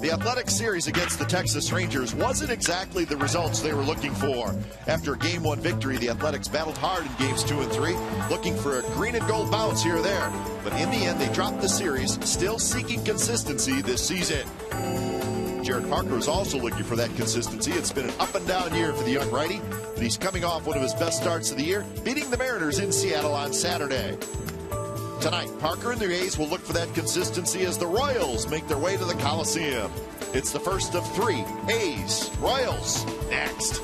The Athletics series against the Texas Rangers wasn't exactly the results they were looking for. After a Game 1 victory, the Athletics battled hard in Games 2 and 3, looking for a green and gold bounce here or there. But in the end, they dropped the series, still seeking consistency this season. Jared Parker is also looking for that consistency. It's been an up-and-down year for the young righty, but he's coming off one of his best starts of the year, beating the Mariners in Seattle on Saturday. Tonight, Parker and the A's will look for that consistency as the Royals make their way to the Coliseum. It's the first of three. A's, Royals, next.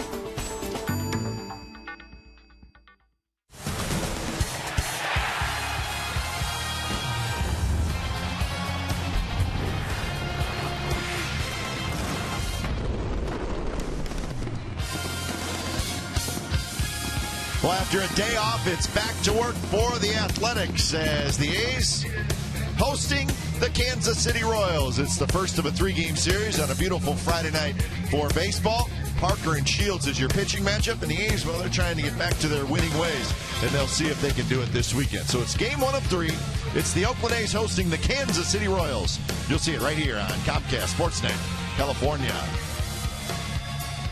Well, after a day off, it's back to work for the Athletics as the A's hosting the Kansas City Royals. It's the first of a three-game series on a beautiful Friday night for baseball. Parker and Shields is your pitching matchup, and the A's, well, they're trying to get back to their winning ways, and they'll see if they can do it this weekend. So it's game 1 of 3. It's the Oakland A's hosting the Kansas City Royals. You'll see it right here on Comcast Sportsnet, California.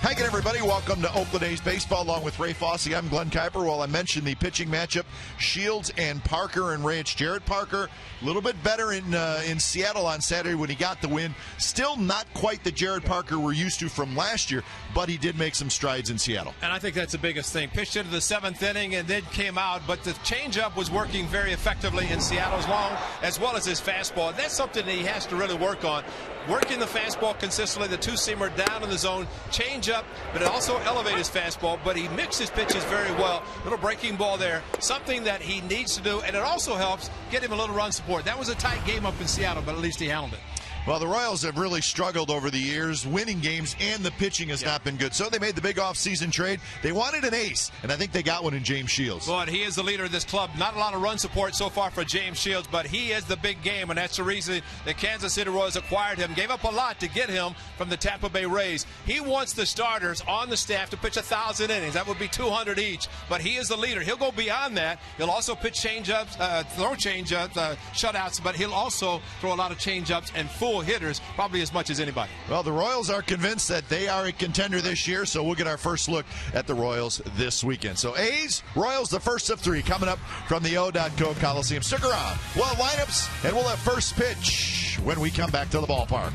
Hi again, everybody. Welcome to Oakland A's Baseball along with Ray Fosse. I'm Glenn Kuiper. Well, I mentioned the pitching matchup, Shields and Parker and Ranch. Jared Parker, a little bit better in Seattle on Saturday when he got the win. Still not quite the Jared Parker we're used to from last year, but he did make some strides in Seattle. And I think that's the biggest thing. Pitched into the 7th inning and then came out, but the changeup was working very effectively in Seattle's long, as well as his fastball. And that's something that he has to really work on. Working the fastball consistently, the two-seamer down in the zone, changeup, but it also elevates his fastball, but he mixes pitches very well. Little breaking ball there, something that he needs to do, and it also helps get him a little run support. That was a tight game up in Seattle, but at least he handled it. Well, the Royals have really struggled over the years, winning games, and the pitching has not been good. So they made the big offseason trade. They wanted an ace, and I think they got one in James Shields. But he is the leader of this club. Not a lot of run support so far for James Shields, but he is the big game, and that's the reason the Kansas City Royals acquired him. Gave up a lot to get him from the Tampa Bay Rays. He wants the starters on the staff to pitch 1,000 innings. That would be 200 each, but he is the leader. He'll go beyond that. He'll also pitch changeups, throw changeups, shutouts, but he'll also throw a lot of changeups and full hitters, probably as much as anybody. Well, the Royals are convinced that they are a contender this year, so we'll get our first look at the Royals this weekend. So A's, Royals, the first of 3 coming up from the KCA Coliseum. Stick around. We'll have lineups, and we'll have first pitch when we come back to the ballpark.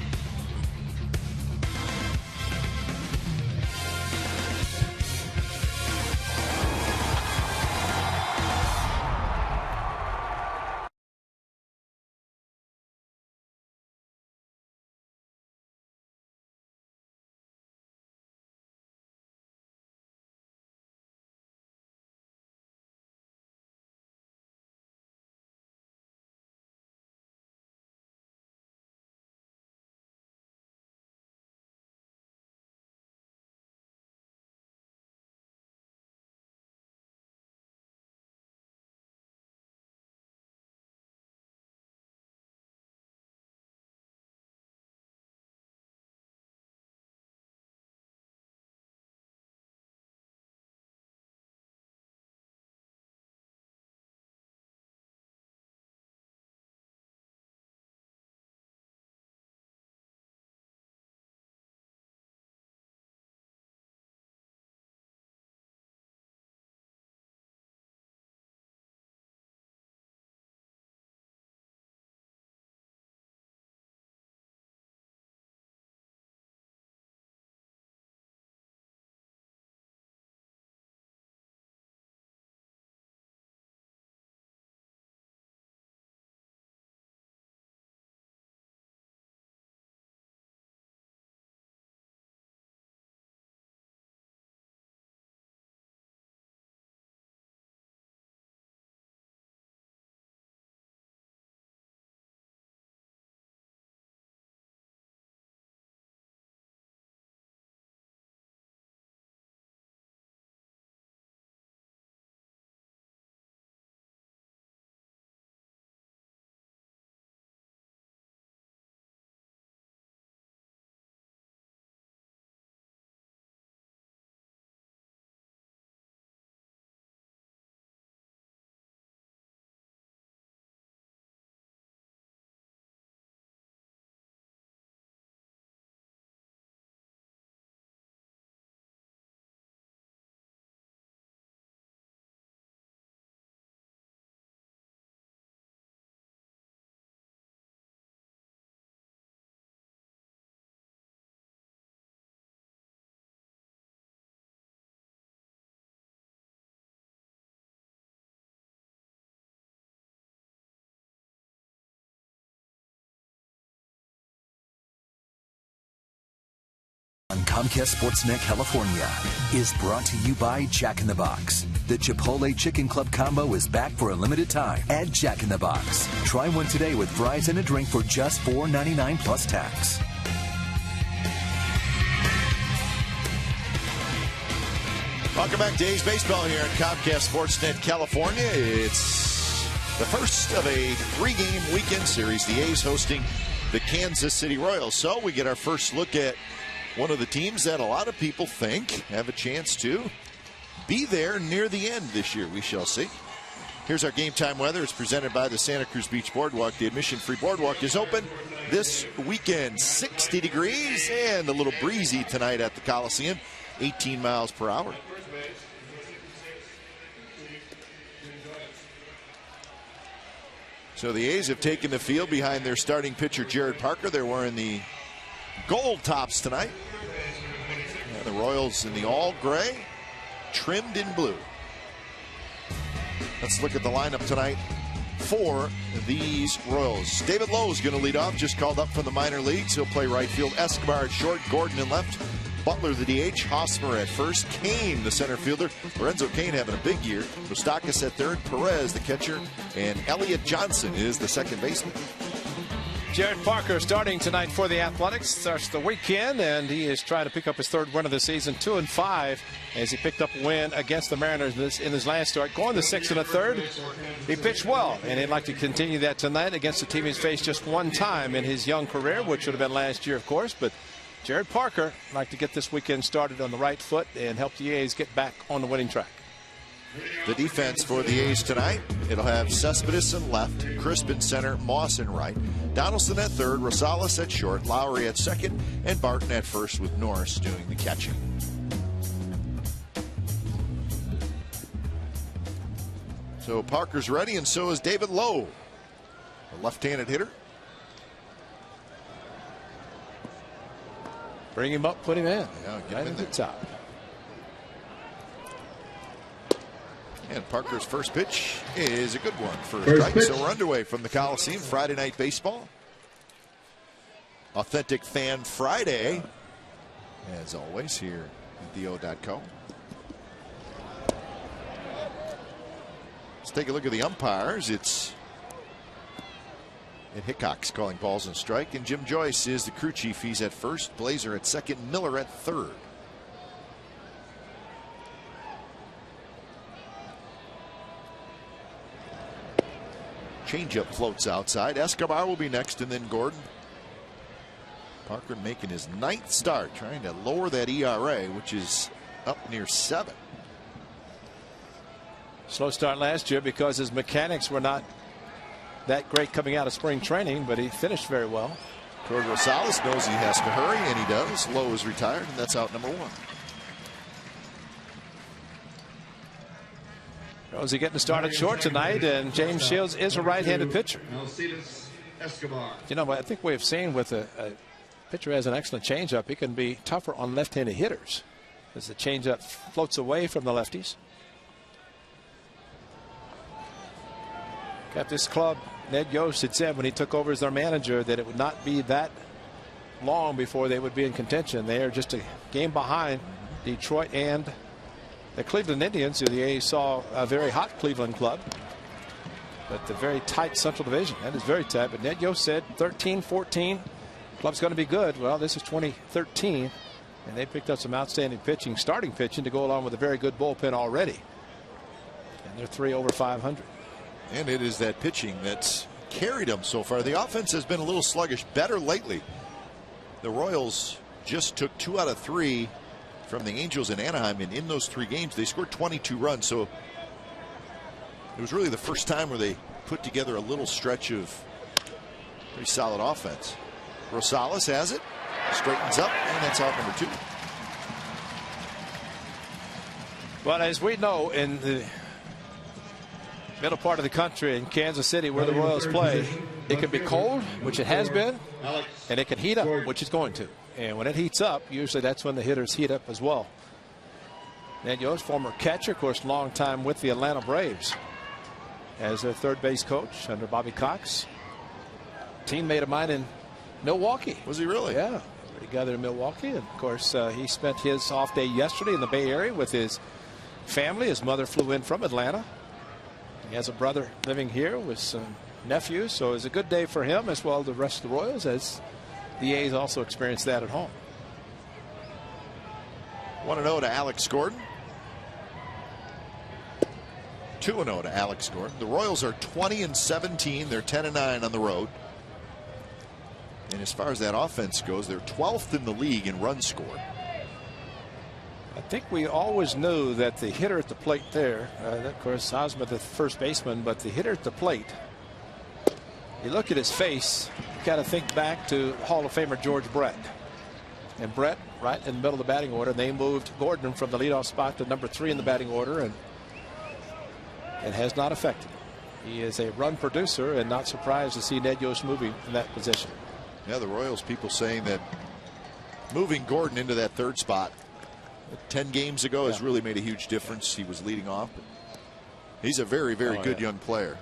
Comcast Sportsnet California is brought to you by Jack in the Box. The Chipotle Chicken Club Combo is back for a limited time at Jack in the Box. Try one today with fries and a drink for just $4.99 plus tax. Welcome back to A's Baseball here on Comcast Sportsnet California. It's the first of a 3-game weekend series. The A's hosting the Kansas City Royals. So we get our first look at one of the teams that a lot of people think have a chance to be there near the end this year. We shall see. Here's our game time weather. It's presented by the Santa Cruz Beach Boardwalk. The admission-free boardwalk is open this weekend. 60 degrees and a little breezy tonight at the Coliseum. 18 miles per hour. So the A's have taken the field behind their starting pitcher, Jared Parker. They're wearing the gold tops tonight. And the Royals in the all gray, trimmed in blue. Let's look at the lineup tonight for these Royals. David Lowe is going to lead off, just called up from the minor leagues. He'll play right field. Escobar at short, Gordon in left. Butler, the DH, Hosmer at first, Kane, the center fielder, Lorenzo Kane having a big year, Moustakas at third, Perez, the catcher, and Elliott Johnson is the second baseman. Jared Parker starting tonight for the Athletics. Starts the weekend, and he is trying to pick up his third win of the season, 2-5, as he picked up a win against the Mariners in his last start. Going to 6 1/3. He pitched well, and he'd like to continue that tonight against a team he's faced just one time in his young career, which would have been last year, of course. But Jared Parker would like to get this weekend started on the right foot and help the A's get back on the winning track. The defense for the A's tonight, it'll have Cespedes in left, Crisp in center, Moss in right, Donaldson at third, Rosales at short, Lowry at second, and Barton at first with Norris doing the catching. So Parker's ready, and so is David Lowe, a left-handed hitter. Bring him up, put him in. Yeah, get right him at the top. And Parker's first pitch is a good one for a strike. So we're underway from the Coliseum. Friday Night Baseball. Authentic Fan Friday, as always, here at the O.co. Let's take a look at the umpires. It's Ed Hickok's calling balls and strike, and Jim Joyce is the crew chief. He's at first, Blazer at second, Miller at third. Changeup floats outside. Escobar will be next, and then Gordon. Parker making his 9th start, trying to lower that ERA, which is up near 7. Slow start last year because his mechanics were not that great coming out of spring training, but he finished very well. Cord Rosales knows he has to hurry, and he does. Lowe is retired, and that's out number 1. Rosie getting started short tonight, and James Shields is a right-handed pitcher. You know, I think we have seen with a pitcher has an excellent changeup, he can be tougher on left-handed hitters as the changeup floats away from the lefties. Got this club, Ned Yost had said when he took over as their manager that it would not be that long before they would be in contention. They are just a game behind Detroit and the Cleveland Indians, who the A's saw a very hot Cleveland club, but the very tight Central Division. That is very tight. But Ned Yost said 13-14, club's going to be good. Well, this is 2013, and they picked up some outstanding pitching, starting pitching, to go along with a very good bullpen already. And they're 3 over 500. And it is that pitching that's carried them so far. The offense has been a little sluggish, better lately. The Royals just took 2 out of 3 from the Angels in Anaheim, and in those 3 games they scored 22 runs. So it was really the first time where they put together a little stretch of pretty solid offense. Rosales has it, straightens up, and that's out number 2. Well, as we know, in the middle part of the country in Kansas City where the Royals play, it can be cold, which it has been, and it can heat up, which it's going to. And when it heats up, usually that's when the hitters heat up as well. Ned Yost, former catcher, of course, long time with the Atlanta Braves as their third base coach under Bobby Cox. Teammate of mine in Milwaukee. Was he really? Yeah. together in Milwaukee. And of course, he spent his off day yesterday in the Bay Area with his family. His mother flew in from Atlanta. He has a brother living here with some nephews, so it was a good day for him as well as the rest of the Royals, as the A's also experienced that at home. 1-0 to Alex Gordon. 2-0 to Alex Gordon. The Royals are 20-17. They're 10-9 on the road. And as far as that offense goes, they're 12th in the league in runs scored. I think we always knew that the hitter at the plate there, of course, Hosmer, the first baseman, but the hitter at the plate, you look at his face, you got to think back to Hall of Famer George Brett. And Brett, right in the middle of the batting order, they moved Gordon from the leadoff spot to number 3 in the batting order, and it has not affected him. He is a run producer, and not surprised to see Ned Yost moving in that position. Yeah, the Royals people saying that moving Gordon into that third spot 10 games ago has really made a huge difference. He was leading off. But he's a very, very good young player.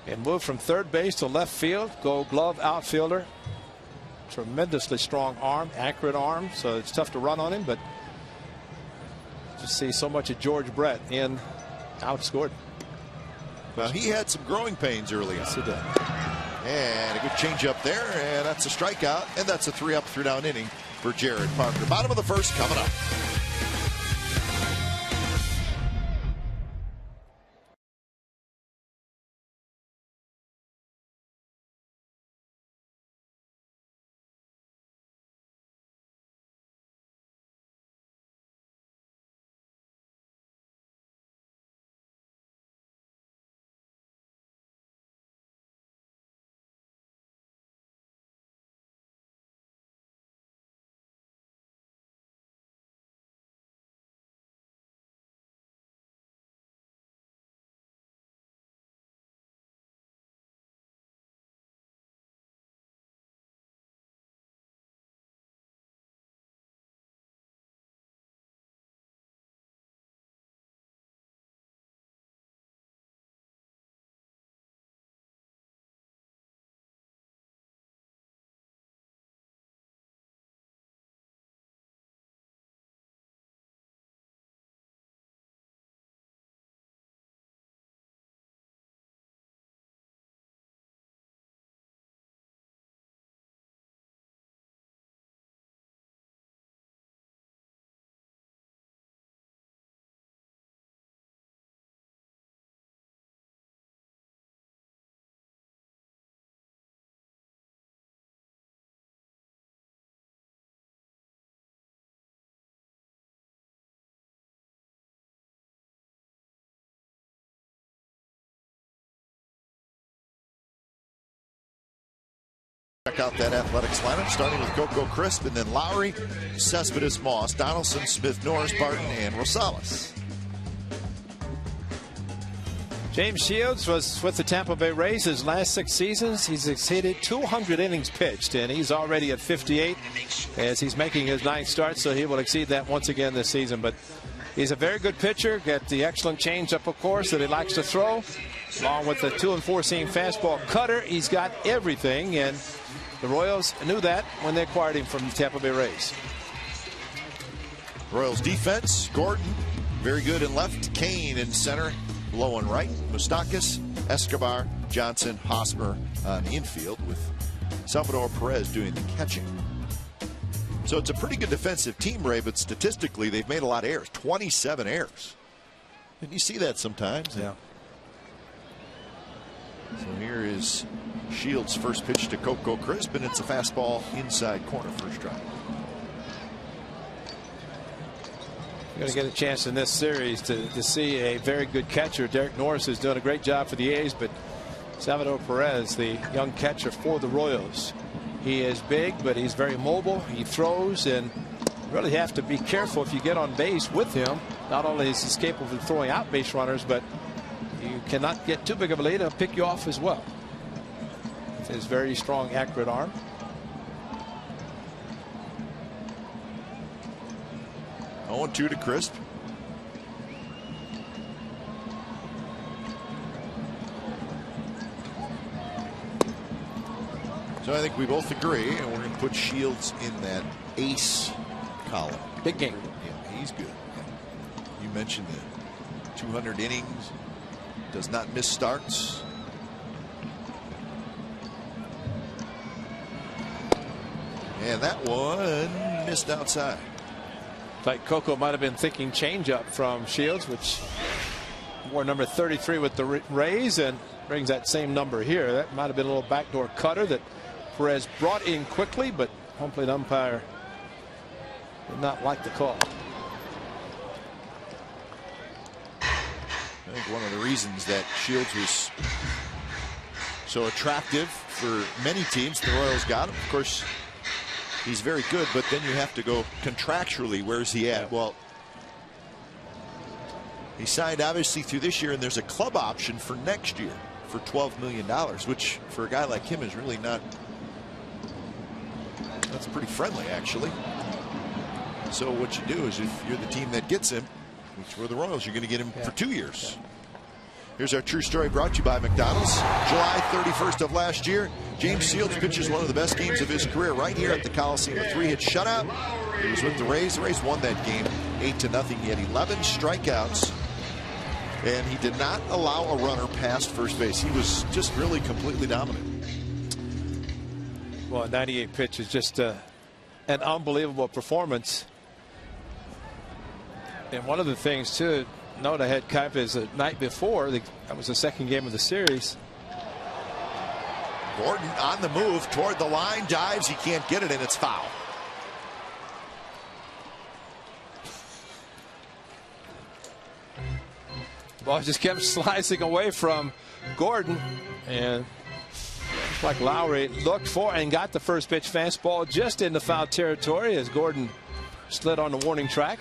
And move from third base to left field, Gold Glove outfielder. Tremendously strong arm, accurate arm, so it's tough to run on him, but just see so much of George Brett in Alex Gordon. Well, he had some growing pains early on. Yes, he did. And a good changeup there, and that's a strikeout, and that's a 3-up, 3-down inning for Jared Parker. Bottom of the first coming up. Check out that Athletics lineup, starting with Coco Crisp, and then Lowry, Cespedes, Moss, Donaldson, Smith, Norris, Barton, and Rosales. James Shields was with the Tampa Bay Rays his last 6 seasons. He's exceeded 200 innings pitched, and he's already at 58 as he's making his 9th start, so he will exceed that once again this season. But he's a very good pitcher, got the excellent changeup, of course, that he likes to throw, along with the 2 and 4 seam fastball cutter. He's got everything, and the Royals knew that when they acquired him from the Tampa Bay Rays. Royals defense, Gordon, very good in left, Kane in center, low and right, Moustakas, Escobar, Johnson, Hosmer on the infield, with Salvador Perez doing the catching. So it's a pretty good defensive team, Ray, but statistically they've made a lot of errors, 27 errors. And you see that sometimes. Yeah. So here is Shields' first pitch to Coco Crisp, and it's a fastball inside corner, first strike. You're going to get a chance in this series to see a very good catcher. Derek Norris is doing a great job for the A's, but Salvador Perez, the young catcher for the Royals, he is big, but he's very mobile. He throws, and you really have to be careful if you get on base with him. Not only is he capable of throwing out base runners, but you cannot get too big of a lead. He'll pick you off as well. With his very strong, accurate arm. Oh, 2 to Crisp. So I think we both agree, and we're going to put Shields in that ace column. Big game. Yeah, he's good. You mentioned the 200 innings, does not miss starts. And that one missed outside. Like Coco might have been thinking changeup from Shields, which wore number 33 with the Rays and brings that same number here. That might have been a little backdoor cutter that Perez brought in quickly, but home plate umpire did not like the call. I think one of the reasons that Shields was so attractive for many teams, the Royals got him. Of course, he's very good, but then you have to go contractually. Where's he at? Well, he signed obviously through this year, and there's a club option for next year for $12 million, which for a guy like him is really not. That's pretty friendly, actually. So what you do is, if you're the team that gets him, which were the Royals, you're going to get him for 2 years. Here's our true story brought to you by McDonald's. July 31st of last year, James Shields pitches one of the best games of his career right here at the Coliseum. A 3-hit shutout. He was with the Rays. The Rays won that game 8-0. He had 11 strikeouts, and he did not allow a runner past first base. He was just really completely dominant. Well, 98 pitches, just an unbelievable performance. And one of the things too, note I had Kaipa is the night before, that was the second game of the series. Gordon on the move toward the line, dives, he can't get it, and it's foul. Ball just kept slicing away from Gordon, and like Lowry looked for and got the first pitch fastball just into foul territory as Gordon slid on the warning track.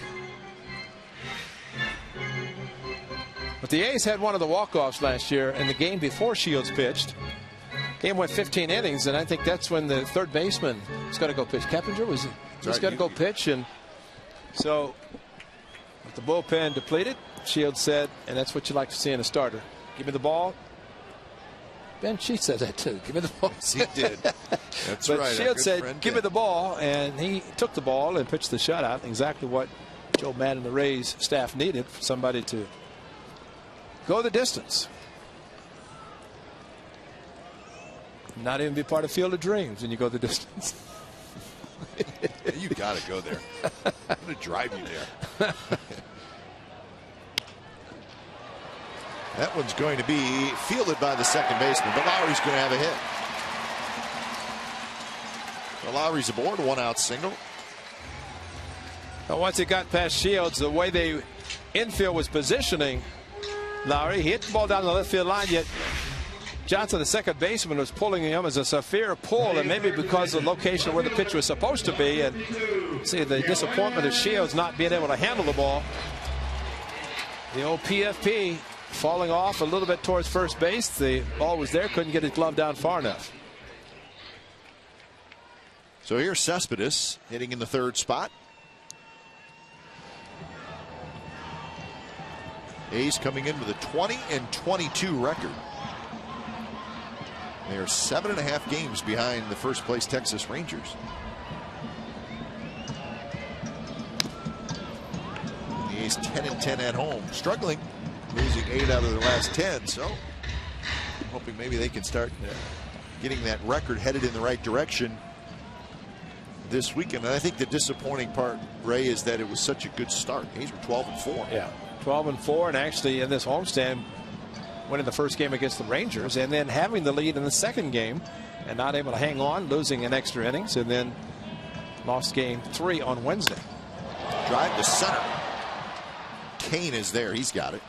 But the A's had one of the walk-offs last year in the game before Shields pitched. Game went 15 innings, and I think that's when the third baseman was going to go pitch. Keppinger was he's going to go pitch, and so with the bullpen depleted, Shields said, and that's what you like to see in a starter. Give me the ball. Ben Sheets said that too. Give me the ball. He did. That's but right. Shields said, give me the ball, and he took the ball and pitched the shutout. Exactly what Joe Madden and the Rays staff needed, for somebody to go the distance. Not even be part of Field of Dreams when you go the distance. You got to go there. I'm going to drive you there. That one's going to be fielded by the second baseman, but Lowry's going to have a hit. So Lowry's aboard, one out single. But once it got past Shields, the way the infield was positioning Lowry, he hit the ball down the left field line, yet Johnson, the second baseman, was pulling him as a severe pull, and maybe because of the location where the pitch was supposed to be, and see the disappointment of Shields not being able to handle the ball. The old PFP falling off a little bit towards first base. The ball was there, couldn't get his glove down far enough. So here's Cespedes hitting in the third spot. A's coming in with a 20-22 record. They are 7.5 games behind the first place Texas Rangers. And the A's 10-10 at home, struggling, losing 8 out of their last 10. So I'm hoping maybe they can start getting that record headed in the right direction this weekend. And I think the disappointing part, Ray, is that it was such a good start. The A's were 12-4. Yeah, 12-4, and actually in this homestand, winning the first game against the Rangers, and then having the lead in the second game and not able to hang on, losing in extra innings, and then lost game 3 on Wednesday. Drive to center. Kane is there. He's got it.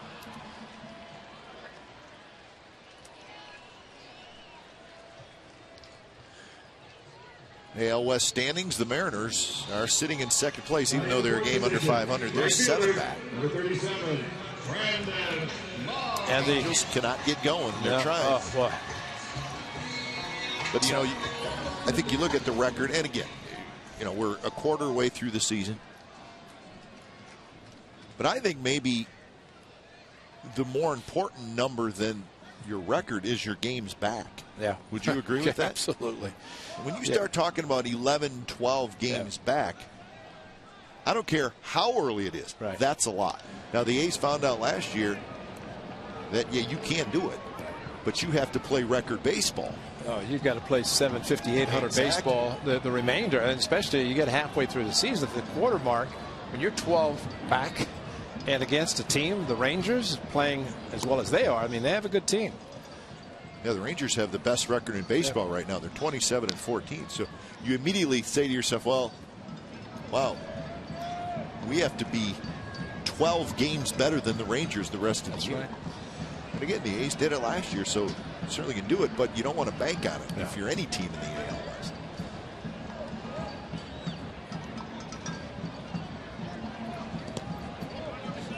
AL West standings, the Mariners are sitting in second place, even though they're a game under 500. They're 7 back. And they just cannot get going. They're trying. Oh, boy. But, you know, I think you look at the record, and again, you know, we're a quarter way through the season. But I think maybe the more important number than your record is your games back. Yeah. Would you agree with that? Absolutely. When you start talking about 11, 12 games back, I don't care how early it is. Right. That's a lot. Now, the A's found out last year that, you can do it, but you have to play record baseball. Oh, you've got to play 750, 800 baseball, the remainder, and especially you get halfway through the season at the quarter mark, when you're 12 back and against a team, the Rangers, playing as well as they are. I mean, they have a good team. Yeah, the Rangers have the best record in baseball right now. They're 27-14. So you immediately say to yourself, well, wow, we have to be 12 games better than the Rangers the rest of the year. Right. And again, the A's did it last year, so you certainly can do it, but you don't want to bank on it if you're any team in the AL West.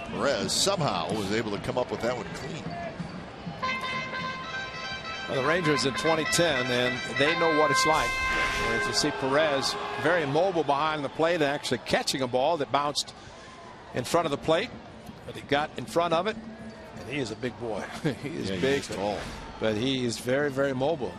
Perez somehow was able to come up with that one clean. Well, the Rangers in 2010, and they know what it's like. As you see Perez very mobile behind the plate and actually catching a ball that bounced in front of the plate, but he got in front of it, and he is a big boy. He is big, tall, but he is very, very mobile.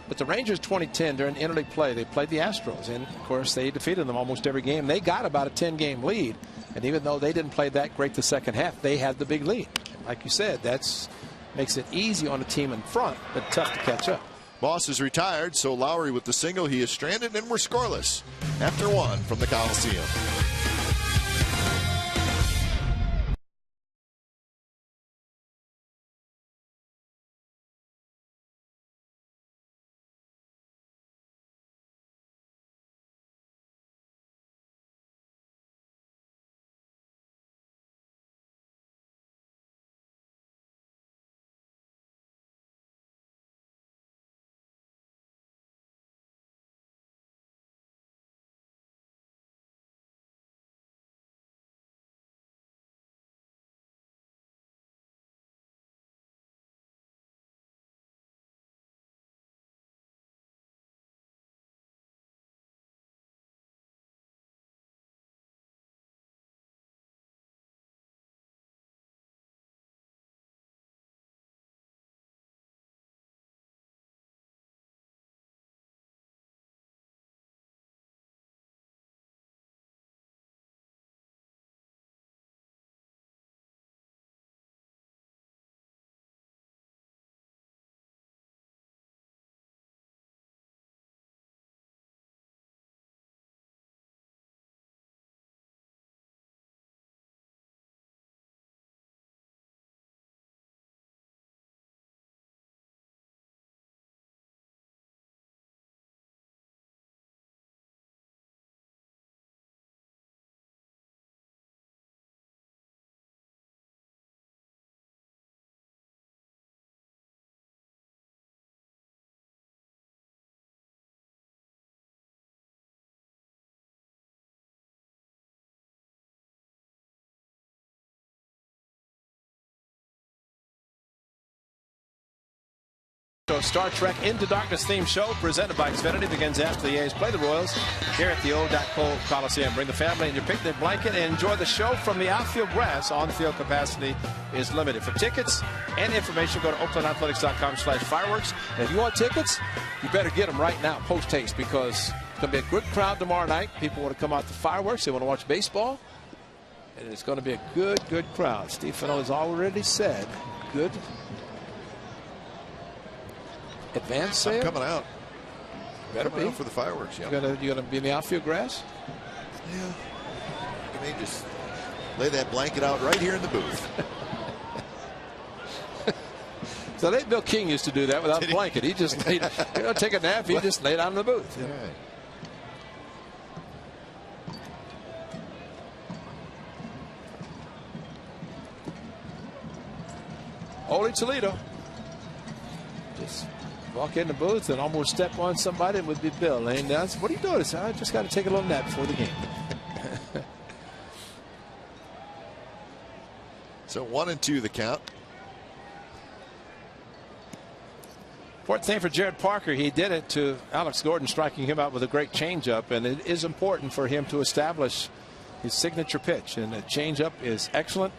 But the Rangers 2010, during interleague play, they played the Astros, and of course they defeated them almost every game. They got about a 10-game lead, and even though they didn't play that great the second half, they had the big lead. Like you said, that's makes it easy on a team in front, but tough to catch up. Moss is retired, so Lowry with the single. He is stranded, and we're scoreless after one from the Coliseum. Star Trek Into Darkness theme show presented by Xfinity begins after the A's play the Royals here at the old Coliseum. Bring the family in your picnic blanket and enjoy the show from the outfield grass. On-field capacity is limited. For tickets and information, go to oaklandathletics.com/fireworks. And if you want tickets, you better get them right now, post haste, because it's going to be a good crowd tomorrow night. People want to come out to fireworks. They want to watch baseball. And it's going to be a good crowd. Steve Fennell has already said good advance sale? I'm coming out. Better be out for the fireworks. Yeah. You gonna be in the outfield grass? Yeah. You may just lay that blanket out right here in the booth. So Bill King used to do that without a blanket. He just laid, take a nap. He just laid out in the booth. Yeah. Right. Ole Toledo. Just walk in the booth and almost step on somebody, and would be Bill laying down. What are you doing? I just got to take a little nap before the game. So 1-2 the count. Important thing for Jared Parker, he did it to Alex Gordon, striking him out with a great changeup, and it is important for him to establish his signature pitch, and the changeup is excellent.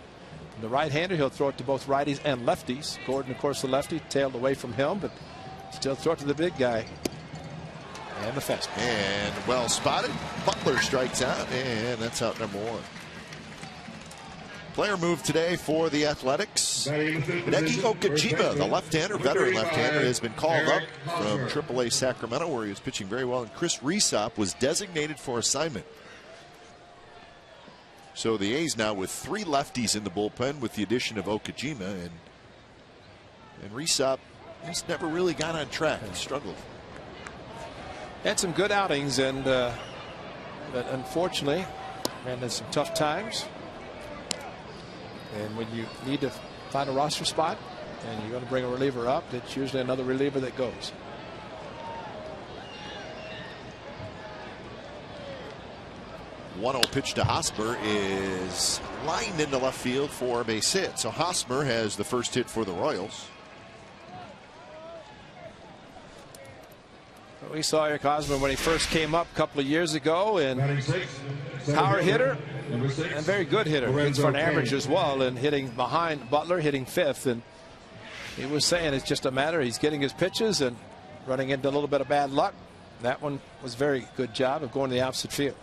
The right-hander, he'll throw it to both righties and lefties. Gordon, of course, the lefty, tailed away from him, but still throw it to the big guy. And the fastball. And well spotted. Butler strikes out, and that's out number 1. Player move today for the Athletics. Hideki Okajima, the left-hander, veteran left-hander, has been called up from AAA Sacramento, where he was pitching very well. And Chris Resop was designated for assignment. So the A's now with 3 lefties in the bullpen with the addition of Okajima. And Resop just never really got on track and struggled. Had some good outings, and but unfortunately ran into some tough times. And when you need to find a roster spot and you're going to bring a reliever up, it's usually another reliever that goes. One-0 pitch to Hosmer is lined into left field for a base hit. So Hosmer has the first hit for the Royals. We saw Eric Hosmer when he first came up a couple of years ago, and power hitter and very good hitter. Hits for an average as well, and hitting behind Butler, hitting 5th. And he was saying it's just a matter, he's getting his pitches and running into a little bit of bad luck. That one was a very good job of going to the opposite field.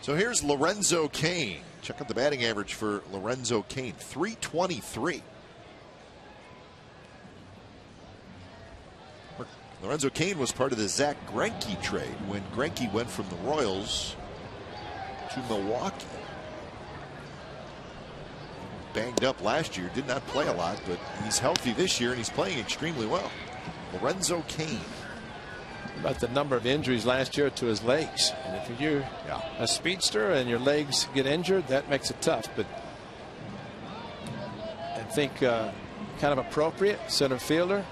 So here's Lorenzo Cain. Check out the batting average for Lorenzo Cain, .323. Lorenzo Cain was part of the Zach Greinke trade when Greinke went from the Royals to Milwaukee. Banged up last year, did not play a lot, but he's healthy this year and he's playing extremely well. Lorenzo Cain. About the number of injuries last year to his legs. And if you're a speedster and your legs get injured, that makes it tough. But I think kind of appropriate center fielder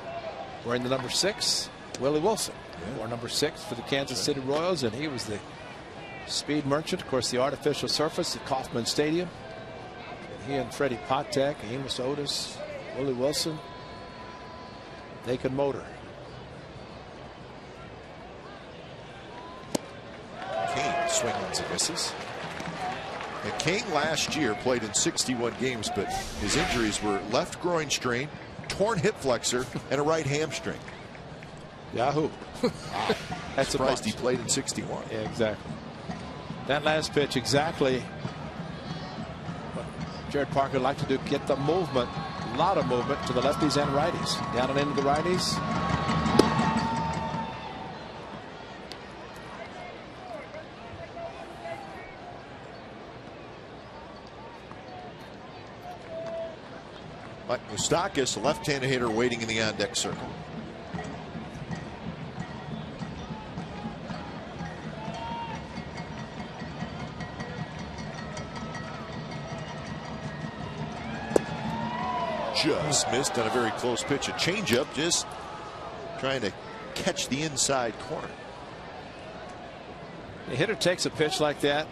wearing the number 6, Willie Wilson, or number 6 for the Kansas City Royals, and he was the speed merchant. Of course, the artificial surface at Kauffman Stadium. And he and Freddie Patek, Amos Otis, Willie Wilson, they could motor. Cain swings and misses. And Cain last year played in 61 games, but his injuries were left groin strain, torn hip flexor, and a right hamstring. Yahoo. That's surprised he played in 61. Yeah, exactly. That last pitch, exactly what Jared Parker would like to do, get the movement, a lot of movement to the lefties and righties. Down and into the righties. But Moustakas, a left-handed hitter, waiting in the on-deck circle. Just missed on a very close pitch. A changeup, just trying to catch the inside corner. The hitter takes a pitch like that,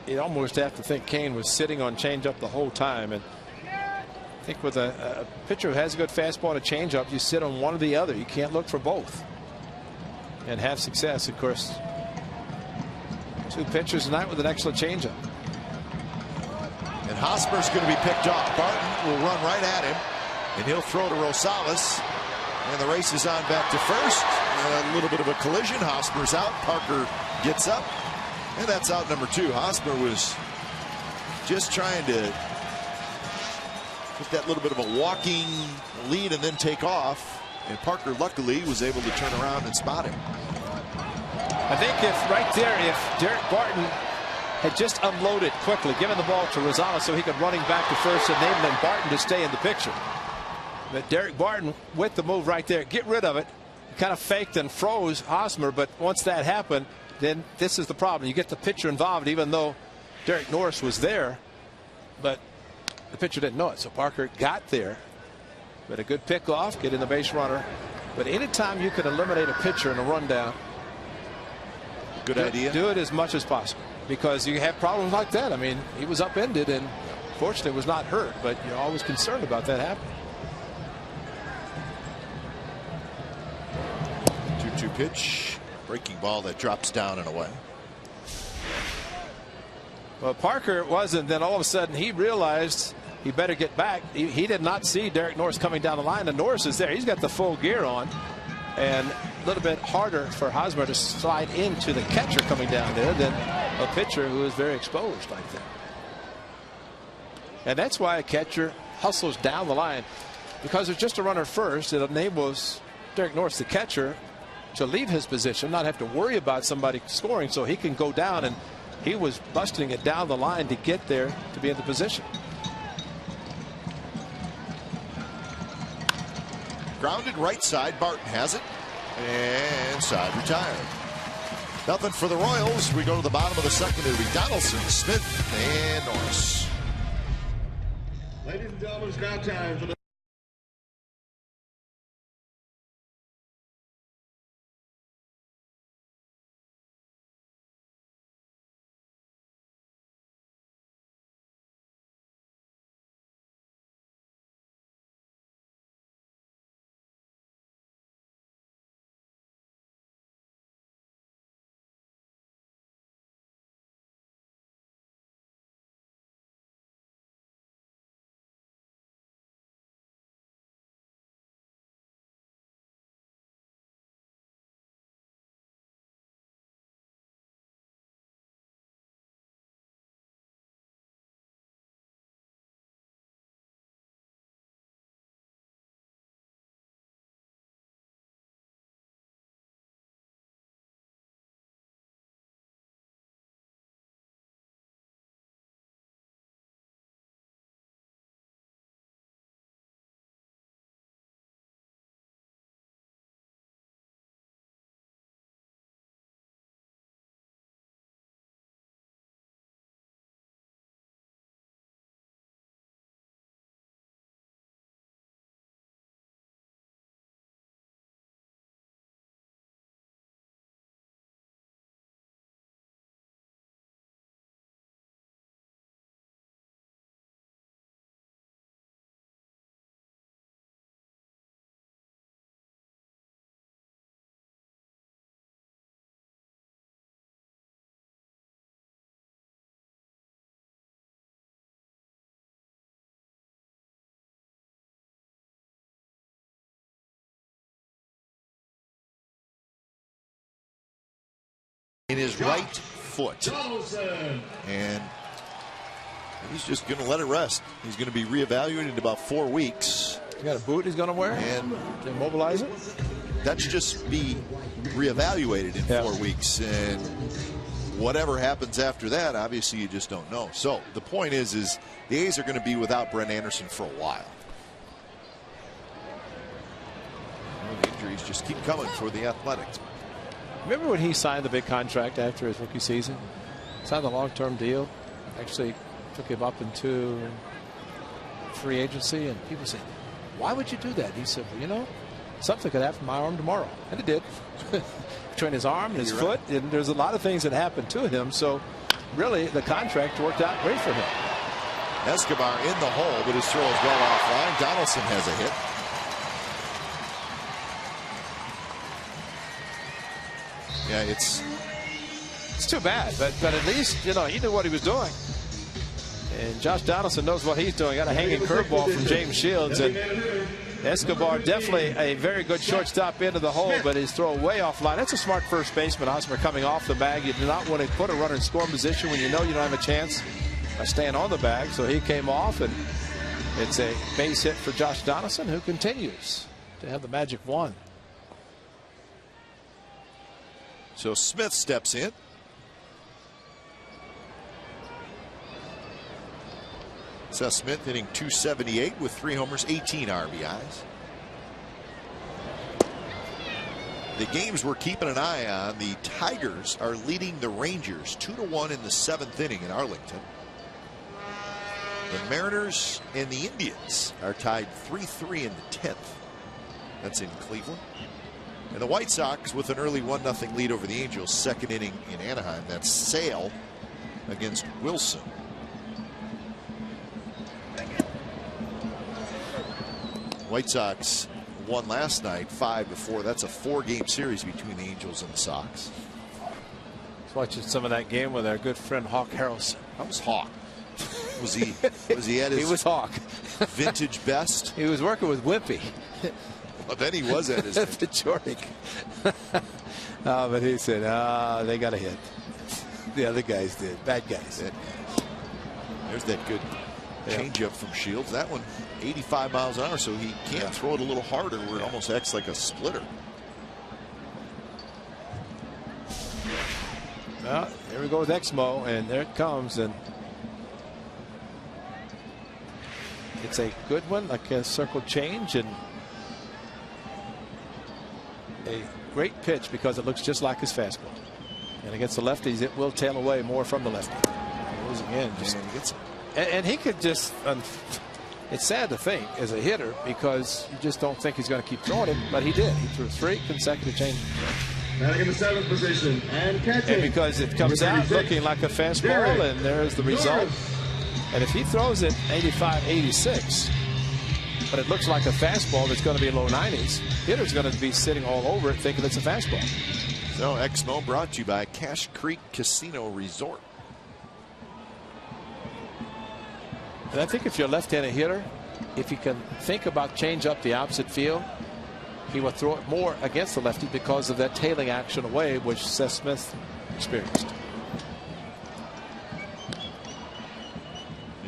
you almost have to think Cain was sitting on changeup the whole time. And I think with a pitcher who has a good fastball and a changeup, you sit on one or the other. You can't look for both and have success. Of course, 2 pitchers tonight with an excellent changeup. And Hosmer's going to be picked off. Barton will run right at him, and he'll throw to Rosales. And the race is on back to first. A little bit of a collision. Hosmer's out. Parker gets up, and that's out number 2. Hosmer was just trying to get that little bit of a walking lead and then take off. And Parker luckily was able to turn around and spot him. I think if right there, if Derek Barton had just unloaded quickly, given the ball to Rosales so he could running back to first, enabling Barton to stay in the picture. But Derek Barton with the move right there, get rid of it. Kind of faked and froze Hosmer, but once that happened, then this is the problem. You get the pitcher involved, even though Derek Norris was there, but the pitcher didn't know it. So Parker got there, but a good pickoff, get in the base runner. But anytime you can eliminate a pitcher in a rundown, good idea. Do it as much as possible, because you have problems like that. I mean, he was upended and fortunately was not hurt, but you're always concerned about that happening. 2-2 pitch, breaking ball that drops down and away. Well, Parker wasn't. Then all of a sudden he realized he better get back. He did not see Derek Norris coming down the line, and Norris is there. He's got the full gear on, and a little bit harder for Hosmer to slide into the catcher coming down there than a pitcher who is very exposed like that. And that's why a catcher hustles down the line, because there's just a runner first. It enables Derek Norris, the catcher, to leave his position, not have to worry about somebody scoring, so he can go down, and he was busting it down the line to get there to be in the position. Grounded right side. Barton has it. And side retired. Nothing for the Royals. We go to the bottom of the second. It'll be Donaldson, Smith, and Norris. Ladies and gentlemen, it's now time for the in his right foot. And he's just going to let it rest. He's going to be reevaluated in about 4 weeks. He got a boot he's going to wear and to immobilize it. That should just be reevaluated in 4 weeks. And whatever happens after that, obviously you just don't know. So the point is the A's are going to be without Brent Anderson for a while. The injuries just keep coming for the Athletics. Remember when he signed the big contract after his rookie season? Signed a long-term deal. Actually took him up into free agency, and people said, why would you do that? He said, well, you know, something could happen to my arm tomorrow. And it did. Between his arm and his foot, and there's a lot of things that happened to him. So really the contract worked out great for him. Escobar in the hole, but his throw is well offline. Donaldson has a hit. Yeah, it's too bad, but at least, you know, he knew what he was doing. And Josh Donaldson knows what he's doing. Got a hanging curveball from James Shields, and Escobar definitely a very good shortstop into the hole, but his throw way offline. That's a smart first baseman. Hosmer coming off the bag. You do not want to put a runner in scoring position when you know you don't have a chance by staying on the bag. So he came off, and it's a base hit for Josh Donaldson, who continues to have the magic wand. So Smith steps in. Seth Smith hitting .278 with 3 homers, 18 RBIs. The games we're keeping an eye on, the Tigers are leading the Rangers 2-1 in the 7th inning in Arlington. The Mariners and the Indians are tied 3-3 in the 10th. That's in Cleveland. And the White Sox with an early 1-0 lead over the Angels, 2nd inning in Anaheim. That's Sale against Wilson. White Sox won last night 5-4. That's a 4-game series between the Angels and the Sox. Watching some of that game with our good friend Hawk Harrelson. How was Hawk? Was he at his he was Hawk. vintage best? He was working with Wimpy. Well, then he was at his Pechoric. But he said, they got a hit. The other guys did. Bad guys. There's that good changeup from Shields. That one 85 miles an hour, so he can't throw it a little harder where it almost acts like a splitter. Well, here we go with Exmo, and there it comes, and it's a good one, like a circle change, and a great pitch because it looks just like his fastball. And against the lefties, it will tail away more from the lefty. Goes again, and he could just. It's sad to think as a hitter because you just don't think he's going to keep throwing it, but he did. He threw 3 consecutive changes. Batting in the 7th position and catching. And because it comes out looking like a fastball, and there's the result. And if he throws it 85, 86, but it looks like a fastball that's going to be low 90s, hitter's going to be sitting all over it thinking it's a fastball. So Exmo brought to you by Cache Creek Casino Resort. And I think if you're a left-handed hitter, if you can think about change up the opposite field, he will throw it more against the lefty because of that tailing action away, which Seth Smith experienced.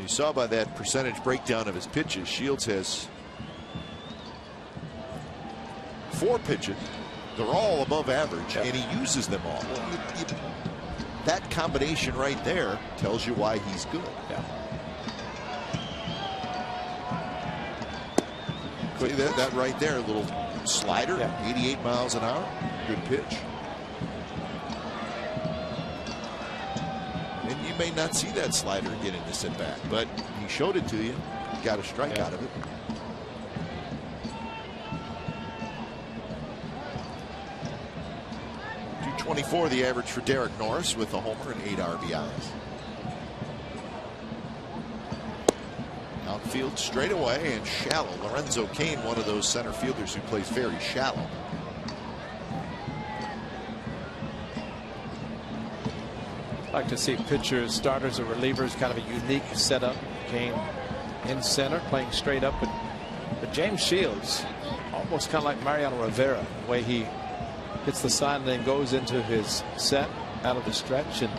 You saw by that percentage breakdown of his pitches, Shields has 4 pitches. They're all above average, and he uses them all. That combination right there tells you why he's good. See that right there, a little slider, 88 miles an hour, good pitch. And you may not see that slider get into sit back, but he showed it to you. Got a strike out of it. .224 the average for Derek Norris with a homer and 8 RBIs. Outfield straight away and shallow. Lorenzo Cain, one of those center fielders who plays very shallow. I'd like to see pitchers, starters, or relievers, kind of a unique setup. Cain in center, playing straight up. But James Shields, almost kind of like Mariano Rivera, the way he hits the side and then goes into his set out of the stretch, and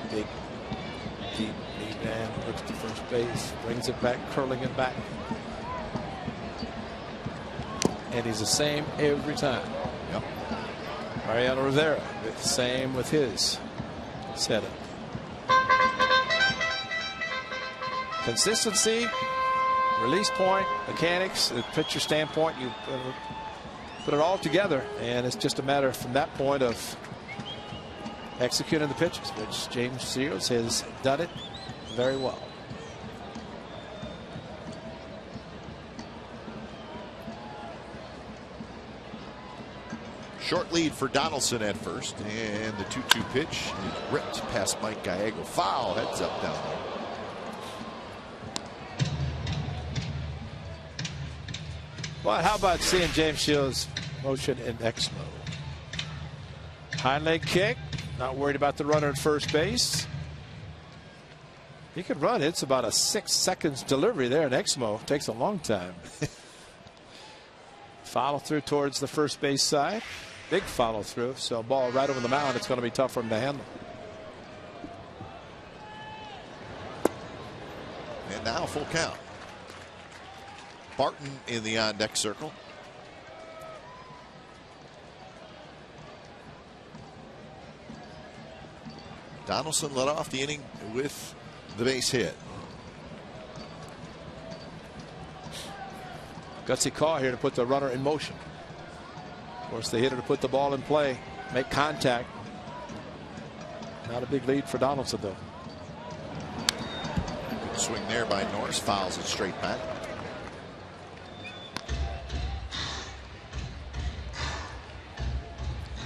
big, deep lead man looks to first base, brings it back, curling it back. And he's the same every time. Yep. Mariano Rivera, the same with his setup. Consistency, release point, mechanics, the pitcher standpoint, you put it all together, and it's just a matter from that point of executing the pitches, which James Shields has done it very well. Short lead for Donaldson at first, and the 2-2 pitch is ripped past Mike Gallego. Foul, heads up down there. Well, how about seeing James Shields motion in Exmo? High leg kick, not worried about the runner at first base. He could run. It's about a 6 seconds delivery there in Exmo. Takes a long time. Follow through towards the first base side. Big follow through. So ball right over the mound. It's going to be tough for him to handle. And now full count. Barton in the on deck circle. Donaldson led off the inning with the base hit. Gutsy call here to put the runner in motion. Of course, the hitter to put the ball in play, make contact. Not a big lead for Donaldson, though. Good swing there by Norris. Fouls it straight back.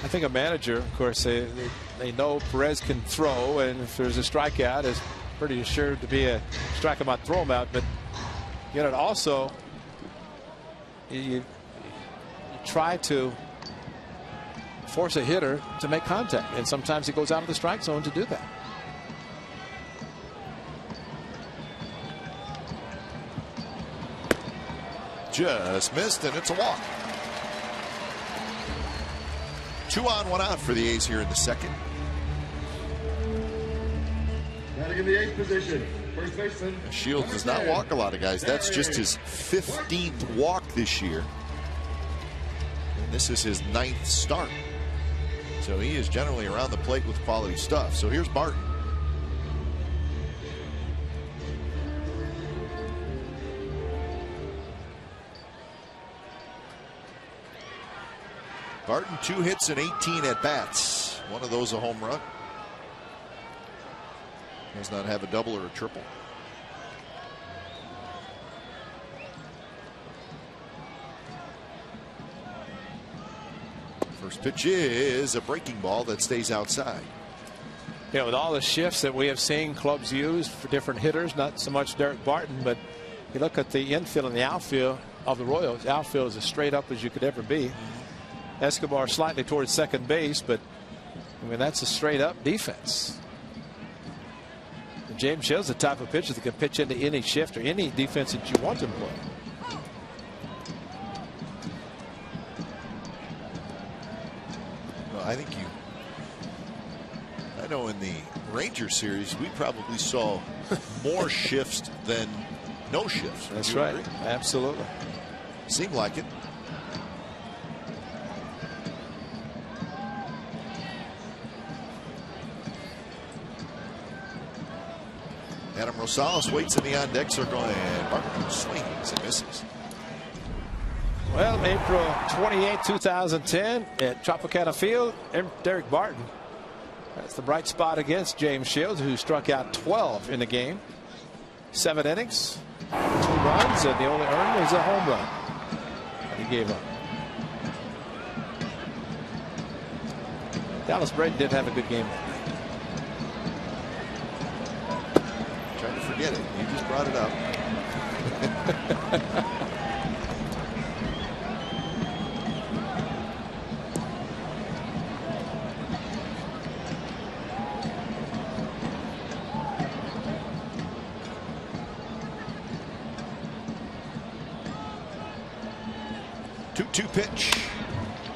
I think a manager, of course, they know Perez can throw, and if there's a strikeout, it's pretty assured to be a strike him out, throw him out. But you know, also you try to force a hitter to make contact, and sometimes he goes out of the strike zone to do that. just missed, and it's a walk. 2 on, 1 out for the A's here in the second. Batting in the 8th position, first baseman. Shields does not walk a lot of guys. That's just his 15th walk this year. And this is his 9th start. So he is generally around the plate with quality stuff. So here's Barton. Barton, 2 hits and 18 at bats. One of those a home run. Does not have a double or a triple. First pitch is a breaking ball that stays outside. Yeah, with all the shifts that we have seen clubs use for different hitters, not so much Derek Barton, but you look at the infield and the outfield of the Royals. Outfield is as straight up as you could ever be. Escobar slightly towards second base, but I mean that's a straight up defense. And James Shields the type of pitcher that can pitch into any shift or any defense that you want him to play. Well, I think I know in the Ranger series we probably saw more shifts than no shifts. That's right. Agree? Absolutely. Seemed like it. Adam Rosales waits in the on deck circle, and Barton swings and misses. Well, April 28, 2010 at Tropicana Field, Derek Barton. That's the bright spot against James Shields, who struck out 12 in the game. 7 innings, 2 runs, and the only earned was a home run. And he gave up. Dallas Braden did have a good game. Trying to forget it. You just brought it up. 2-2 pitch.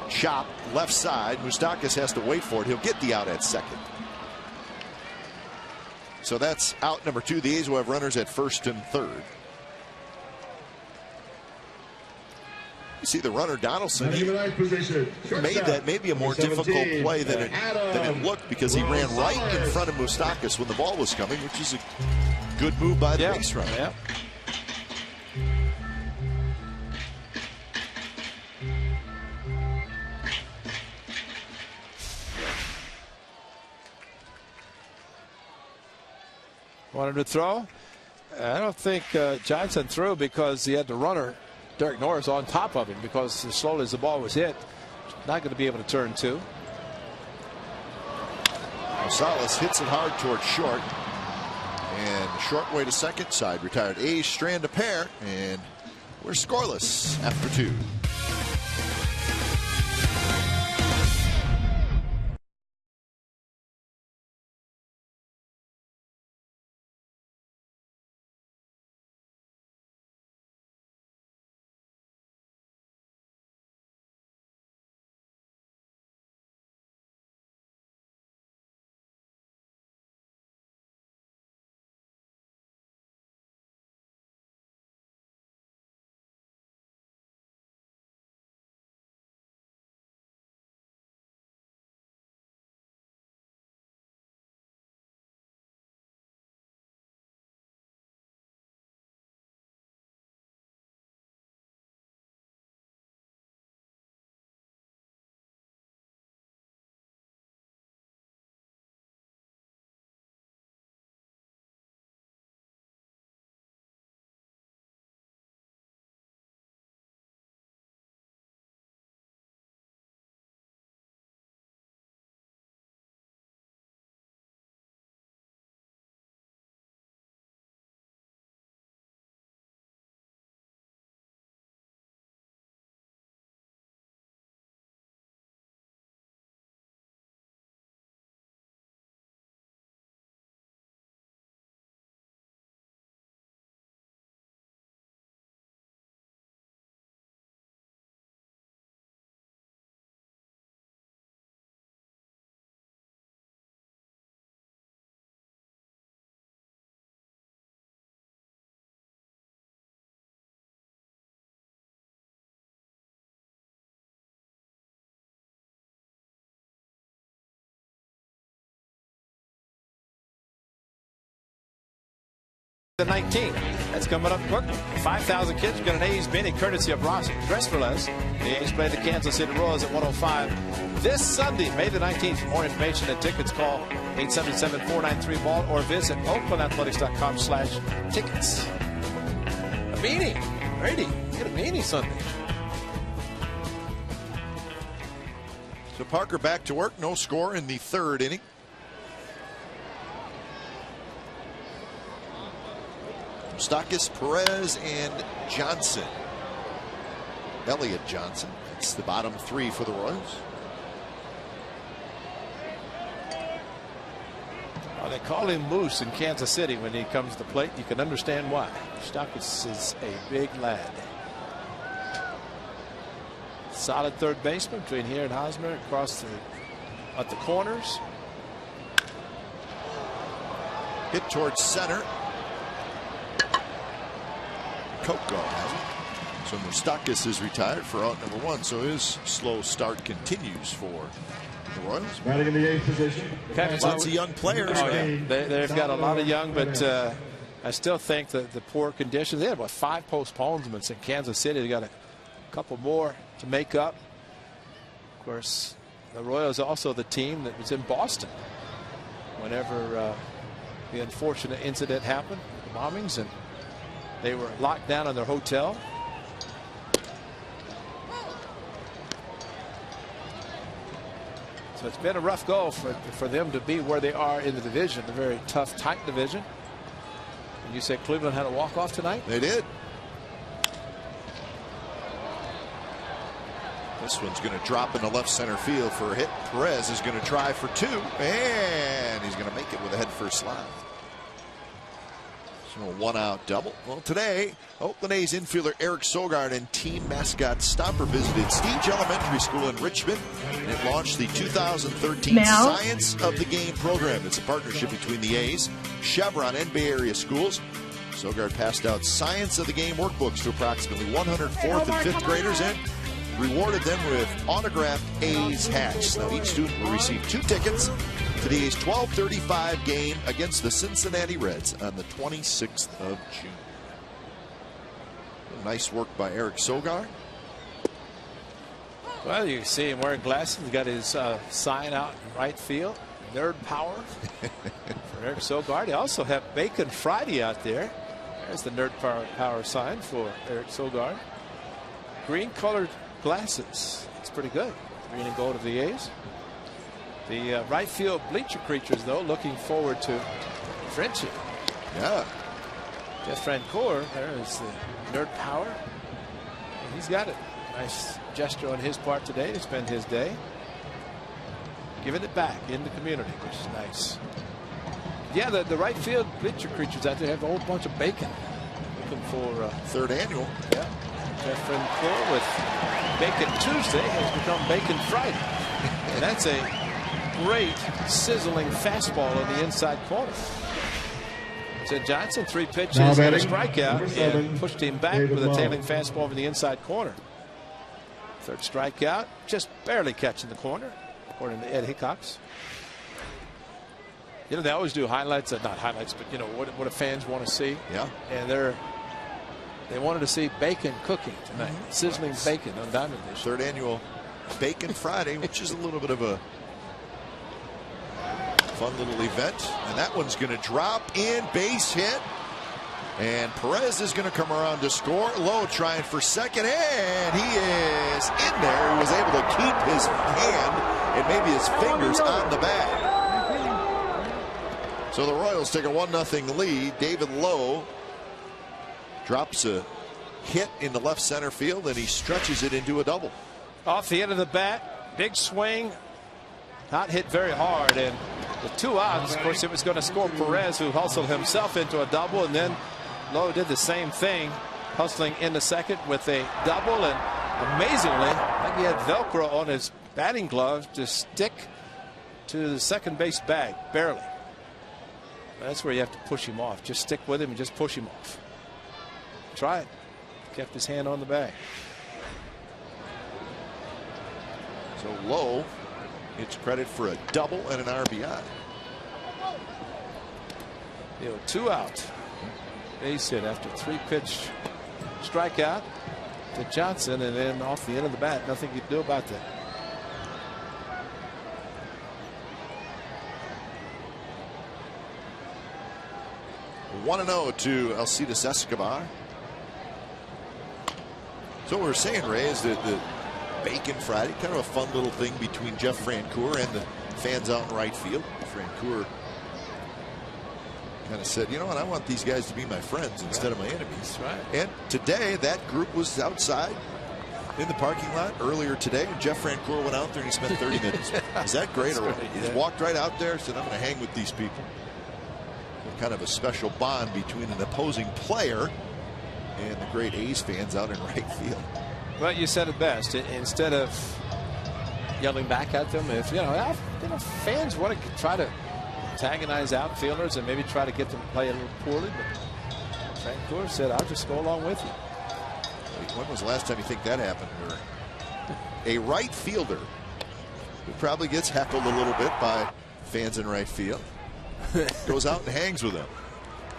Chop left side. Moustakas has to wait for it. He'll get the out at second. So that's out number 2. The A's will have runners at first and third. You see the runner Donaldson. He made that maybe a more difficult play than it looked, because he ran right in front of Moustakas when the ball was coming, which is a good move by the base runner. Yeah. Wanted to throw. I don't think Johnson threw because he had the runner Derek Norris on top of him, because as slowly as the ball was hit, not going to be able to turn 2. Rosales hits it hard towards short, and short way to second. Side retired. A's strand a pair, and we're scoreless after 2. the 19th. That's coming up quickly. 5,000 kids get an A's mini courtesy of Ross. Dress for less. The A's play the Kansas City Royals at 105 this Sunday, May the 19th. For more information and tickets, call 877-493-BALL or visit oaklandathletics.com/tickets. A meanie. Brady, get a meanie Sunday. So Parker back to work. No score in the third inning. Stockis, Perez, and Johnson. Elliott Johnson. It's the bottom three for the Royals. Well, they call him Moose in Kansas City when he comes to the plate. You can understand why. Stockis is a big lad. Solid third baseman between here and Hosmer across at the corners. Hit towards center. Coco has it. So Moustakas is retired for out number one. So his slow start continues for the Royals. Batting in the eighth position. Lots of young players. Oh, yeah. They've got a lot of young, but I still think that the poor conditions. They had about 5 postponements in Kansas City. They got a couple more to make up. Of course, the Royals are also the team that was in Boston whenever the unfortunate incident happened, the bombings, and they were locked down in their hotel. So it's been a rough go for them to be where they are in the division, a very tough, tight division. And you said Cleveland had a walk-off tonight? They did. This one's going to drop into left center field for a hit. Perez is going to try for 2, and he's going to make it with a head first slide. So a 1-out double. Well, today, Oakland A's infielder Eric Sogard and team mascot Stomper visited Steege Elementary School in Richmond, and it launched the 2013 Science of the Game program. It's a partnership between the A's, Chevron, and Bay Area schools. Sogard passed out Science of the Game workbooks to approximately 100 4th and 5th graders and rewarded them with autographed A's hats. Now, each student will receive 2 tickets to the A's 12:35 game against the Cincinnati Reds on the 26th of June. Nice work by Eric Sogard. Well, you see him wearing glasses. He's got his sign out in right field. Nerd power for Eric Sogard. He also have Bacon Friday out there. There's the nerd power sign for Eric Sogard. Green colored glasses. It's pretty good. Green and gold of the A's. The right field bleacher creatures, though, looking forward to Frenchie. Yeah. Jeff Francoeur, there is the nerd power. And he's got it. Nice gesture on his part today to spend his day giving it back in the community, which is nice. Yeah, the right field bleacher creatures out there have a whole bunch of bacon. Looking for 3rd annual. Yeah. Jeff Francoeur with Bacon Tuesday has become Bacon Friday. And that's a great sizzling fastball in the inside corner. So Johnson, 3 pitches and a strikeout, and pushed him back with a tailing fastball over the inside corner. 3rd strikeout, just barely catching the corner, according to Ed Hickox. You know, they always do highlights, not highlights, but you know what do fans want to see? Yeah. And they wanted to see bacon cooking tonight, sizzling bacon on Diamond Dish. 3rd annual Bacon Friday, which is a little bit of a fun little event. And that one's going to drop in, base hit. And Perez is going to come around to score. Lowe trying for second, and he is in there. He was able to keep his hand and maybe his fingers on the bag. So the Royals take a 1-0 lead. David Lowe drops a hit in the left center field, and he stretches it into a double. Off the end of the bat, big swing, not hit very hard, and with 2 outs, of course, it was going to score Perez, who hustled himself into a double, and then Lowe did the same thing, hustling into second with a double, and amazingly, like he had Velcro on his batting glove to stick to the second base bag, barely. That's where you have to push him off. Just stick with him and just push him off. Try it. Kept his hand on the bag. So Lowe gets credit for a double and an RBI. You know, 2 out. base hit after 3-pitch strikeout to Johnson, and then off the end of the bat, nothing you can do about that. One 1-0 to Alcides Escobar. So what we're saying, Ray, is that the Bacon Friday, kind of a fun little thing between Jeff Francoeur and the fans out in right field. Francoeur kind of said, you know what, I want these guys to be my friends instead of my enemies. Right. And today that group was outside in the parking lot earlier today, and Jeff Francoeur went out there and he spent 30 minutes. Is that great? Or he just walked right out there and said, I'm going to hang with these people. Kind of a special bond between an opposing player and the great A's fans out in right field. Well, you said it best. Instead of yelling back at them, if fans want to try to antagonize outfielders and maybe try to get them to play a little poorly, but Francoeur said, I'll just go along with you. When was the last time you think that happened? Where a right fielder who probably gets heckled a little bit by fans in right field goes out and hangs with them.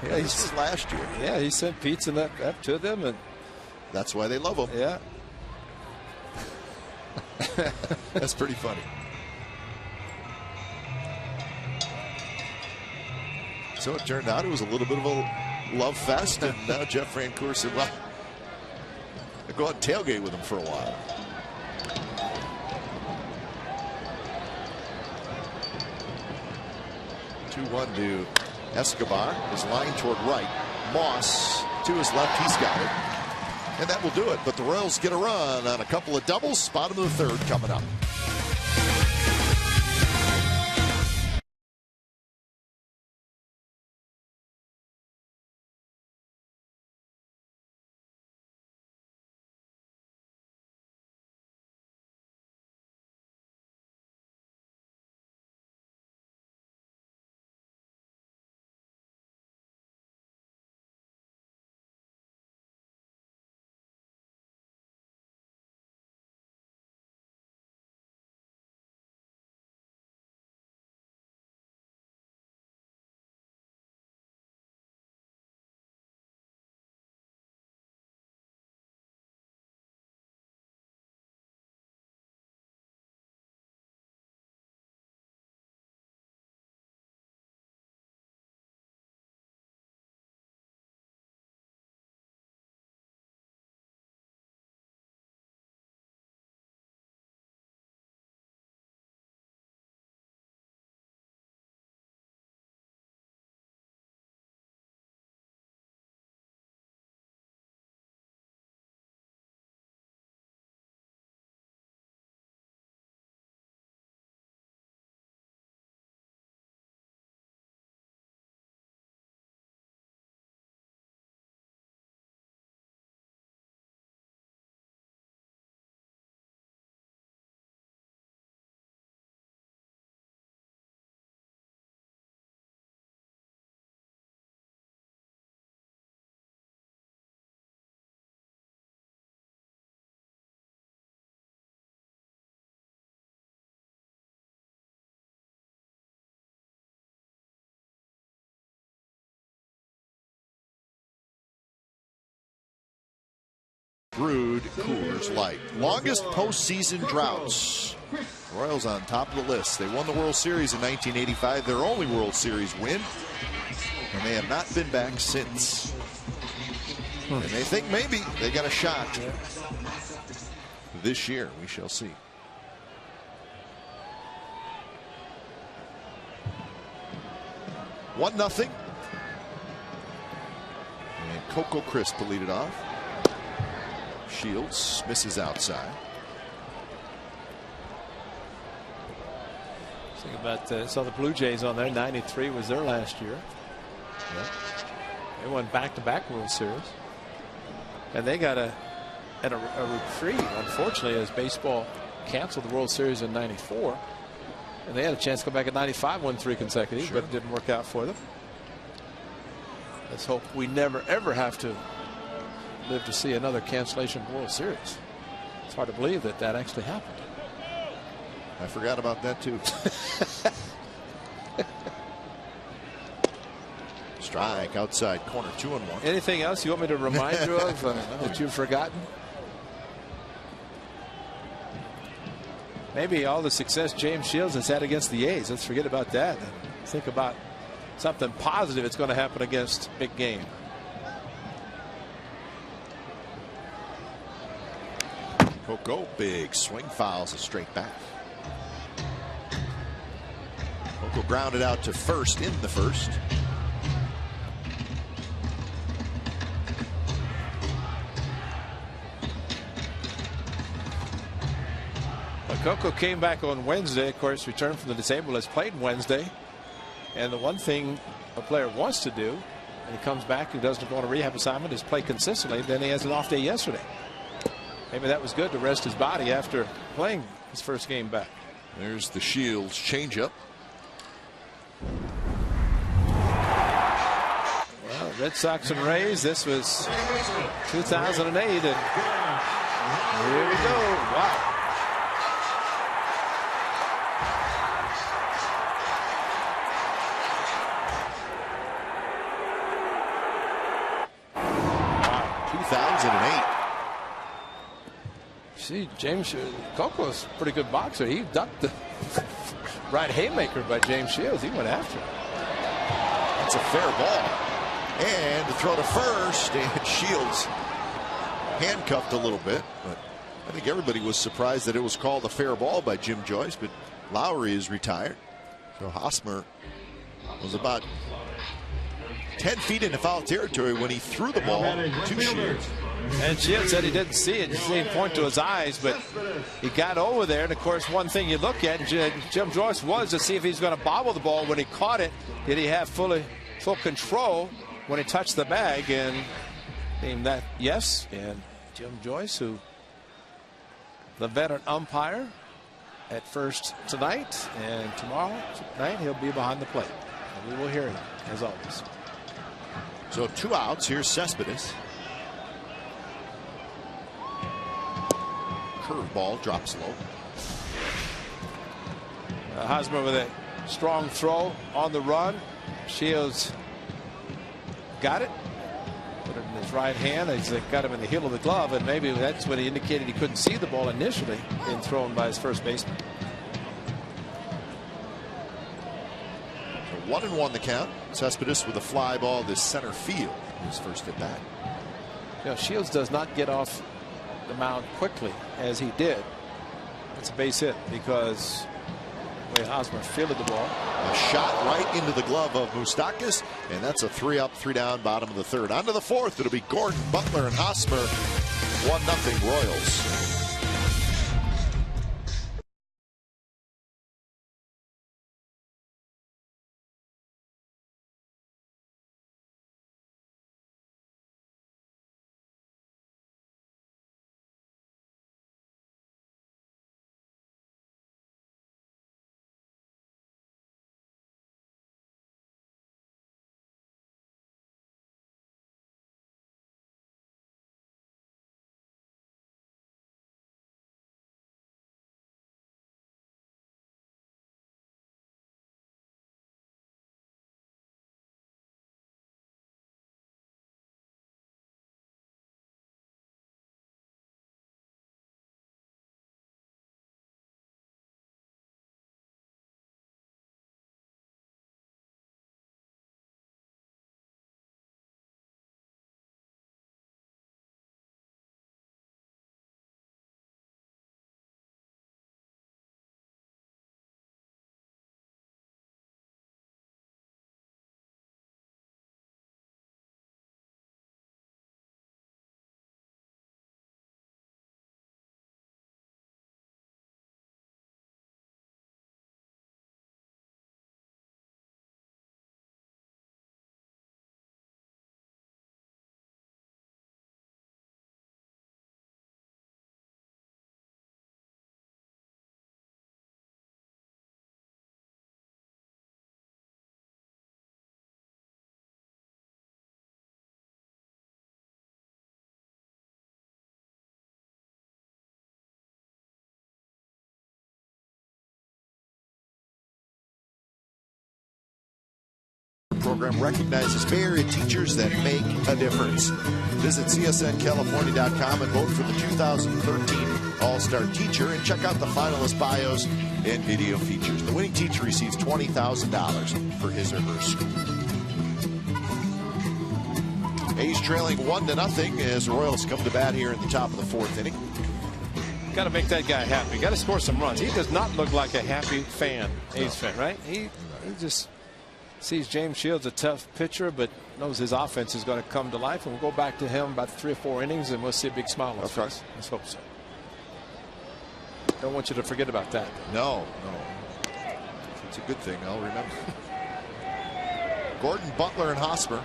Yeah, this was last year. Yeah, he sent pizza up to them, and that's why they love him. Yeah. That's pretty funny. So it turned out it was a little bit of a love fest, and now Jeff Francoeur said, well, I'll go out and tailgate with him for a while. 2-1 to Escobar. His line toward right. Moss to his left. He's got it. And that will do it. But the Royals get a run on a couple of doubles. Bottom of the third coming up. Brewed Coors Light. Longest postseason droughts. Royals on top of the list. They won the World Series in 1985, their only World Series win, and they have not been back since. And they think maybe they got a shot this year. We shall see. One nothing. And Coco Crisp to lead it off. Shields misses outside. Think about saw the Blue Jays on there. 93 was their last year. Yeah. They won back-to-back World Series, and they got a reprieve, unfortunately, as baseball canceled the World Series in '94, and they had a chance to go back in '95, won 3 consecutive, but it didn't work out for them. Let's hope we never ever have to live to see another cancellation of World Series. It's hard to believe that that actually happened. I forgot about that too. Strike outside corner, 2-1. Anything else you want me to remind you of that you've forgotten? Maybe all the success James Shields has had against the A's. Let's forget about that and think about something positive that's going to happen against Big Game. Coco, big swing, fouls a straight back. Coco grounded out to first in the first. Coco came back on Wednesday, of course, returned from the disabled list, played Wednesday. And the one thing a player wants to do when he comes back and doesn't go on a rehab assignment is play consistently. Then he has an off day yesterday. Maybe that was good to rest his body after playing his first game back. There's the Shields changeup. Well, Red Sox and Rays, this was 2008. And here we go. Wow. See, James Coco's a pretty good boxer. He ducked the right haymaker by James Shields. He went after it. That's a fair ball. And the throw to first, and Shields handcuffed a little bit. But I think everybody was surprised that it was called a fair ball by Jim Joyce. But Lowry is retired. So Hosmer was about 10 feet into foul territory when he threw the ball to Shields. And Shields said he didn't see it. He didn't point to his eyes, but he got over there. And of course, one thing you look at, Jim Joyce, was to see if he's going to bobble the ball. When he caught it, did he have full control when he touched the bag? And named that yes. And Jim Joyce, who the veteran umpire at first tonight, and tomorrow night he'll be behind the plate. And we will hear him as always. So 2 outs. Here's Cespedes. Curveball drops low. Hosmer with a strong throw on the run. Shields got it. Put it in his right hand. He's got him in the heel of the glove, and maybe that's when he indicated he couldn't see the ball initially being thrown by his first baseman. So 1-1 the count. Cespedes with a fly ball to center field. His first at bat. You know, Shields does not get off the mound quickly as he did. It's a base hit because the way Hosmer fielded the ball. A shot right into the glove of Moustakas, and that's a 3-up, 3-down, bottom of the third. On to the fourth. It'll be Gordon, Butler, and Hosmer. 1-0 Royals. program recognizes Bay Area teachers that make a difference. Visit csncalifornia.com and vote for the 2013 All-Star Teacher and check out the finalist bios and video features. The winning teacher receives $20,000 for his or her school. A's trailing 1-0 as the Royals come to bat here in the top of the 4th inning. Got to make that guy happy. Got to score some runs. He does not look like a happy fan, A's fan, right? He just sees James Shields a tough pitcher, but knows his offense is going to come to life. And we'll go back to him about 3 or 4 innings, and we'll see a big smile on his face. Let's hope so. Don't want you to forget about that. No. It's a good thing. I'll remember. Gordon, Butler, and Hosmer.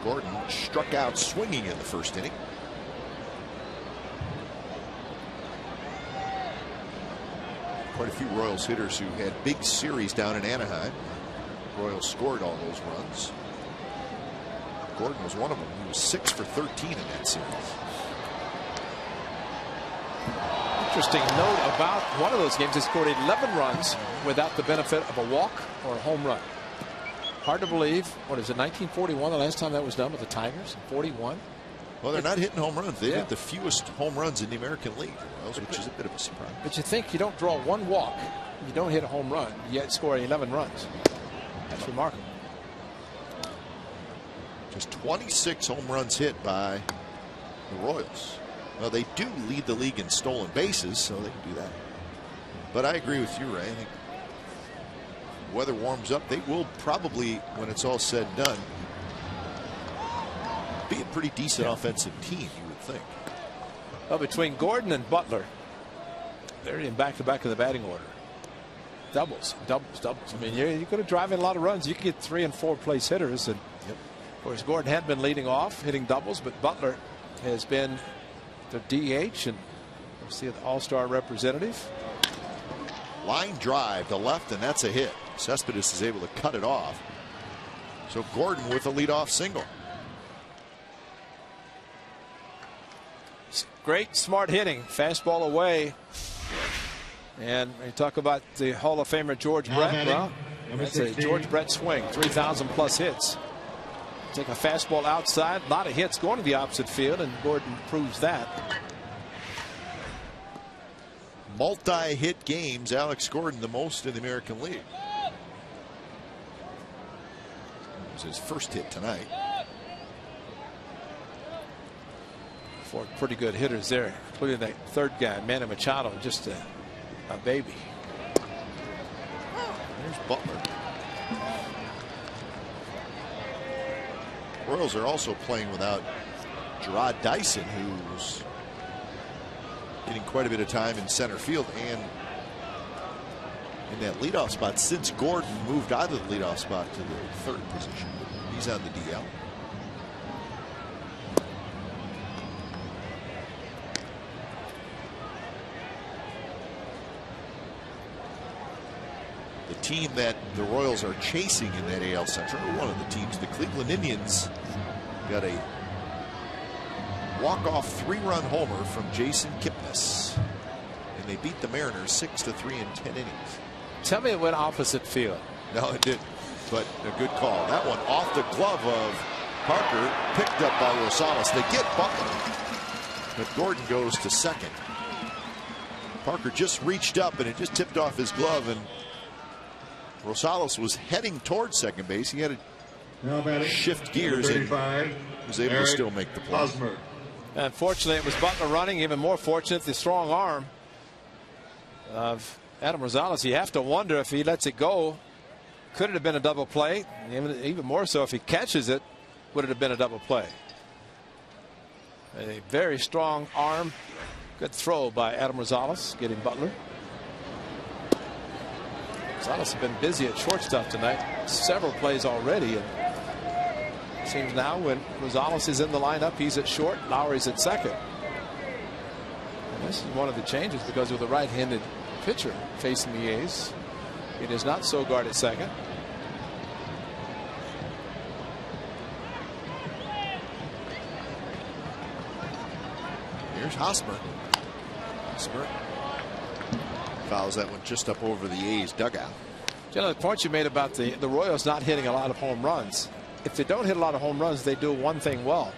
Gordon struck out swinging in the first inning. Quite a few Royals hitters who had big series down in Anaheim. Royals scored all those runs. Gordon was one of them. He was 6 for 13 in that series. Interesting note about one of those games. He scored 11 runs without the benefit of a walk or a home run. Hard to believe. What is it, 1941, the last time that was done with the Tigers? 41? Well, they're not hitting home runs. They hit the fewest home runs in the American League, which is a bit of a surprise. But you think you don't draw one walk, you don't hit a home run, yet score 11 runs. That's remarkable. Just 26 home runs hit by the Royals. Well, they do lead the league in stolen bases, so they can do that. But I agree with you, Ray. I think weather warms up, they will probably, when it's all said and done, be a pretty decent offensive team, you would think. Well, between Gordon and Butler, they're in back-to-back of the batting order. Doubles. I mean, you're going to drive in a lot of runs. You can get 3 and 4 place hitters, and of course Gordon had been leading off, hitting doubles, but Butler has been the DH and we'll see the All-Star representative. Line drive to left, and that's a hit. Cespedes is able to cut it off. So Gordon with a leadoff single. Great smart hitting, fastball away. And you talk about the Hall of Famer George Brett. Well, that's a George Brett swing, 3,000 plus hits. Take a fastball outside, a lot of hits going to the opposite field, and Gordon proves that. Multi-hit games, Alex Gordon the most in the American League. It was his first hit tonight. 4 pretty good hitters there, including that third guy, Manny Machado, just a baby. There's Butler. Royals are also playing without Gerard Dyson, who's getting quite a bit of time in center field and in that leadoff spot since Gordon moved out of the leadoff spot to the third position. He's on the DL. The team that the Royals are chasing in that AL Central, one of the teams, the Cleveland Indians, got a walk-off 3-run homer from Jason Kipnis, and they beat the Mariners 6-3 in 10 innings. Tell me it went opposite field. No, it didn't, but a good call. That one off the glove of Parker, picked up by Rosales. They get Butler, but Gordon goes to second. Parker just reached up, and it just tipped off his glove, and Rosales was heading towards second base. He had to shift gears and was able to still make the play. Unfortunately, it was Butler running. Even more fortunate, the strong arm of Adam Rosales. You have to wonder if he lets it go. Could it have been a double play? Even more so if he catches it, would it have been a double play? A very strong arm. Good throw by Adam Rosales, getting Butler. Rosales has been busy at shortstop tonight. Several plays already. And it seems now when Rosales is in the lineup, he's at short, Lowry's at second. And this is one of the changes because of the right-handed pitcher facing the A's. It is not Sogard at second. Here's Hosmer. Hosmer fouls that one just up over the A's dugout. You know, the point you made about the Royals not hitting a lot of home runs. If they don't hit a lot of home runs, they do one thing well,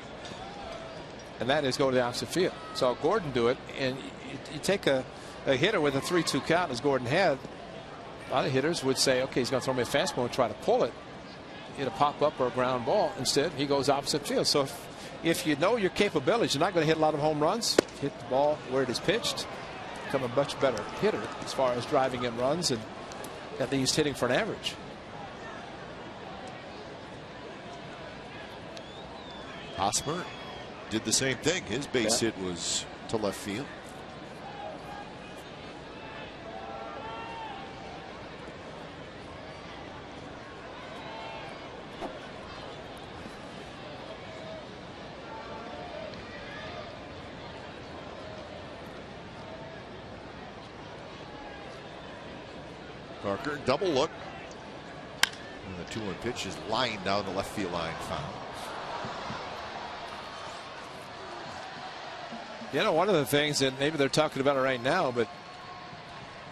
and that is go to the opposite field. So Gordon do it, and you take a hitter with a 3-2 count as Gordon had. A lot of hitters would say, okay, he's going to throw me a fastball and try to pull it, hit a pop up or a ground ball. Instead, he goes opposite field. So if you know your capabilities, you're not going to hit a lot of home runs. Hit the ball where it is pitched. Become a much better hitter as far as driving in runs and at least hitting for an average. Hosmer did the same thing. His base hit was to left field. Parker, double look. And the 2-1 pitch is lined down the left field line, foul. You know, one of the things that maybe they're talking about it right now, but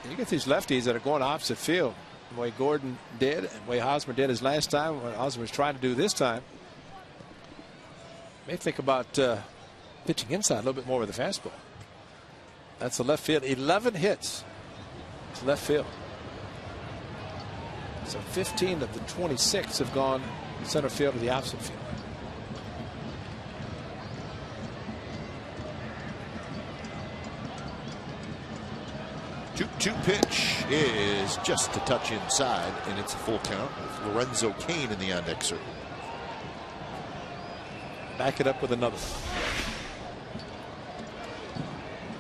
you get these lefties that are going opposite field, the way Gordon did and the way Hosmer did his last time, what Hosmer was trying to do this time. May think about pitching inside a little bit more with the fastball. That's the left field. 11 hits. It's left field. So 15 of the 26 have gone center field to the opposite field. Two pitch is just a touch inside, and it's a full count with Lorenzo Cain in the on deck circle. Back it up with another.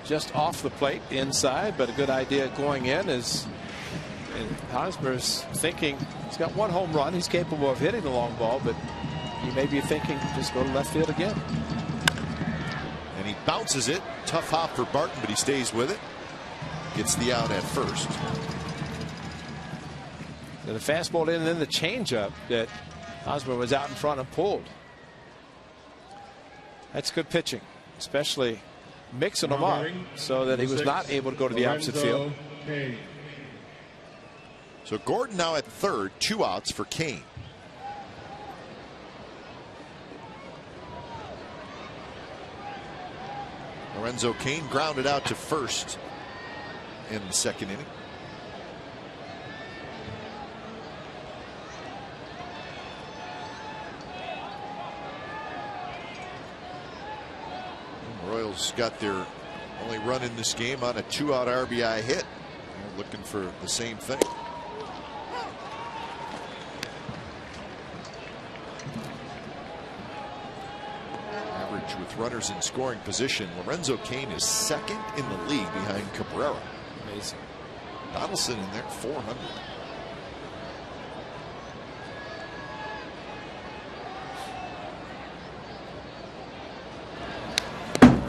Just off the plate inside, but a good idea going in is. And Hosmer's thinking he's got one home run. He's capable of hitting the long ball, but he may be thinking just go to left field again. And he bounces it. Tough hop for Barton, but he stays with it. Gets the out at first. So the fastball in and then the changeup that Hosmer was out in front and pulled. That's good pitching, especially mixing them up so that he was not able to go to the opposite field. So Gordon now at third, 2 outs for Cain. Lorenzo Cain grounded out to first in the second inning. The Royals got their only run in this game on a 2-out RBI hit. They're looking for the same thing. With runners in scoring position, Lorenzo Cain is second in the league behind Cabrera. Amazing. Donaldson in there 400.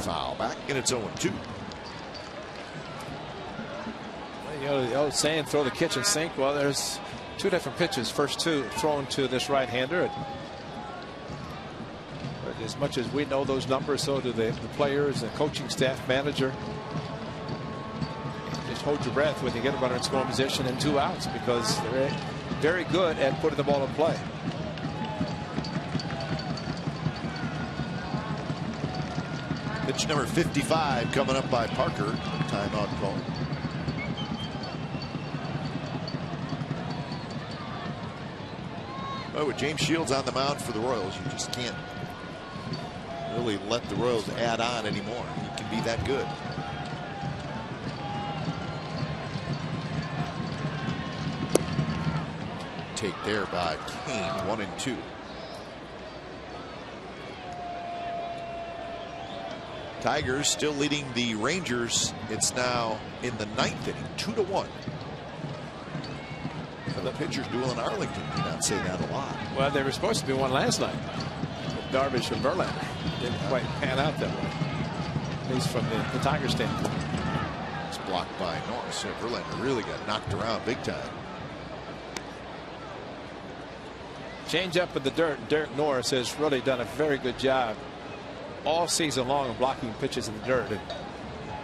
Foul back, and it's 0-2. You know the old saying, throw the kitchen sink. Well, there's 2 different pitches. First 2 thrown to this right-hander. As much as we know those numbers, so do the players, the coaching staff, manager. Just hold your breath when you get a runner in scoring position and 2 outs, because they're very good at putting the ball in play. Pitch number 55 coming up by Parker. Timeout call. Well, with James Shields on the mound for the Royals, you just can't really let the Royals add on anymore. He can be that good. Take there by Cain, 1-2. Tigers still leading the Rangers. It's now in the 9th inning, 2-1. So the pitchers duel in Arlington did not say that a lot. Well, they were supposed to be one last night. Darvish and Verlander didn't quite pan out that way, at least from the Tiger standpoint. It's blocked by Norris. So Verlander really got knocked around big time. Change up in the dirt. Derek Norris has really done a very good job all season long of blocking pitches in the dirt. And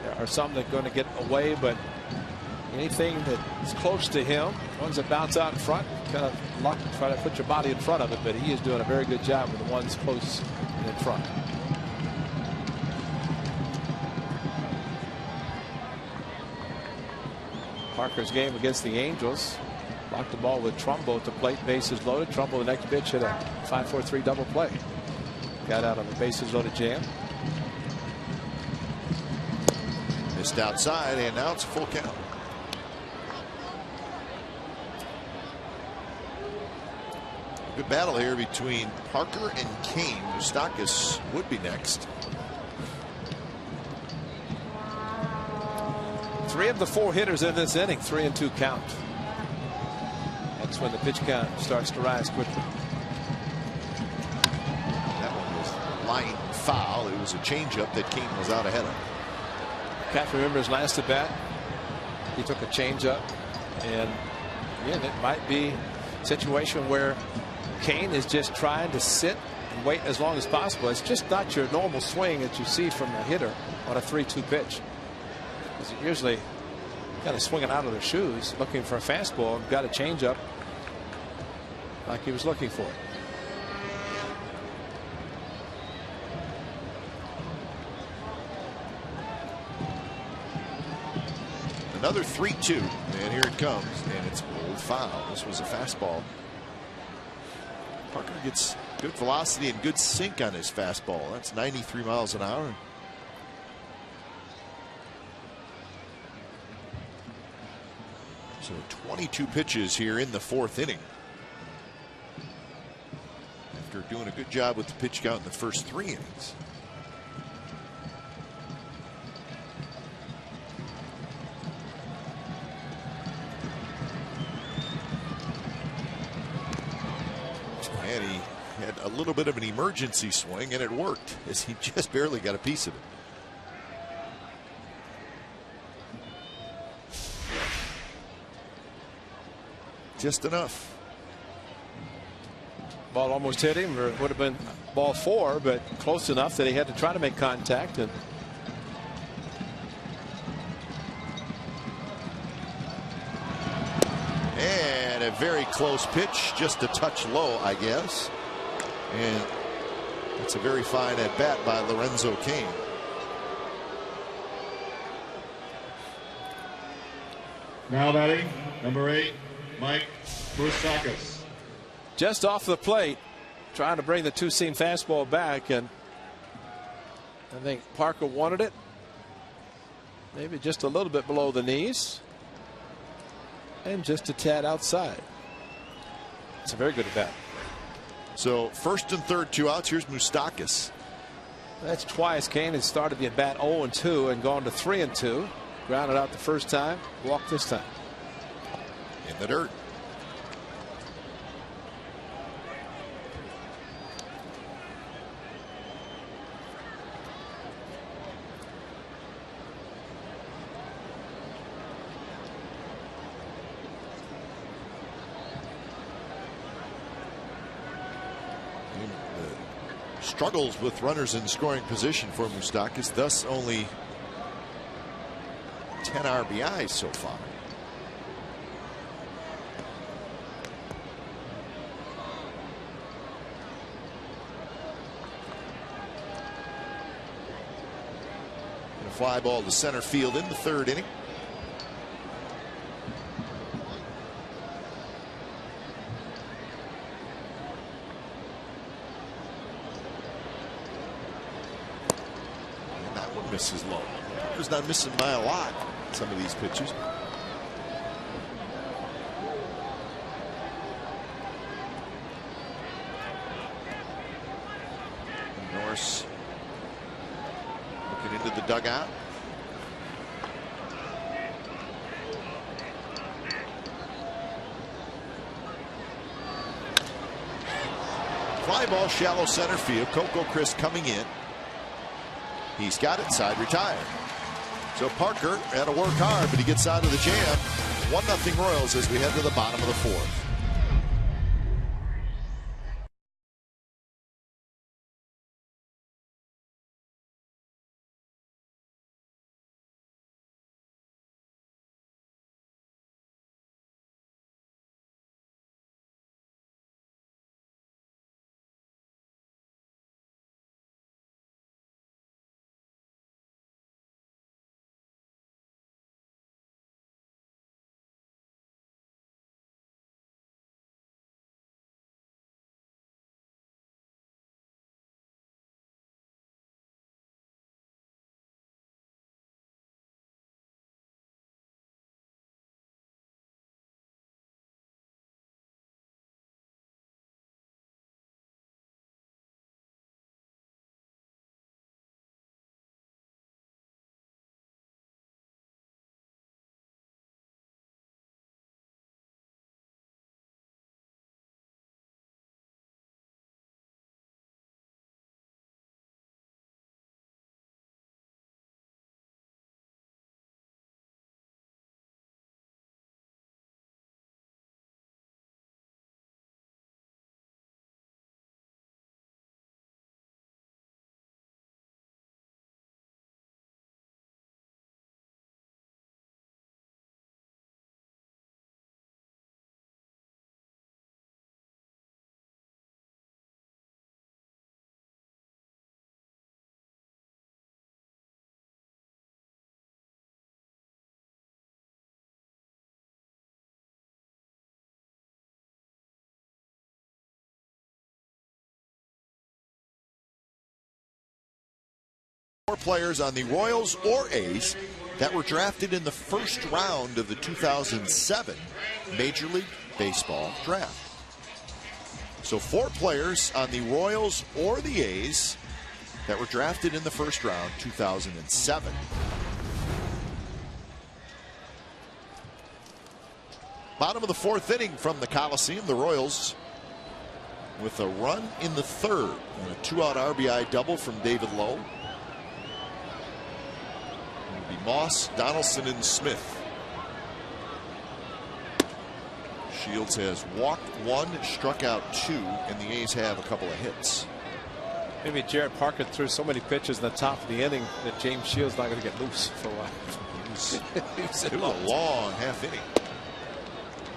There are some that are going to get away, but anything that's close to him, ones that bounce out in front, kind of try to put your body in front of it, but he is doing a very good job with the ones close and in front. Parker's game against the Angels. Blocked the ball with Trumbo at the plate, bases loaded. Trumbo the next pitch hit a 5-4-3 double play. Got out of a bases loaded jam. Missed outside, and now it's a full count. Good battle here between Parker and Kane. Moustakas would be next. 3 of the 4 hitters in this inning, 3-2 count. That's when the pitch count starts to rise quickly. That one was line foul. It was a changeup that Kane was out ahead of. Can't remember his last at bat. He took a changeup, and again, it might be a situation where Kane is just trying to sit and wait as long as possible. It's just not your normal swing that you see from a hitter on a 3-2 pitch. Because usually kind of swinging out of their shoes, looking for a fastball, and got a changeup like he was looking for. Another 3-2, and here it comes, and it's old foul. This was a fastball. Parker gets good velocity and good sink on his fastball. That's 93 miles an hour. So 22 pitches here in the 4th inning. After doing a good job with the pitch count in the first 3 innings. And he had a little bit of an emergency swing, and it worked as he just barely got a piece of it. Just enough. Ball almost hit him, or it would have been ball 4, but close enough that he had to try to make contact. And a very close pitch, just a touch low, I guess. And it's a very fine at bat by Lorenzo Kane. Now batting, number 8, Mike Moustakas. Just off the plate, trying to bring the 2-seam fastball back, and I think Parker wanted it. Maybe just a little bit below the knees. And just a tad outside. It's a very good at bat. So 1st and 3rd, 2 outs. Here's Moustakas. That's twice. Kane has started the at bat 0-2 and gone to 3-2. Grounded out the first time, walked this time. In the dirt. Struggles with runners in scoring position for Moustakas, thus only 10 RBIs so far. And a fly ball to center field in the 3rd inning. Misses low. Parker's not missing by a lot. Some of these pitches. Norris looking into the dugout. Fly ball, shallow center field. Coco Chris coming in. He's got it, side retired. So Parker had to work hard, but he gets out of the jam. 1-0 Royals as we head to the bottom of the 4th. 4 players on the Royals or A's that were drafted in the first round of the 2007 Major League Baseball draft. So 4 players on the Royals or the A's that were drafted in the first round 2007. Bottom of the 4th inning from the Coliseum. The Royals with a run in the 3rd and a 2-out RBI double from David Lowe. It'll be Moss, Donaldson, and Smith. Shields has walked 1, struck out 2, and the A's have a couple of hits. Maybe Jared Parker threw so many pitches in the top of the inning that James Shields not going to get loose for a while. It was a long half inning.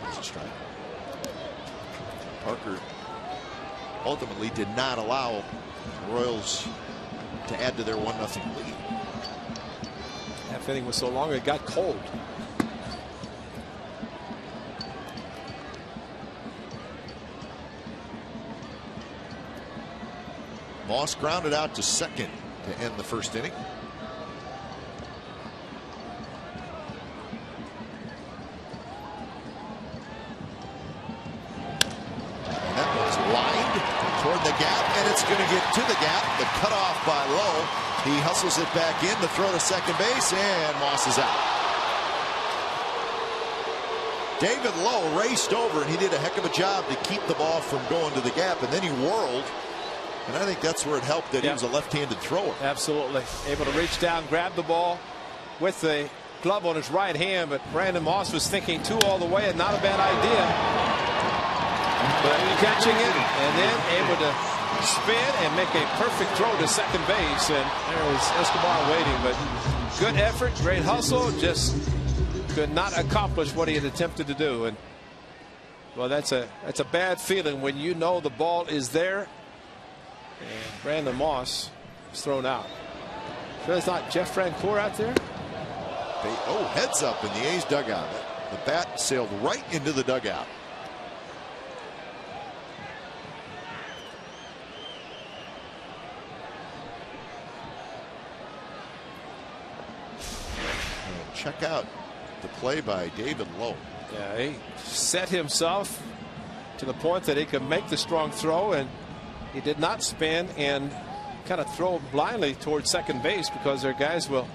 That's a strike. Parker ultimately did not allow the Royals to add to their 1-0 lead. Half inning was so long it got cold. Moss grounded out to second to end the 1st inning. And that one's lined toward the gap, and it's going to get to the gap. The cutoff by Lowe. He hustles it back in to throw to second base, and Moss is out. David Lowe raced over, and he did a heck of a job to keep the ball from going to the gap, and then he whirled. And I think that's where it helped that he was a left-handed thrower. Absolutely. Able to reach down, grab the ball with the glove on his right hand, but Brandon Moss was thinking 2 all the way, and not a bad idea. But catching it and then able to spin and make a perfect throw to second base, and there was Escobar waiting. But good effort, great hustle, just could not accomplish what he had attempted to do. And well, that's a bad feeling when you know the ball is there. And Brandon Moss is thrown out. Sure it's not Jeff Francoeur out there? Heads up in the A's dugout. The bat sailed right into the dugout. And check out the play by David Lowe. Yeah, he set himself to the point that he could make the strong throw, and he did not spin and kind of throw blindly towards second base, because their guys will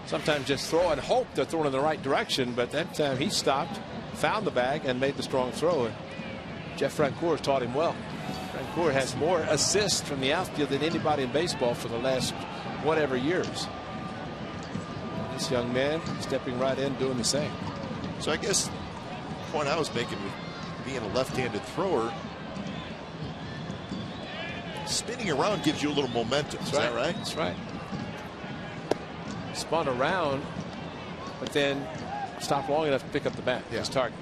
sometimes just throw and hope they're throwing in the right direction. But that time he stopped, found the bag, and made the strong throw. And Jeff Francoeur taught him well. Francoeur has more assists from the outfield than anybody in baseball for the last whatever years. This young man stepping right in, doing the same. So I guess the point I was making with being a left-handed thrower, spinning around gives you a little momentum. Is that right? That's right. Spun around, but then stopped long enough to pick up the bat. His target.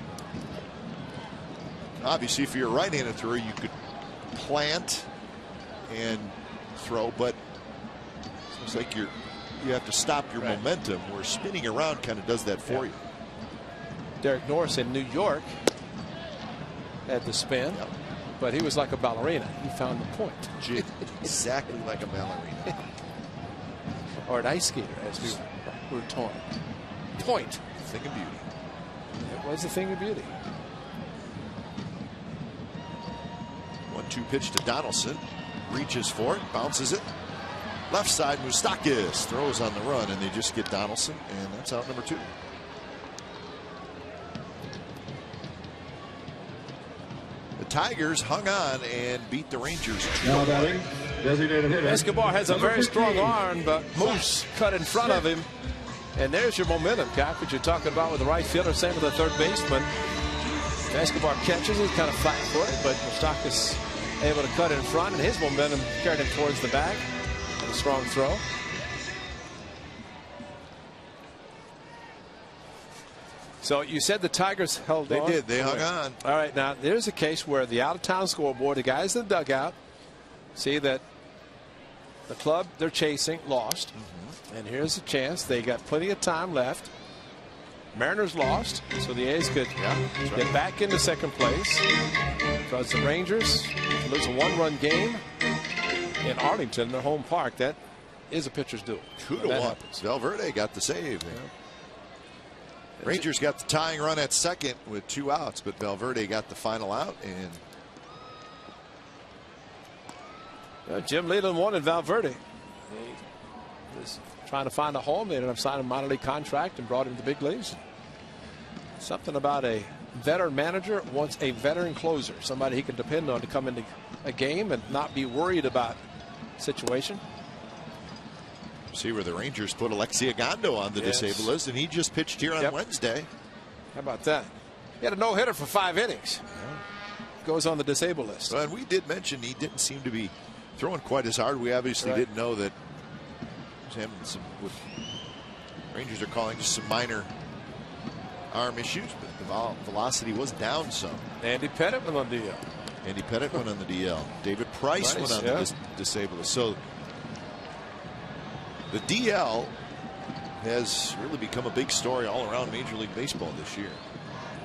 Obviously, if you're a right-handed thrower, you could plant and throw, but it's like you have to stop your momentum, where spinning around kind of does that for you. Derek Norris in New York had the spin. But he was like a ballerina. He found the point. Exactly like a ballerina. Or an ice skater, as we were taught. Point. Thing of beauty. It was a thing of beauty. 1-2 pitch to Donaldson. Reaches for it. Bounces it. Left side, Moustakas throws on the run, and they just get Donaldson, and that's out number 2. The Tigers hung on and beat the Rangers. Now batting, designated hitter. Escobar has a very strong arm, but Moose cut in front of him. And there's your momentum, Cap, what you're talking about with the right fielder, same with the third baseman. Escobar catches it, kind of flat-footed, but Moustakas able to cut in front, and his momentum carried him towards the bag. A strong throw. So you said the Tigers held on. They did. They hung on. All right. Now there's a case where the out-of-town scoreboard, the guys in the dugout see that the club they're chasing lost. And here's a chance. They got plenty of time left. Mariners lost, so the A's could get back into second place, because the Rangers lose a 1-run game in Arlington, their home park. That is a pitcher's duel. 2-1. Valverde got the save. Rangers got the tying run at second with 2 outs, but Valverde got the final out. And Jim Leland wanted Valverde. He was trying to find a home. They ended up signing a minor league contract and brought him to the big leagues. Something about a veteran manager wants a veteran closer, somebody he can depend on to come into a game and not be worried about situation. See where the Rangers put Alexi Agando on the disabled list, and he just pitched here on Wednesday. How about that? He had a no-hitter for 5 innings. Goes on the disabled list. Well, and we did mention he didn't seem to be throwing quite as hard. We obviously didn't know that he was having some, what Rangers are calling just some minor arm issues, but the velocity was down some. Andy Pettit went on the DL. Andy Pettit went on the DL. David Price went on the disabled list. So the DL has really become a big story all around Major League Baseball this year.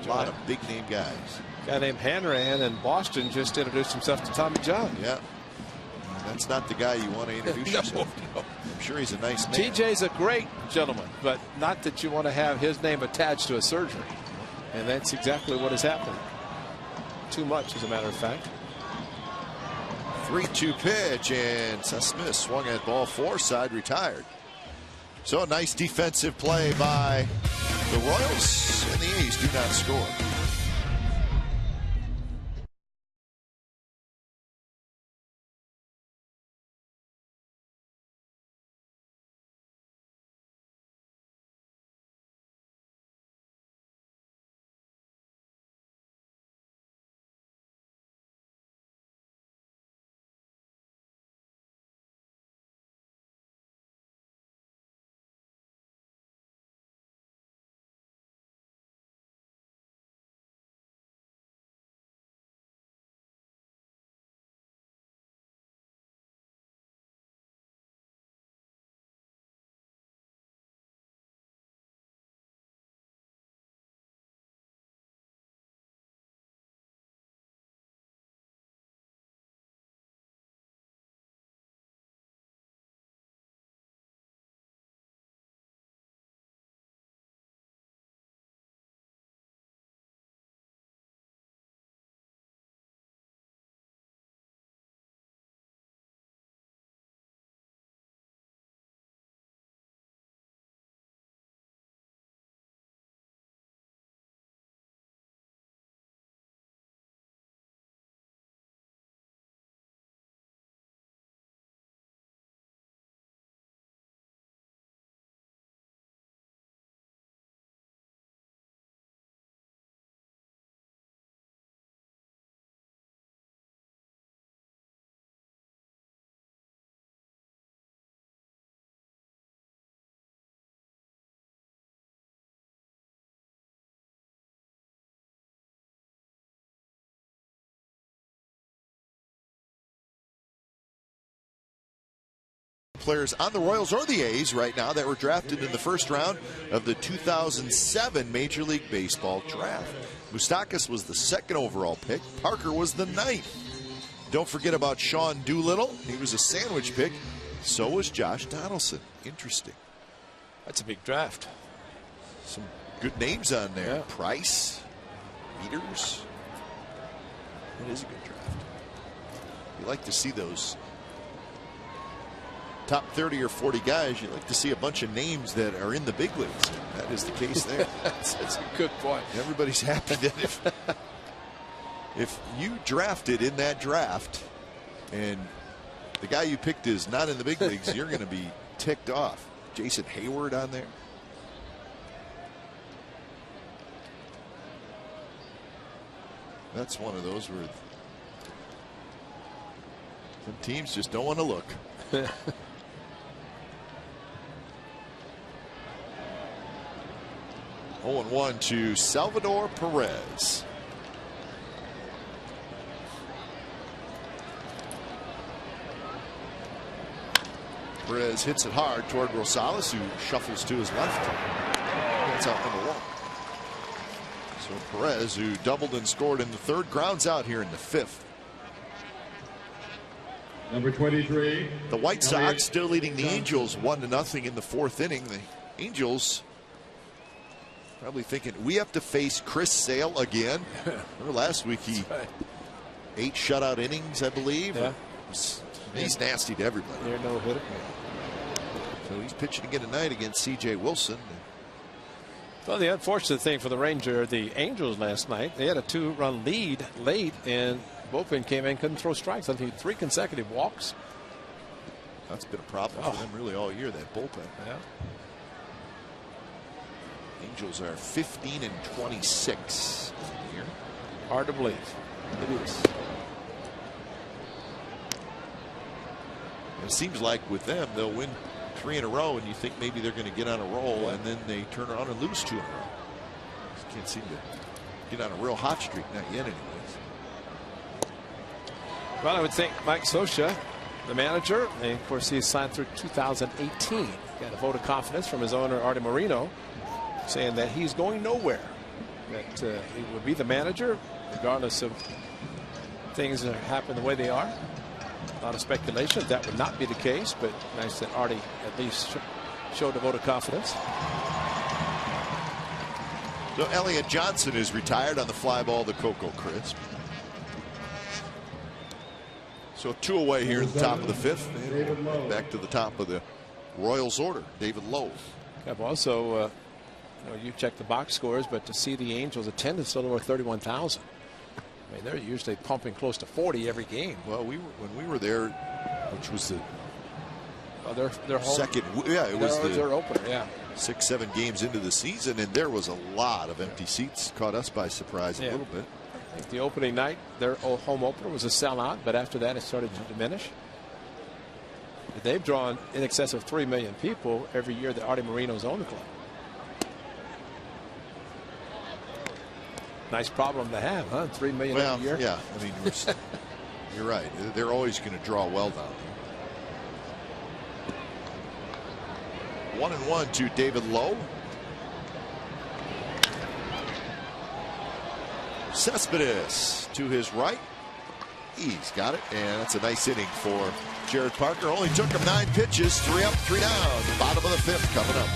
A lot of big name guys. A guy named Hanrahan in Boston just introduced himself to Tommy John. Yeah. That's not the guy you want to introduce yourself. No. I'm sure he's a nice man. TJ's a great gentleman, but not that you want to have his name attached to a surgery. And that's exactly what has happened. Too much, as a matter of fact. 3-2 pitch, and Seth Smith swung at ball 4, side retired. So a nice defensive play by the Royals, and the A's do not score. Players on the Royals or the A's right now that were drafted in the first round of the 2007 Major League Baseball draft. Moustakas was the 2nd overall pick. Parker was the 9th. Don't forget about Sean Doolittle. He was a sandwich pick. So was Josh Donaldson. Interesting. That's a big draft. Some good names on there. Price, Peters. It is a good draft. You like to see those top 30 or 40 guys. You like to see a bunch of names that are in the big leagues. That is the case there. That's a good point. Everybody's happy that if you drafted in that draft and the guy you picked is not in the big leagues, you're going to be ticked off. Jason Hayward on there. That's one of those where some teams just don't want to look. 0-1 to Salvador Perez. Perez hits it hard toward Rosales, who shuffles to his left. That's out number 1. So Perez, who doubled and scored in the 3rd, grounds out here in the 5th. Number 23. The White Sox still leading the Angels 1-0 in the 4th inning. The Angels probably thinking, we have to face Chris Sale again. Remember last week he 8 shutout innings, I believe. Yeah. He's nasty to everybody. They're no hitter. So he's pitching again tonight against C.J. Wilson. Well, the unfortunate thing for the Angels last night, they had a 2-run lead late, and bullpen came in, couldn't throw strikes. I think 3 consecutive walks. That's been a problem for them really all year, that bullpen. Yeah. Angels are 15-26 here. Hard to believe. It is. It seems like with them, they'll win 3 in a row, and you think maybe they're going to get on a roll, and then they turn around and lose 2 in a row. Just can't seem to get on a real hot streak, not yet anyways. Well, I would think Mike Scioscia, the manager, and of course he's signed through 2018. Got a vote of confidence from his owner, Artie Moreno, saying that he's going nowhere, that he would be the manager regardless of things that happen the way they are. A lot of speculation that would not be the case, but nice that Artie at least showed a vote of confidence. So Elliott Johnson is retired on the fly ball to Coco Crisp. So 2 away here at the top of the 5th. And back to the top of the Royals order, David Lowe. I've also, you check the box scores, but to see the Angels attendance a little over 31,000. I mean, they're usually pumping close to 40 every game. Well, when we were there, which was the their home, second, it was their opener, yeah. 6-7 games into the season, and there was a lot of empty seats. Caught us by surprise a little bit. I think the opening night, their home opener was a sellout, but after that it started to diminish. They've drawn in excess of 3 million people every year that Artie Moreno's owned the club. Nice problem to have, huh? 3 million a year. Yeah, I mean, you're right. They're always going to draw well down there. 1-1 to David Lowe. Cespedes to his right. He's got it, and that's a nice inning for Jared Parker. Only took him 9 pitches, 3 up, 3 down. Bottom of the 5th coming up.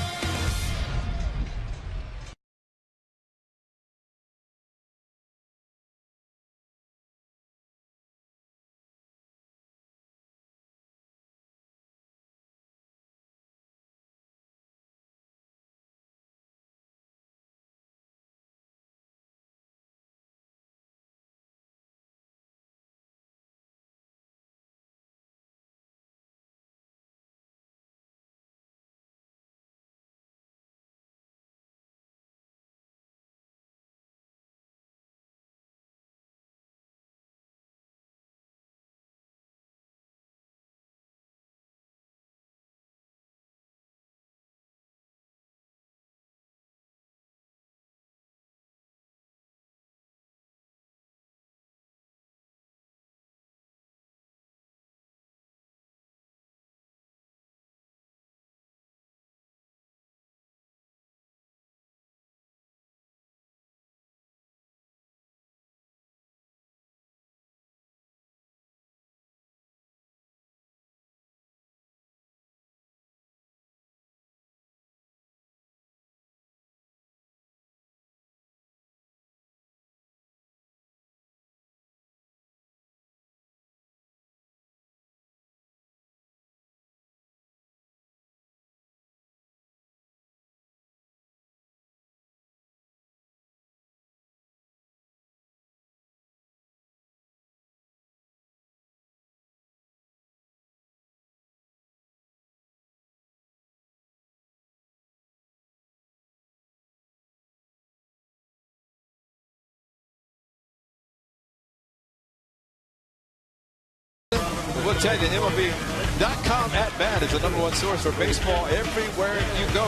We'll tell you, MLB.com at bat is the #1 source for baseball everywhere you go.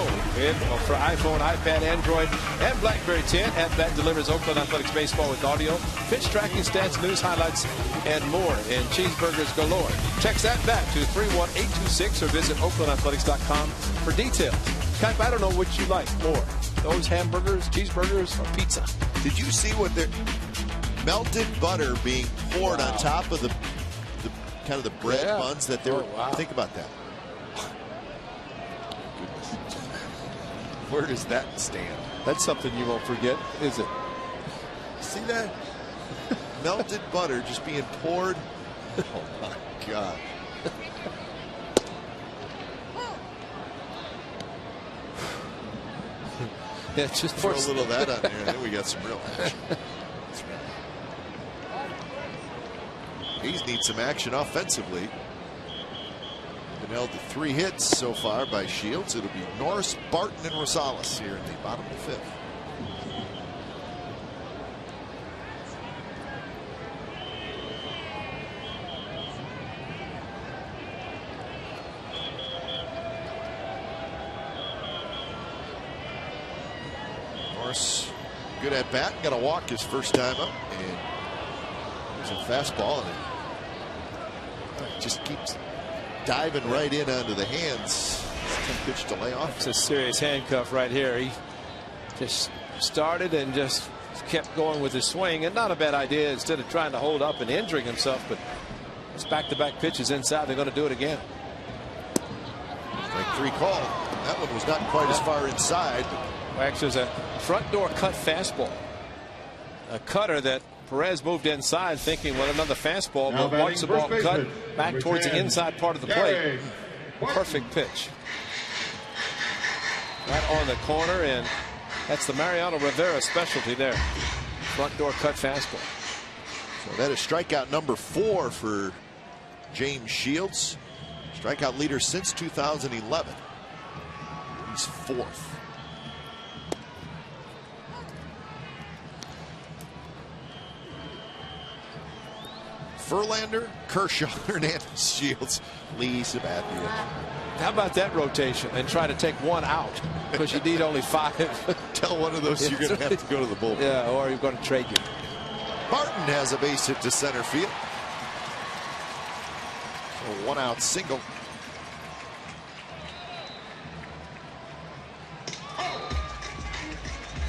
For iPhone, iPad, Android, and BlackBerry 10, at bat delivers Oakland Athletics baseball with audio, pitch tracking, stats, news highlights, and more. And cheeseburgers galore. Text at bat to 31826 or visit OaklandAthletics.com for details. Cap, I don't know which you like more, those hamburgers, cheeseburgers, or pizza. Did you see what they're melted butter being poured on top of the kind of the bread buns that they were. Wow. Think about that. Where does that stand? That's something you won't forget, is it? See that? Melted butter just being poured. Oh my God. Yeah, just throw a little of that on there, and then we got some real action. Hayes needs some action offensively. Been held to 3 hits so far by Shields. It'll be Norris, Barton, and Rosales here in the bottom of the 5th. Norris, good at bat, got to walk his first time up, and there's a fastball, and it just keeps diving right in onto the hands. 10-pitch to lay off. It's a serious handcuff right here. He just started and just kept going with his swing, and not a bad idea instead of trying to hold up and injuring himself, but it's back-to-back pitches inside. They're going to do it again. Strike 3 call. That one was not quite as far inside. Actually, it's a front door cut fastball. A cutter that Perez moved inside thinking, well, another fastball, but watch the ball cut back towards the inside part of the plate. Perfect pitch. Right on the corner, and that's the Mariano Rivera specialty there. Front door cut fastball. So that is strikeout number 4 for James Shields. Strikeout leader since 2011. He's 4th. Verlander, Kershaw, Hernandez, Shields, Lee, Sabathia. How about that rotation and try to take one out because you need only 5. Tell one of those you're going to have to go to the bullpen. Yeah, or you're going to trade you. Barton has a base hit to center field. A 1-out single.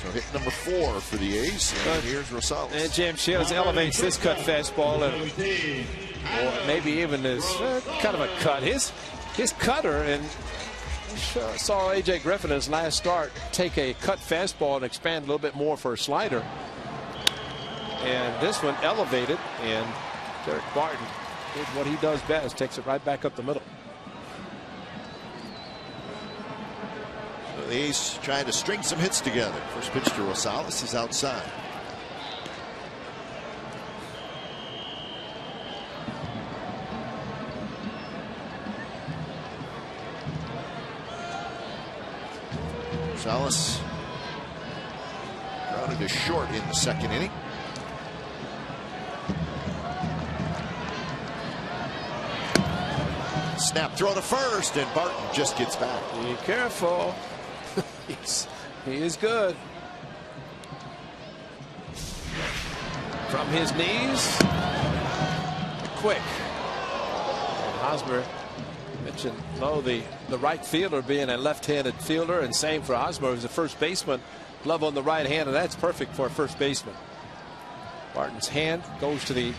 So hit number 4 for the A's. And here's Rosales. And James Shields elevates this cut fastball, or maybe even is kind of a cut. His cutter, and saw A.J. Griffin in his last start take a cut fastball and expand a little bit more for a slider. And this one elevated, and Derek Barton did what he does best, takes it right back up the middle. So the A's trying to string some hits together. First pitch to Rosales is outside. Rosales grounded to short in the 2nd inning. Snap throw to first, and Barton just gets back. Be careful. He is good. From his knees. Quick. And Hosmer mentioned the right fielder being a left-handed fielder, and same for Hosmer, who's a first baseman. Glove on the right hand, and that's perfect for a first baseman. Barton's hand goes to the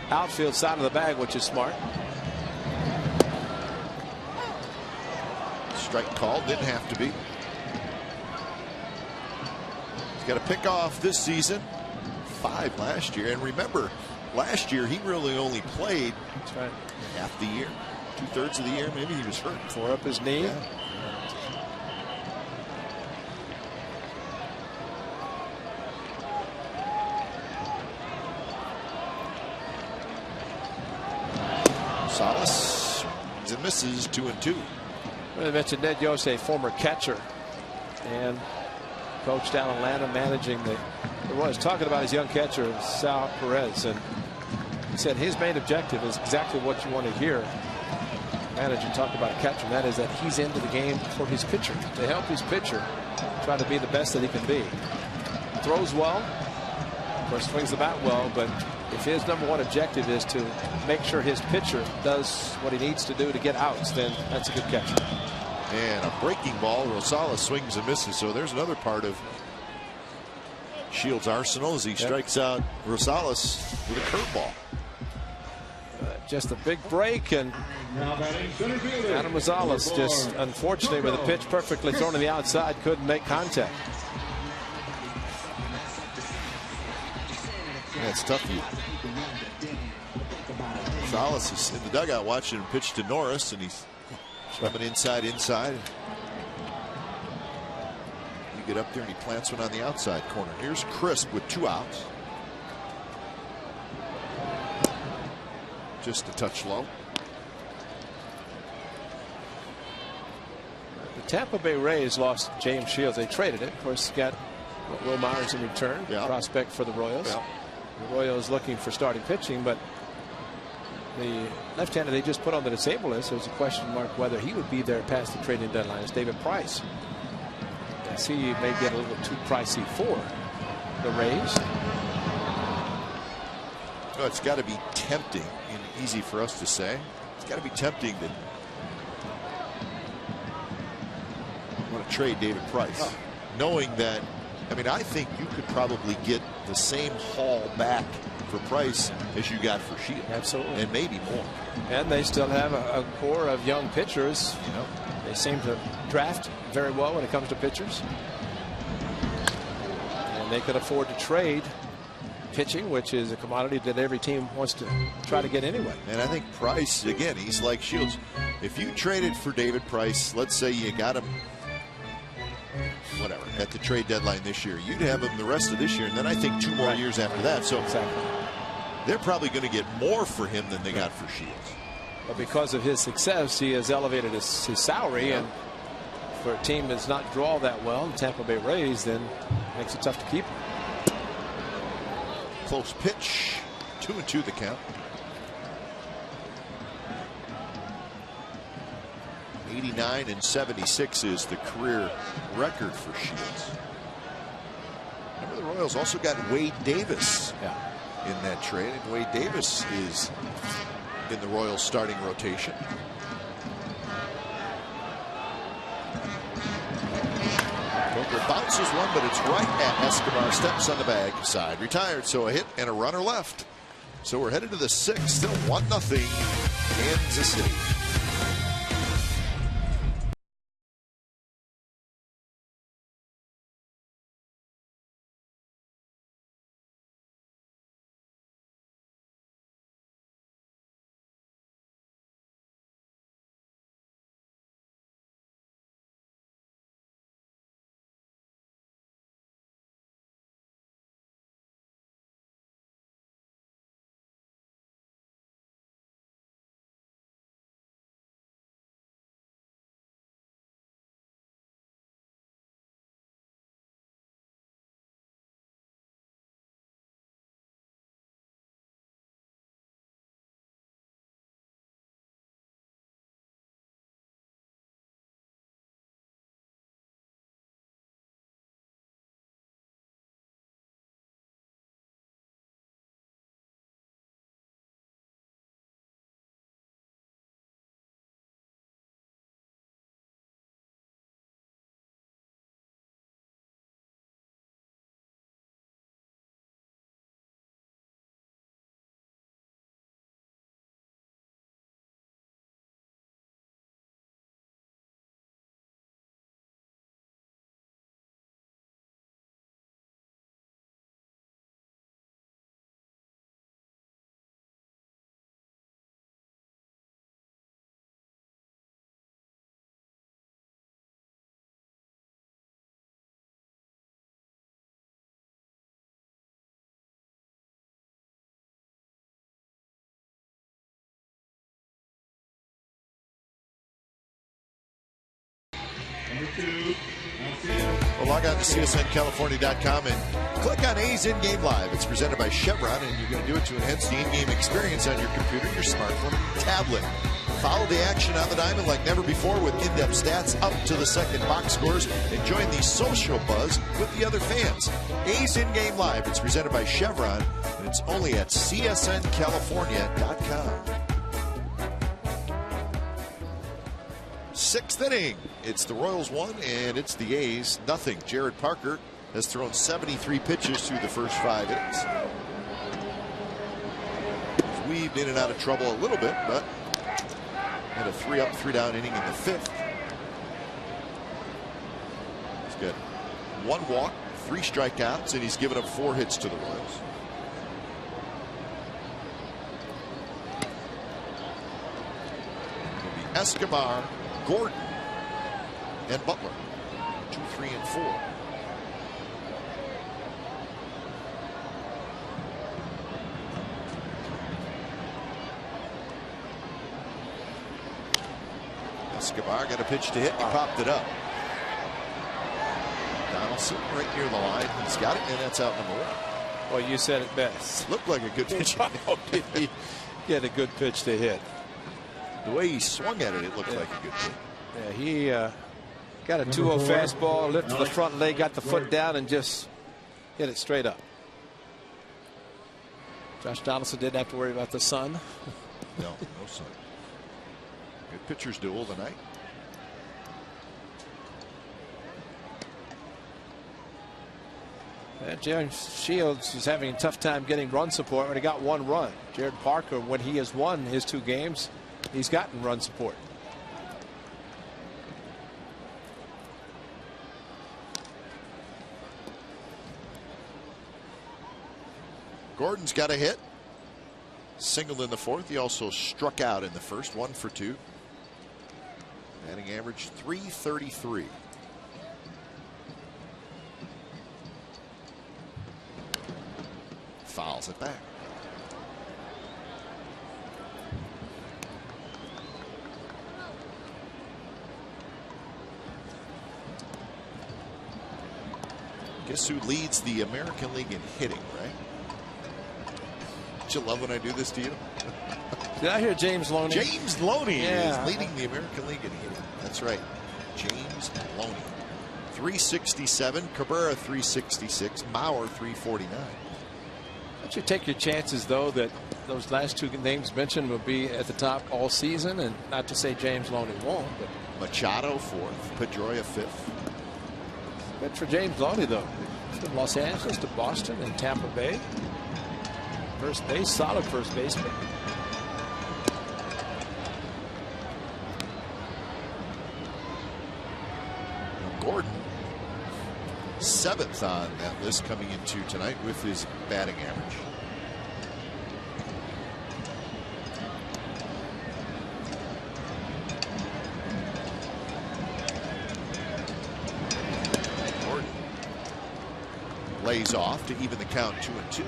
outfield side of the bag, which is smart. Strike call, didn't have to be. He's got to pick off this season. 5 last year, and remember, last year he really only played half the year, 2/3 of the year. Maybe he was hurt. Tore up his knee. Yeah. Salas swings and misses. 2-2. I mentioned Ned Yost, a former catcher, and coached down Atlanta, managing was talking about his young catcher, Sal Perez, and he said his main objective is exactly what you want to hear. Manager talk about a catcher, and that is that he's into the game for his pitcher, to help his pitcher try to be the best that he can be. Throws well, of course, swings the bat well, but if his #1 objective is to make sure his pitcher does what he needs to do to get outs, then that's a good catcher. And a breaking ball. Rosales swings and misses. So there's another part of Shields' arsenal as he strikes out Rosales with a curveball. just a big break, and Adam Rosales just unfortunately with a pitch perfectly thrown to the outside couldn't make contact. Yeah, it's tough. Rosales is in the dugout watching him pitch to Norris, and he's coming inside. You get up there and he plants one on the outside corner. Here's Crisp with 2 outs. Just a touch low. The Tampa Bay Rays lost James Shields. They traded it. Of course, got Will Myers in return. Yeah. Prospect for the Royals. Yeah. The Royals looking for starting pitching, but the left-hander they just put on the disabled list. There's a question mark whether he would be there past the trading deadline. It's David Price. I see he may get a little too pricey for the Rays. Oh, it's got to be tempting, and easy for us to say. It's got to be tempting to want to trade David Price, knowing that. I mean, I think you could probably get the same haul back for Price as you got for Shields. Absolutely. And maybe more. And they still have a core of young pitchers. You know, they seem to draft very well when it comes to pitchers. And they could afford to trade pitching, which is a commodity that every team wants to try to get anyway. And I think Price, again, he's like Shields. If you traded for David Price, let's say you got him whatever at the trade deadline this year, you'd have him the rest of this year, and then I think 2 more years after that. So they're probably going to get more for him than they got for Shields. But because of his success, he has elevated his salary, and for a team that's not draw that well, the Tampa Bay Rays, then makes it tough to keep him. Close pitch, 2-2 the count. 89 and 76 is the career record for Shields. Remember, the Royals also got Wade Davis in that trade, and Wade Davis is in the Royals starting rotation. Booker bounces one, but it's right at Escobar. Steps on the bag, side retired. So a hit and a runner left. So we're headed to the 6th, still 1-0 Kansas City. Well, log on to CSNCalifornia.com and click on A's In-Game Live. It's presented by Chevron, and you're going to do it to enhance the in-game experience on your computer, your smartphone, tablet. Follow the action on the diamond like never before with in-depth stats up to the second box scores, and join the social buzz with the other fans. A's In-Game Live. It's presented by Chevron, and it's only at CSNCalifornia.com. 6th inning. It's the Royals 1 and it's the A's 0. Jared Parker has thrown 73 pitches through the first 5 innings. As we relieved in and out of trouble a little bit, but had a 3-up, 3-down inning in the 5th. He's got 1 walk, 3 strikeouts, and he's given up 4 hits to the Royals. It'll be Escobar, Gordon, and Butler. 2, 3, and 4. Escobar got a pitch to hit. He popped it up. Donaldson right near the line. He's got it, and that's out number 1. Well, you said it best. Looked like a good pitch. Did he get a good pitch to hit? The way he swung at it, it looked like a good pitch. Yeah, he got a 2-0 fastball, lifted the front leg, got the foot down, and just hit it straight up. Josh Donaldson didn't have to worry about the sun. No sun. Good pitcher's duel tonight. James Shields is having a tough time getting run support when he got 1 run. Jared Parker, when he has won his 2 games, he's gotten run support. Gordon's got a hit. Singled in the 4th. He also struck out in the 1st. 1 for 2. Batting average .333. Fouls it back. Guess who leads the American League in hitting, right? Don't you love when I do this to you? Did I hear James Loney? James Loney is leading the American League in hitting. That's right. James Loney. 367. Cabrera 366. Mauer 349. Don't you take your chances, though, that those last 2 names mentioned will be at the top all season, and not to say James Loney won't, but Machado 4th. Pedroia 5th. Good for James Loney, though. From Los Angeles to Boston and Tampa Bay. First base, solid first baseman. Gordon, 7th on that list coming into tonight with his batting average. Gordon lays off to even the count 2-2.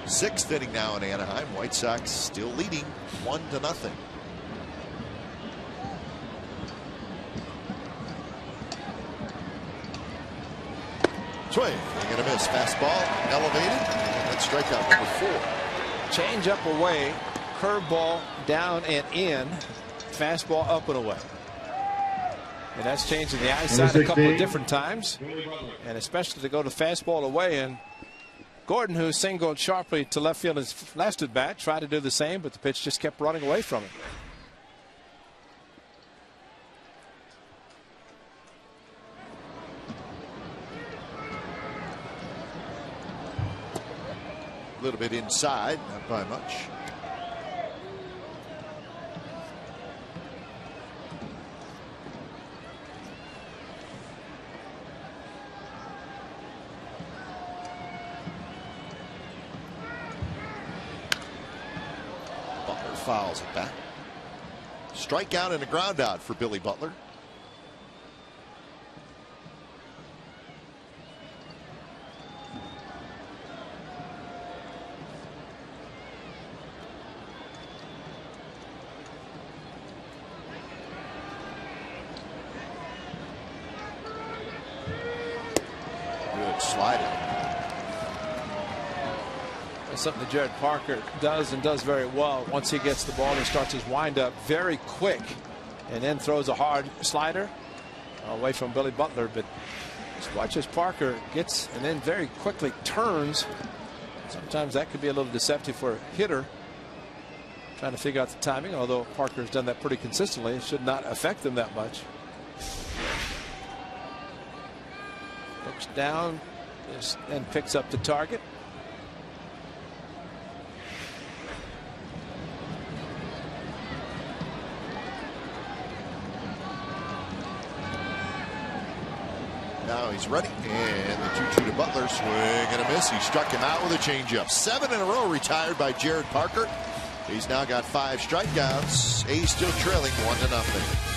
6th inning now in Anaheim. White Sox still leading 1-0. Swing, they're going to miss. Fastball elevated, and that's strikeout number 4. Change up away, curveball down and in, fastball up and away. And that's changing the eyesight a couple of different times, and especially to go to fastball away. And Gordon, who singled sharply to left field his last at bat, tried to do the same, but the pitch just kept running away from him. A little bit inside, not by much. Butler fouls it back. Strikeout and a ground out for Billy Butler. Slider. That's something that Jared Parker does and does very well. Once he gets the ball, he starts his windup very quick and then throws a hard slider away from Billy Butler. But just watch as Parker gets and then very quickly turns. Sometimes that could be a little deceptive for a hitter trying to figure out the timing, although Parker has done that pretty consistently. It should not affect them that much. Looks down and picks up the target. Now he's ready, and the 2-2 to Butler. Swing and a miss. He struck him out with a changeup. 7 in a row retired by Jared Parker. He's now got 5 strikeouts. A's still trailing 1-0.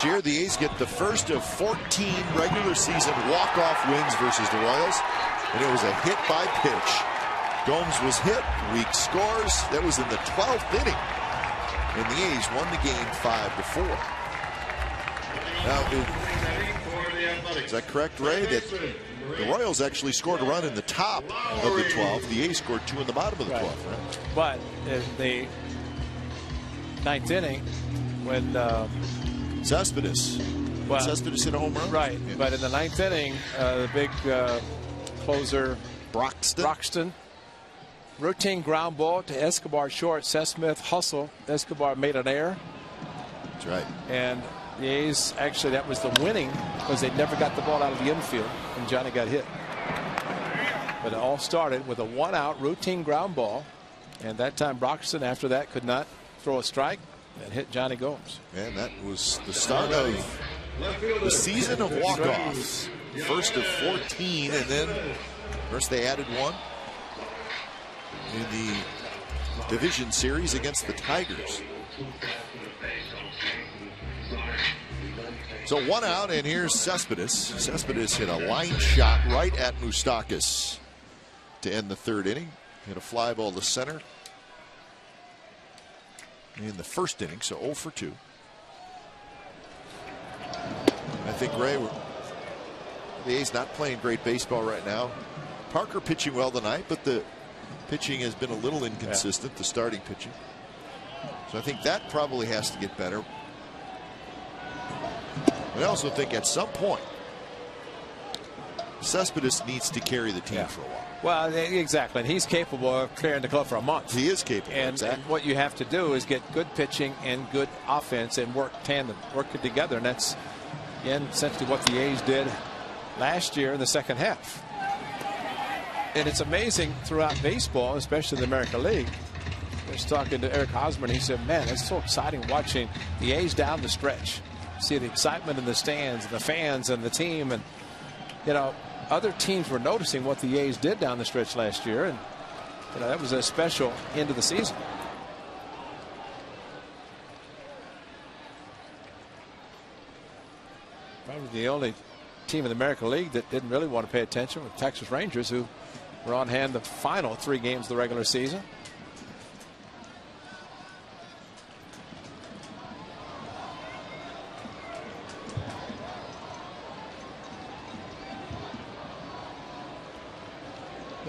Here, the A's get the first of 14 regular season walk-off wins versus the Royals, and it was a hit by pitch. Gomes was hit, Weeks scores. That was in the 12th inning, and the A's won the game 5-4. Now, is that correct, Ray? That the Royals actually scored a run in the top of the 12th. The A's scored 2 in the bottom of the 12th. Right? But in the 9th inning, when Cespedes hit a home run. Right, yeah. But in the 9th inning, the big closer, Broxton, routine ground ball to Escobar short. Seth Smith hustle. Escobar made an error. That's right. And the A's, actually, that was the winning, because they never got the ball out of the infield, and Johnny got hit. But it all started with a 1-out routine ground ball, and that time Broxton, after that, could not throw a strike. And hit Johnny Gomes. And that was the start of the season of walk-offs. First of 14, and then first they added one in the division series against the Tigers. So 1 out, and here's Cespedes. Cespedes hit a line shot right at Moustakas to end the 3rd inning. Hit a fly ball to center in the 1st inning, so 0 for 2. I think, Ray, the A's not playing great baseball right now. Parker pitching well tonight, but the pitching has been a little inconsistent, the starting pitching. So I think that probably has to get better. But I also think at some point, Cespedes needs to carry the team for a while. Well, exactly. And he's capable of clearing the club for a month. He is capable. And what you have to do is get good pitching and good offense and work tandem, work it together. And that's, again, essentially what the A's did last year in the 2nd half. And it's amazing throughout baseball, especially the American League. I was talking to Eric Hosmer, and he said, man, it's so exciting watching the A's down the stretch. See the excitement in the stands, and the fans, and the team. And, you know, other teams were noticing what the A's did down the stretch last year, and you know, that was a special end of the season. Probably the only team in the American League that didn't really want to pay attention was Texas Rangers, who were on hand the final 3 games of the regular season.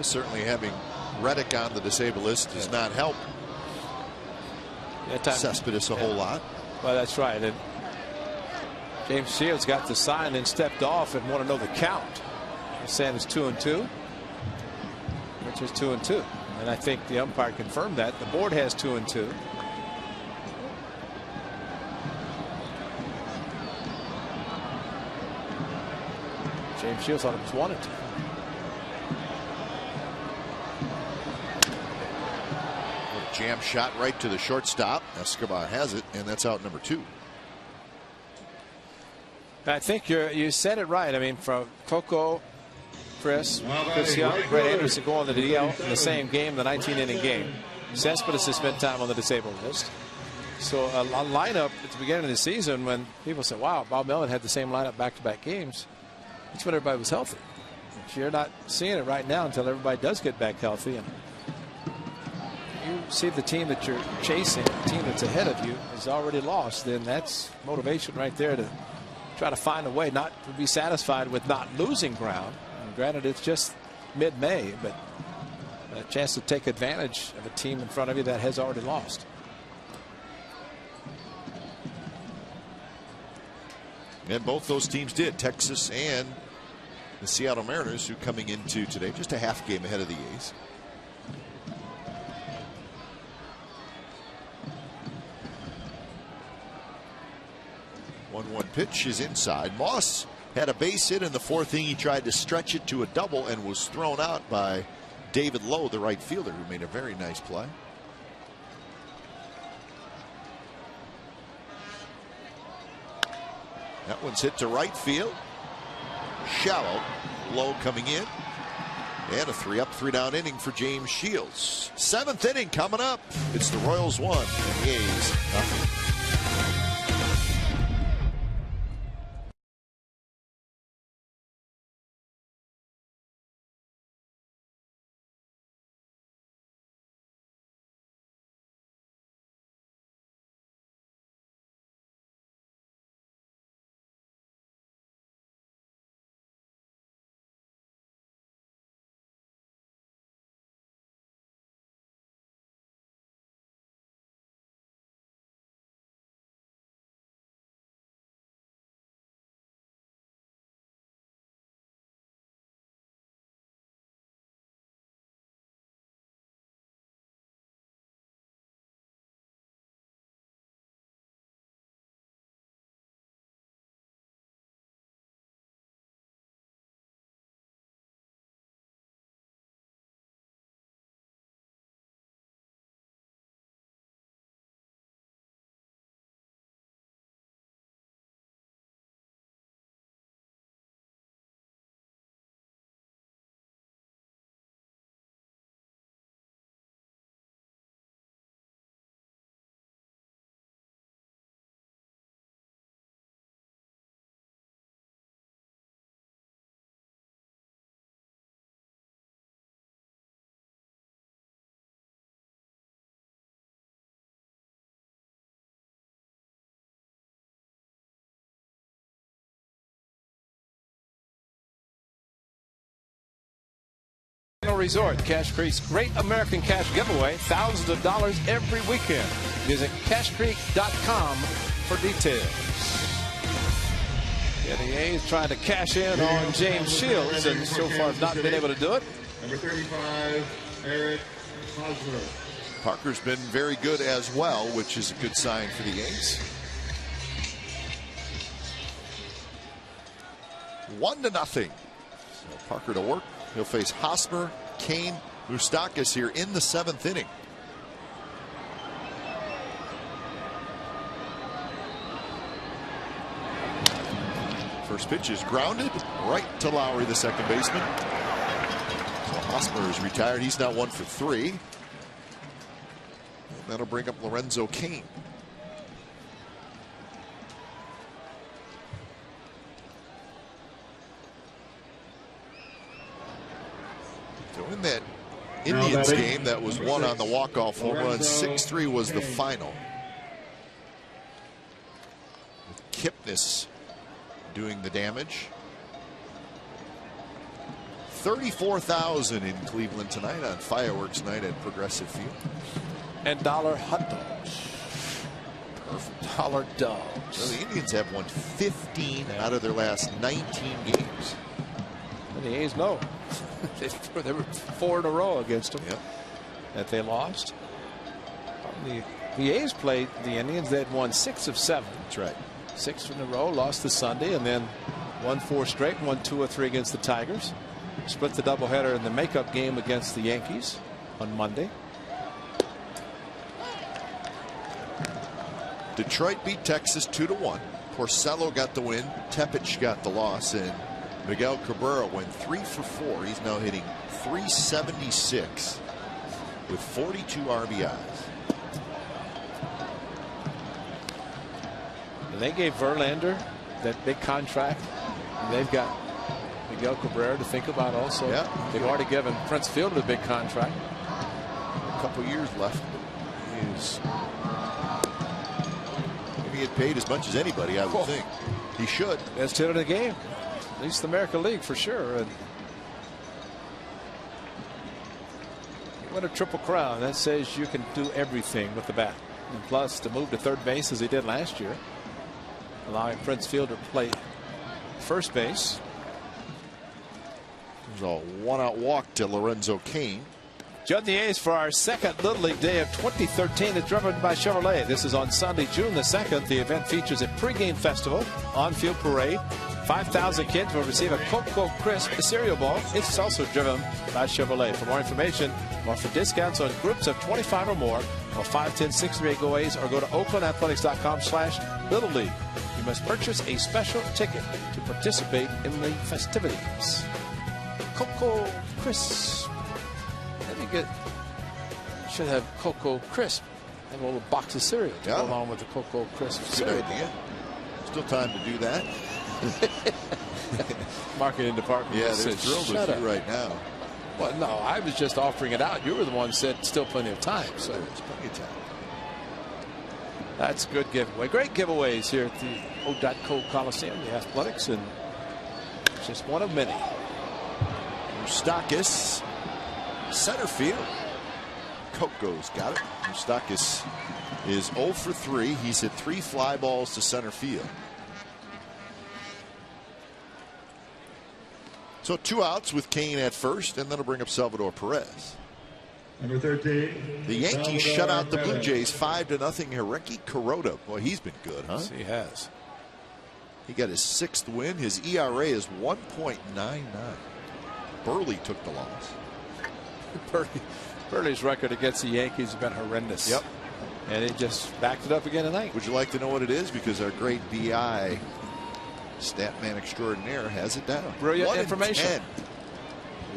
Certainly having Reddick on the disabled list does not help Cespedes a whole lot. Well, that's right. And James Shields got the sign and stepped off and want to know the count. He's saying it's 2-2, which is 2-2. And I think the umpire confirmed that. The board has 2-2. James Shields thought it was 1-2. Jam shot right to the shortstop. Escobar has it, and that's out number 2. I think you said it right. I mean, from Coco, Chris Young, Brett Anderson go on the DL in the same game, the 19-inning game. Cespedes has spent time on the disabled list. So a lineup at the beginning of the season when people said, wow, Bob Melvin had the same lineup back-to-back games, that's when everybody was healthy. But you're not seeing it right now until everybody does get back healthy. And you see the team that you're chasing, the team that's ahead of you is already lost, then that's motivation right there to try to find a way not to be satisfied with not losing ground. And granted, it's just mid-May, but a chance to take advantage of a team in front of you that has already lost. And both those teams did, Texas and the Seattle Mariners, who coming into today just a half game ahead of the A's. One pitch is inside. Moss had a base hit in the 4th inning. He tried to stretch it to a double and was thrown out by David Lowe, the right fielder, who made a very nice play. That one's hit to right field. Shallow. Lowe coming in. And a 3-up, 3-down inning for James Shields. 7th inning coming up. It's the Royals 1 and the A's nothing. Resort, Cache Creek's Great American Cash Giveaway, thousands of dollars every weekend. Visit cashcreek.com for details. Yeah, the A's trying to cash in on James Shields and so far have not been able to do it. Number 35, Eric Hosmer. Parker's been very good as well, which is a good sign for the A's. 1-0. So Parker to work. He'll face Hosmer, Kane, Moustakas here in the 7th inning. First pitch is grounded right to Lowry, the second baseman. So Hosmer is retired. He's now 1 for 3. And that'll bring up Lorenzo Kane. So in that Indians game that was won on the walk-off home run, 6-3 was the final. With Kipnis doing the damage. 34,000 in Cleveland tonight on fireworks night at Progressive Field. And dollar hot dogs. Perfect. Dollar dogs. So the Indians have won 15 out of their last 19 games. And the A's know. There were 4 in a row against them that they lost. The A's played the Indians. They had won 6 of 7. That's right. 6 in a row, lost to Sunday, and then Won 4 straight, won 2 or 3 against the Tigers. Split the doubleheader in the makeup game against the Yankees on Monday. Detroit beat Texas 2-1. Porcello got the win. Tepich got the loss, and Miguel Cabrera went 3 for 4. He's now hitting .376 with 42 RBIs. They gave Verlander that big contract. And they've got Miguel Cabrera to think about also. Yeah. They've already given Prince Fielder a big contract. A couple years left. He's maybe get paid as much as anybody, I would think. He should. Best hitter of the game. At least the American League for sure. And he won a Triple Crown. That says you can do everything with the bat. And plus, to move to third base as he did last year, allowing Prince Fielder to play first base. There's a 1-out walk to Lorenzo Cain. Join the A's for our second Little League Day of 2013. It's driven by Chevrolet. This is on Sunday, June the 2nd. The event features a pregame festival, on-field parade. 5,000 kids will receive a Cocoa Crisp cereal bowl. It's also driven by Chevrolet. For more information or for discounts on groups of 25 or more, call 510-638-GO A's or go to oaklandathletics.com/Little League. You must purchase a special ticket to participate in the festivities. Cocoa Crisp. Let me get. Should have Cocoa Crisp. Have a little box of cereal to go along with the Cocoa Crisp cereal. Good idea. Still time to do that. Marketing department. Yeah, they're thrilled with you right now. Well, no, I was just offering it out. You were the one who said still plenty of time. So there's plenty of time. That's a good giveaway. Great giveaways here at the O.Co Coliseum, the Athletics, and it's just one of many. Moustakis, center field. Coco's got it. Moustakis is 0 for 3. He's hit 3 fly balls to center field. So 2 outs with Cain at first, and that'll bring up Salvador Perez. Number 13. The Yankees shut out the Blue Jays 5-0. Hireki Kuroda. Boy, he's been good, huh? Yes, he has. He got his 6th win. His ERA is 1.99. Burley took the loss. Burley's record against the Yankees has been horrendous. Yep. And he just backed it up again tonight. Would you like to know what it is? Because our great BI Statman extraordinaire has it down. Brilliant information.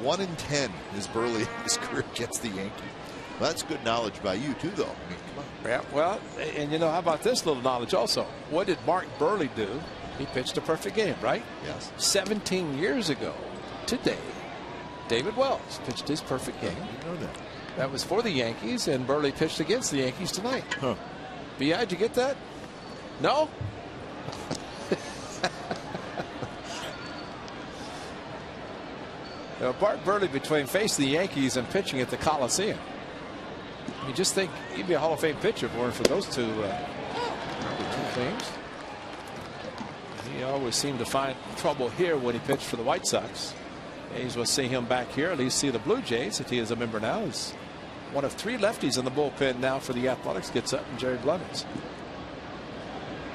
1 in 10 is Burley in his career against the Yankees. Well, that's good knowledge by you too, though. I mean, come on. Yeah, well, and you know, how about this little knowledge also? What did Mark Burley do? He pitched a perfect game, right? Yes. 17 years ago today, David Wells pitched his perfect game. I didn't know that. That was for the Yankees, and Burley pitched against the Yankees tonight. Huh. B.I., did you get that? No? Bart Burley, between facing the Yankees and pitching at the Coliseum, you just think he'd be a Hall of Fame pitcher if it weren't for those two things. He always seemed to find trouble here when he pitched for the White Sox. A's will see him back here, at least see the Blue Jays, if he is a member now. He's one of 3 lefties in the bullpen now for the Athletics. Gets up and Jerry Blevins.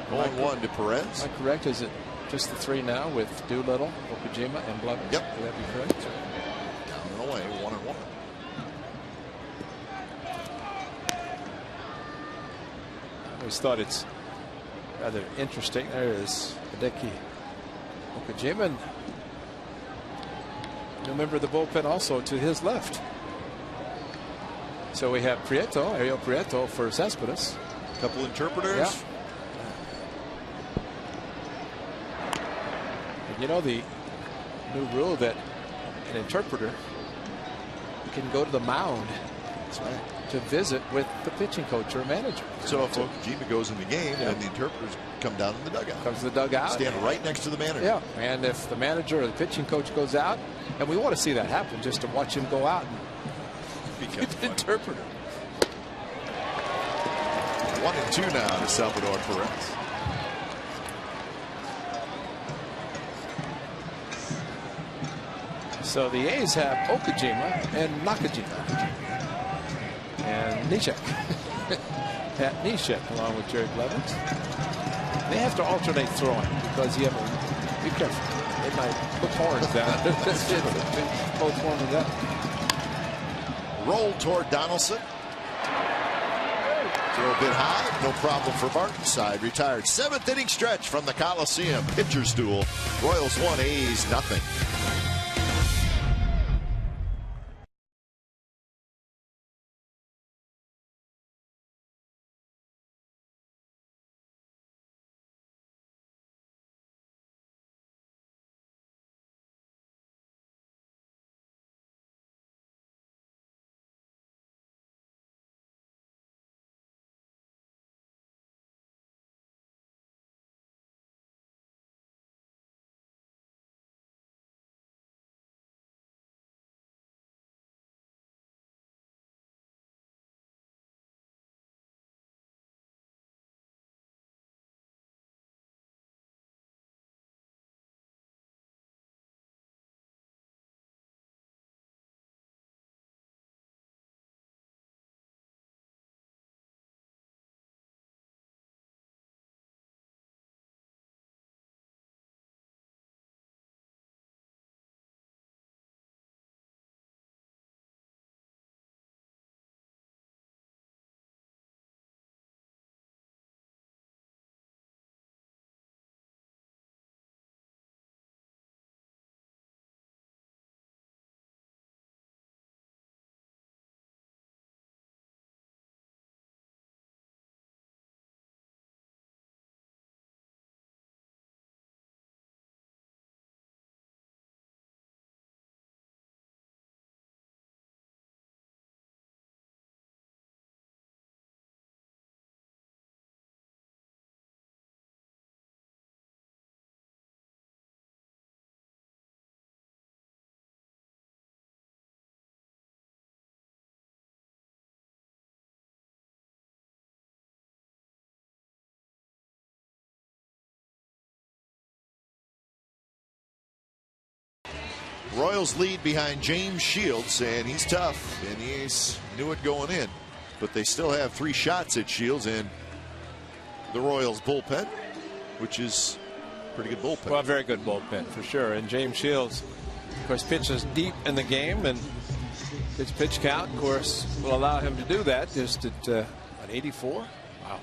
1-1 to Perez. Am I correct? Is it just the 3 now with Doolittle, Okajima, and Blevins? Yep. Would that be correct? Down and away, 1-1. I always thought it's rather interesting. There is Hideki Okajima, a member of the bullpen also to his left. So we have Prieto, Ariel Prieto for Cespedes. A couple interpreters. Yeah. And you know the new rule that an interpreter can go to the mound. That's right. To visit with the pitching coach or manager. So if Okajima goes in the game, then the interpreters come down in the dugout. Comes to the dugout. Stand right next to the manager. Yeah, and if the manager or the pitching coach goes out, and we want to see that happen, just to watch him go out and be the interpreter. 1-2 now to Salvador Perez. So the A's have Okajima and Nakajima. And Neshek. Pat Neshek along with Jerry Blevins. They have to alternate throwing because you have a, be careful. They might put horns down. Both warming up. Roll toward Donaldson. Throw a bit high, no problem for Martinside. Retired. 7th inning stretch from the Coliseum. Pitcher's duel. Royals 1, A's nothing. Royals lead behind James Shields, and he's tough, and the A's knew it going in, but they still have 3 shots at Shields and the Royals bullpen, which is pretty good bullpen. Well, very good bullpen for sure. And James Shields, of course, pitches deep in the game, and his pitch count, of course, will allow him to do that. Just at 84. Wow.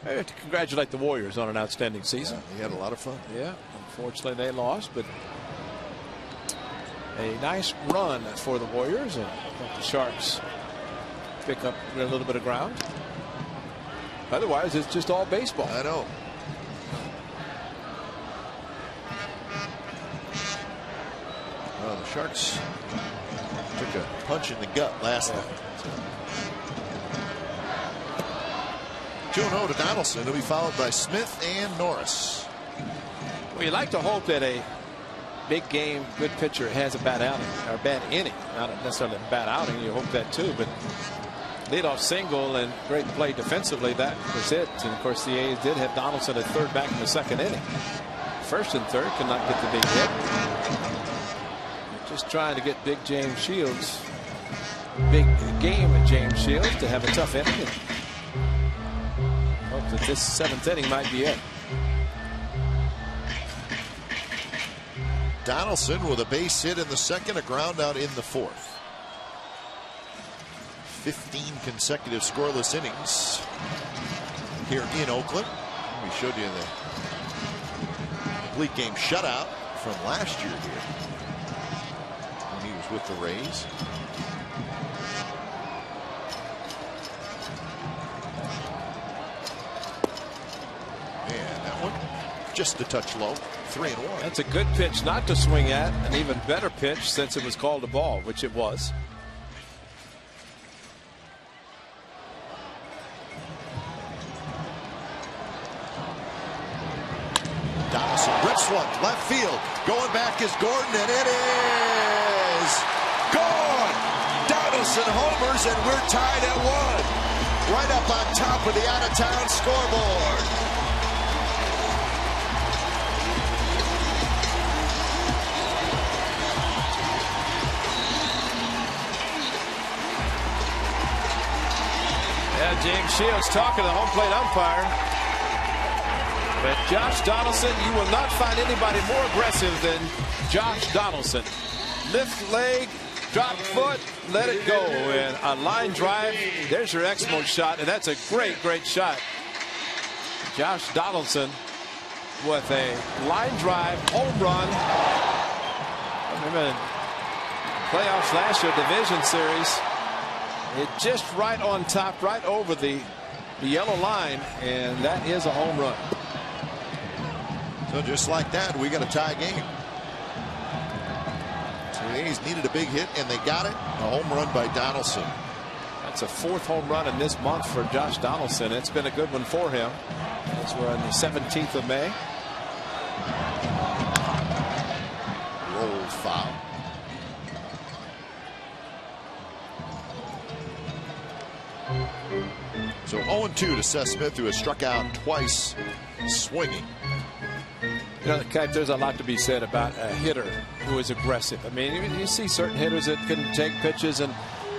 I have to congratulate the Warriors on an outstanding season. Yeah, he had a lot of fun. Yeah, unfortunately they lost, but a nice run for the Warriors, and the Sharks pick up a little bit of ground. Otherwise, it's just all baseball. I know. Well, the Sharks took a punch in the gut last night. 2-0 to Donaldson. He'll be followed by Smith and Norris. Well, you like to hope that a big game, good pitcher has a bad outing or a bad inning. Not necessarily a bad outing. You hope that too, but leadoff single and great play defensively. That was it. And of course, the A's did have Donaldson at third back in the 2nd inning. First and third could not get the big hit. Just trying to get big James Shields, big game at James Shields to have a tough inning. Hope that this 7th inning might be it. Donaldson with a base hit in the 2nd, a ground out in the 4th. 15 consecutive scoreless innings here in Oakland. We showed you the complete game shutout from last year here when he was with the Rays. And that one just a touch low. 3-1. That's a good pitch not to swing at. An even better pitch since it was called a ball, which it was. Donaldson rips one left field. Going back is Gordon, and it is gone. Donaldson homers, and we're tied at 1. Right up on top of the out-of-town scoreboard. Yeah, James Shields talking to the home plate umpire. But Josh Donaldson, you will not find anybody more aggressive than Josh Donaldson. Lift leg, drop foot, let it go, and a line drive. There's your Exmo shot, and that's a great, great shot. Josh Donaldson with a line drive home run. Remember in playoffs last year, division series, it just right on top, right over the yellow line, and that is a home run. So just like that, we got a tie game. So the A's needed a big hit, and they got it. A home run by Donaldson. That's a 4th home run in this month for Josh Donaldson. It's been a good one for him. As we're on the 17th of May. Rolled foul. So 0-2 to Seth Smith, who has struck out twice swinging. You know, there's a lot to be said about a hitter who is aggressive. I mean, you see certain hitters that can take pitches,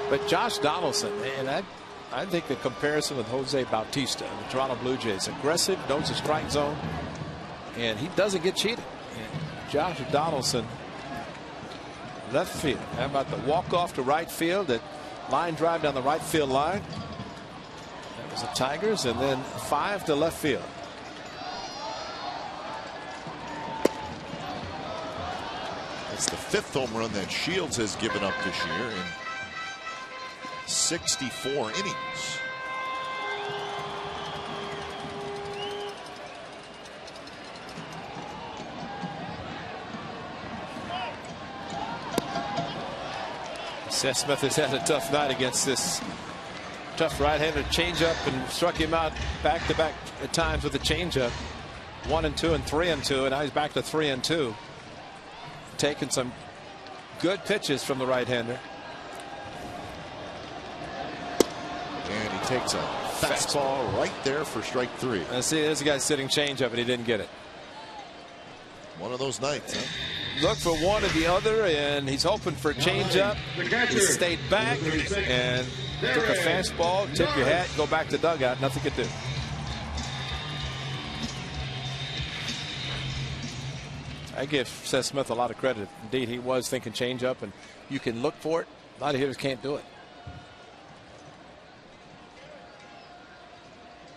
but Josh Donaldson, and I think the comparison with Jose Bautista and the Toronto Blue Jays, aggressive, knows the strike zone, and he doesn't get cheated. And Josh Donaldson, left field. How about the walk-off to right field, that line drive down the right field line? That was the Tigers, and then 5 to left field. It's the 5th home run that Shields has given up this year in 64 innings. Seth Smith has had a tough night against this tough right-hander changeup, and struck him out back-to-back at times with a changeup. 1-2 and 3-2, and now he's back to 3-2. Taking some good pitches from the right-hander. And he takes a fastball right there for strike 3. And see, there's a guy sitting changeup, and he didn't get it. One of those nights, huh? Look for one or the other, and he's hoping for a changeup. He stayed back and took a fastball. Tip your hat, go back to dugout. Nothing could do. I give Seth Smith a lot of credit. Indeed, he was thinking changeup, and you can look for it. A lot of hitters can't do it.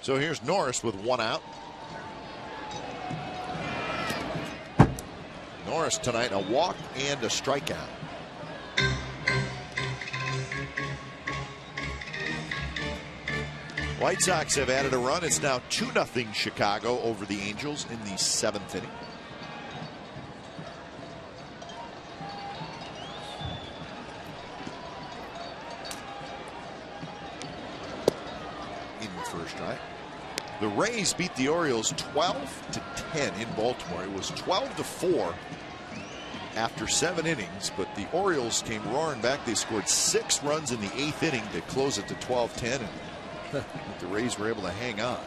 So here's Norris with 1 out. Norris tonight, a walk and a strikeout. White Sox have added a run. It's now 2-0 Chicago over the Angels in the 7th inning. For a strike. The Rays beat the Orioles 12-10 in Baltimore. It was 12-4 after 7 innings, but the Orioles came roaring back. They scored 6 runs in the 8th inning to close it to 12-10, and the Rays were able to hang on.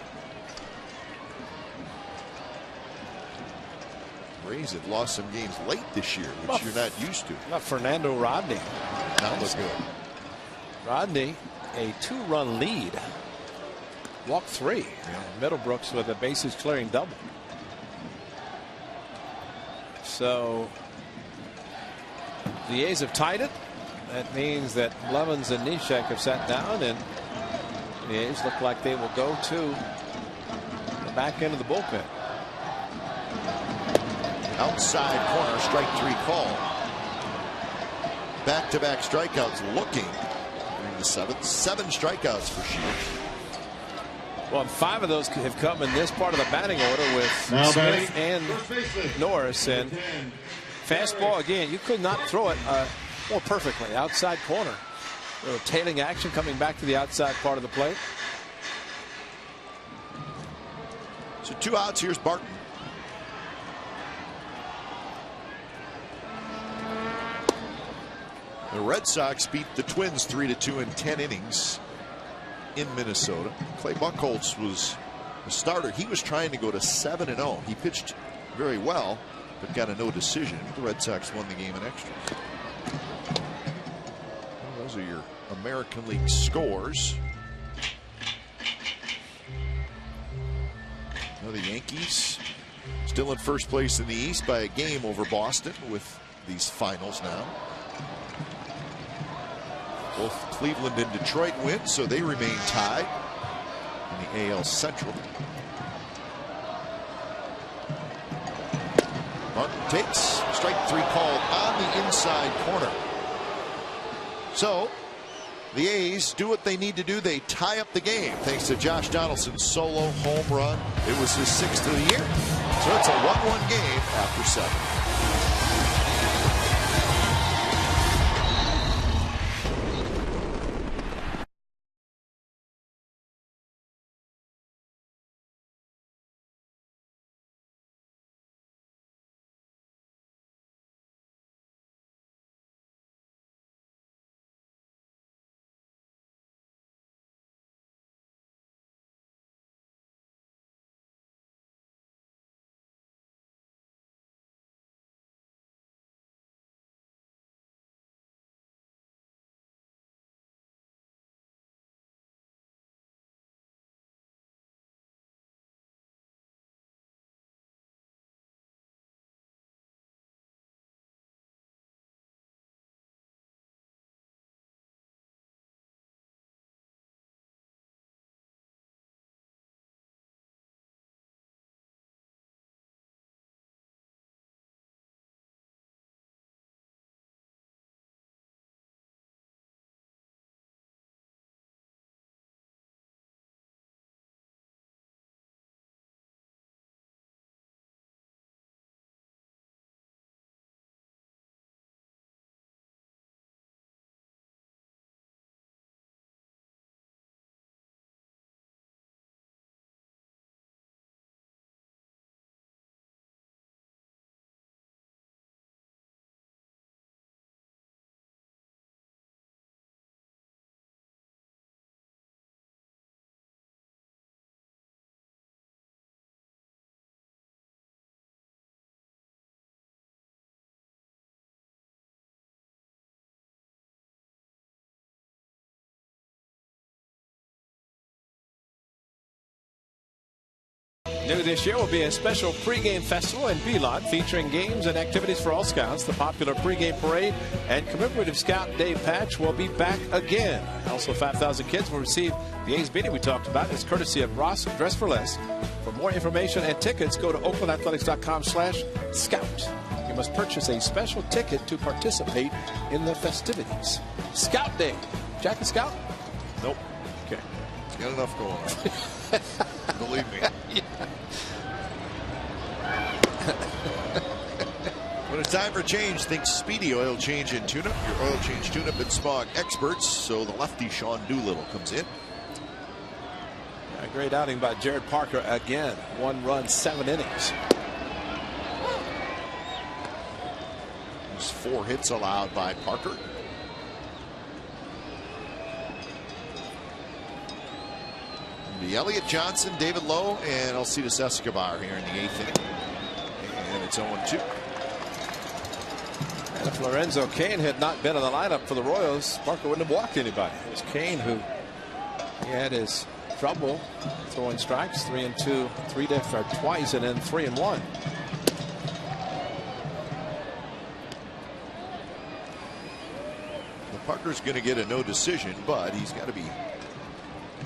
Rays had lost some games late this year, which you're not used to. Not Fernando Rodney. Not look good. Rodney, a 2-run lead. Walk 3. Yeah. Middlebrooks with a bases clearing double. So the A's have tied it. That means that Blevins and Neshek have sat down, and the A's look like they will go to the back end of the bullpen. Outside corner, strike 3 call. Back-to-back strikeouts looking in the 7th. 7 strikeouts for Shields. Well, 5 of those have come in this part of the batting order with Now Smith batting, and Norris. And fastball, again, you could not throw it more perfectly. Outside corner. A little tailing action coming back to the outside part of the plate. So 2 outs. Here's Barton. The Red Sox beat the Twins 3-2 in 10 innings in Minnesota. Clay Buchholz was the starter. He was trying to go to 7-0. He pitched very well, but got a no decision. The Red Sox won the game in extras. Well, those are your American League scores. Well, the Yankees still in first place in the East by a game over Boston with these finals now. Both Cleveland and Detroit win, so they remain tied in the AL Central. Martin takes strike 3 called on the inside corner. So the A's do what they need to do. They tie up the game thanks to Josh Donaldson's solo home run. It was his 6th of the year. So it's a 1-1 game after 7. New this year will be a special pregame festival in Belot featuring games and activities for all scouts. The popular pregame parade and commemorative Scout Day patch will be back again. Also, 5,000 kids will receive the A's beanie we talked about. It's courtesy of Ross Dress for Less. For more information and tickets, go to oaklandathletics.com/scout. You must purchase a special ticket to participate in the festivities. Scout Day. Jack and Scout? Nope. Okay. Got enough going on. Believe me. Yeah. When it's time for change, think Speedy Oil Change and Tune-Up. Your oil change tune-up and smog experts. So the lefty Sean Doolittle comes in. A great outing by Jared Parker again. 1 run, 7 innings. There's 4 hits allowed by Parker. The Elliott Johnson, David Lowe, and Alcides Escobar here in the 8th inning. And it's 0-2. And if Lorenzo Cain had not been in the lineup for the Royals, Parker wouldn't have walked anybody. It was Cain who he had his trouble throwing strikes. 3-2, twice, and then 3-1. Well, Parker's going to get a no decision, but he's got to be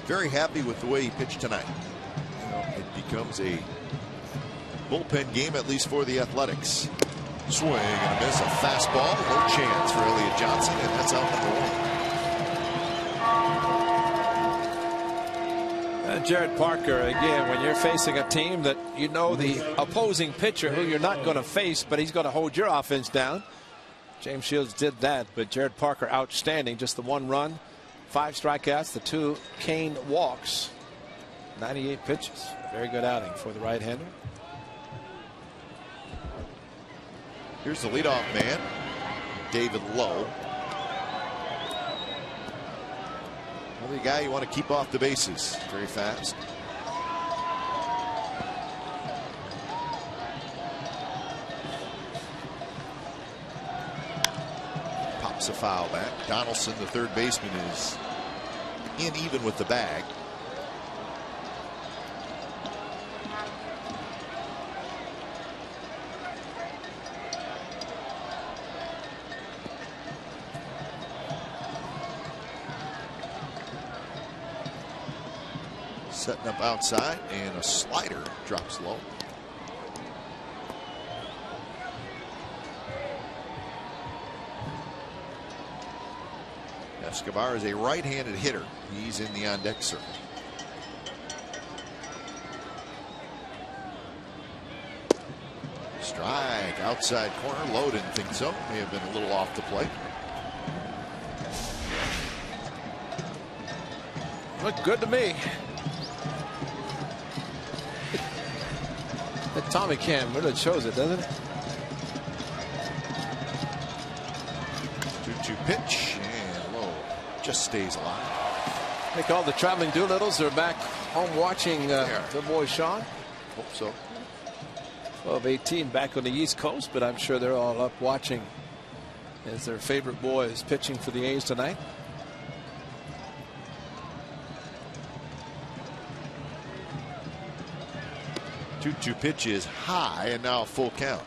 very happy with the way he pitched tonight. You know, it becomes a bullpen game, at least for the Athletics. Swing and a miss, a fastball, no chance for Elliott Johnson, and that's out number 1. Jared Parker, again, when you're facing a team that you know the opposing pitcher who you're not going to face, but he's going to hold your offense down. James Shields did that, but Jared Parker outstanding. Just the 1 run, 5 strikeouts, the 2 Cain walks, 98 pitches. Very good outing for the right-hander. Here's the leadoff man, David Lowe. Only guy you want to keep off the bases. Very fast. Pops a foul back. Donaldson, the third baseman, is in even with the bag. Setting up outside, and a slider drops low. Escobar is a right-handed hitter. He's in the on-deck circle. Strike, outside corner. Lowe didn't think so. May have been a little off the plate. Looked good to me. That Tommy cam really shows it, doesn't it? 2-2 pitch, and Lowe just stays alive. I think all the traveling Doolittles are back home watching the boy Sean. Hope so. 12-18 back on the East Coast, but I'm sure they're all up watching as their favorite boy is pitching for the A's tonight. Two pitch is high, and now a full count.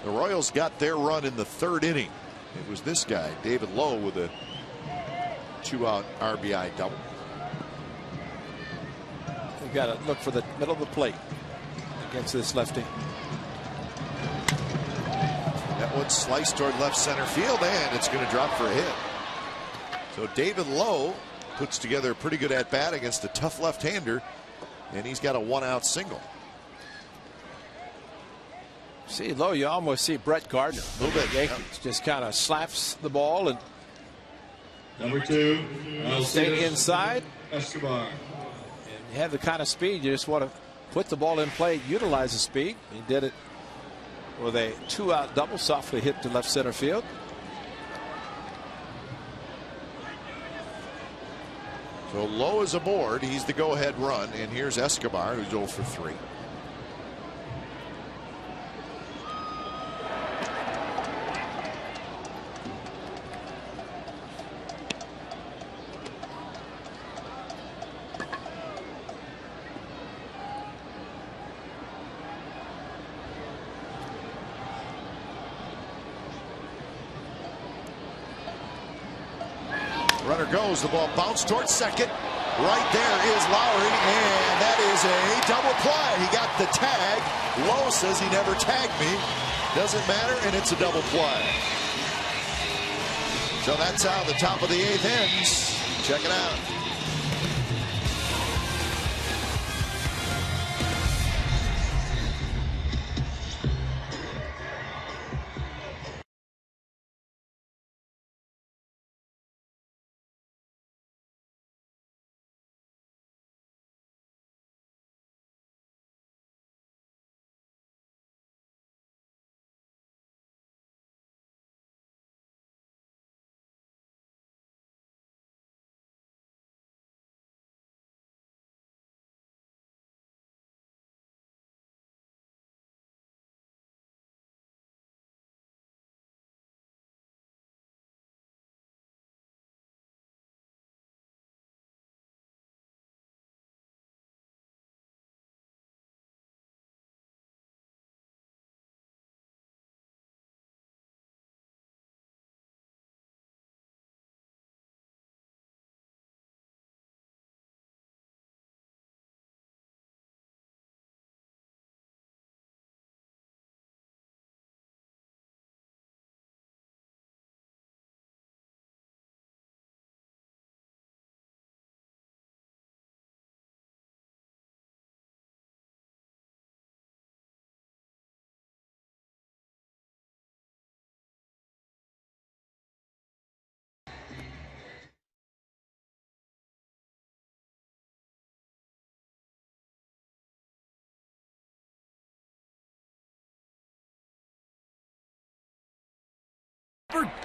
The Royals got their run in the third inning. It was this guy, David Lowe, with a 2-out RBI double. You got to look for the middle of the plate against this lefty. That one sliced toward left center field, and it's going to drop for a hit. So David Lowe puts together a pretty good at bat against a tough left-hander, and he's got a 1-out single. See Lowe, you almost see Brett Gardner. A little bit. Yankees just kind of slaps the ball and Number 2, stay inside. Escobar. And you have the kind of speed you just want to put the ball in play, utilize the speed. He did it with a 2-out double, softly hit to left center field. So Lowe is aboard. He's the go-ahead run, and here's Escobar, who's 0 for 3. Runner goes. The ball bounced towards second. Right there is Lowry, and that is a double play. He got the tag. Lowe says he never tagged me. Doesn't matter, and it's a double play. So that's how the top of the 8th ends. Check it out.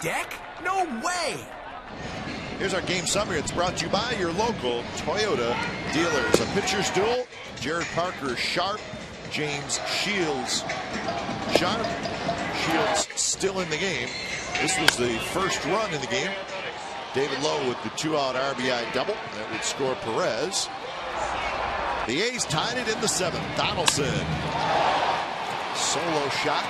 Deck? No way! Here's our game summary. It's brought to you by your local Toyota dealers. A pitcher's duel. Jared Parker sharp. James Shields sharp. Shields still in the game. This was the first run in the game. David Lowe with the 2-out RBI double. That would score Perez. The A's tied it in the 7th. Donaldson. Solo shot.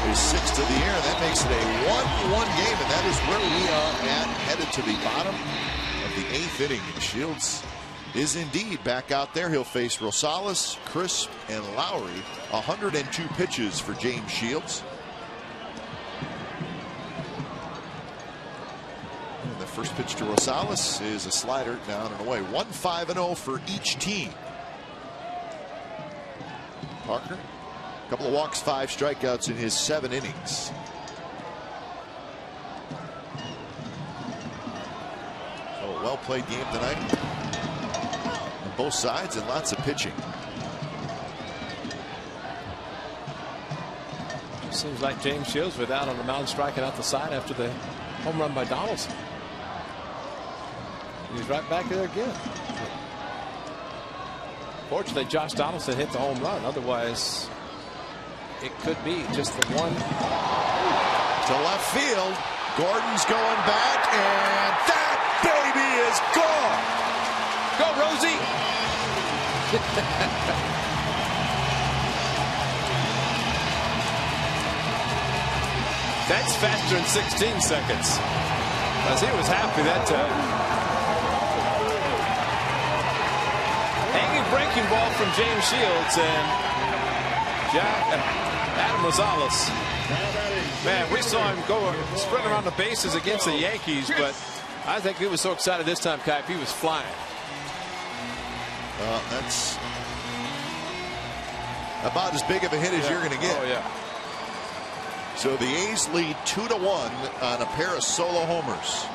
His 6th of the year. That makes it a 1-1 game, and that is where we are at, headed to the bottom of the 8th inning. Shields is indeed back out there. He'll face Rosales, Crisp, and Lowry. 102 pitches for James Shields. And the first pitch to Rosales is a slider down and away. 1-5-0 for each team. Parker, a couple of walks, 5 strikeouts in his 7 innings. So a well-played game tonight on both sides and lots of pitching. Seems like James Shields without on the mound striking out the side after the home run by Donaldson. He's right back there again. Fortunately, Josh Donaldson hit the home run. Otherwise, it could be just the one. To left field. Gordon's going back, and that baby is gone. Go, Rosie. That's faster than 16 seconds. Because he was happy that time. Hanging breaking ball from James Shields and Adam Rosales. Man, we saw him go sprint around the bases against the Yankees, but I think he was so excited this time, Kai, he was flying. That's about as big of a hit as you're going to get. Oh, yeah. So the A's lead 2-1 on a pair of solo homers.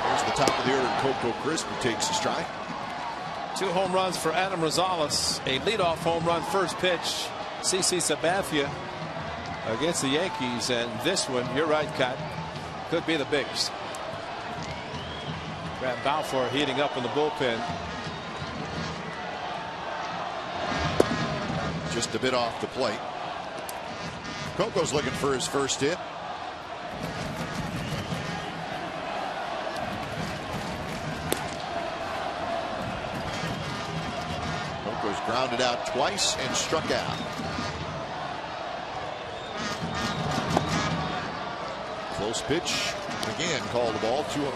Here's the top of the order. Coco Crisp takes a strike. 2 home runs for Adam Rosales. A leadoff home run first pitch. CC Sabathia against the Yankees. And this one, you're right, Kat, could be the biggest. Brad Balfour heating up in the bullpen. Just a bit off the plate. Coco's looking for his first hit. Coco's grounded out twice and struck out. Close pitch. Again, called the ball. 2-1.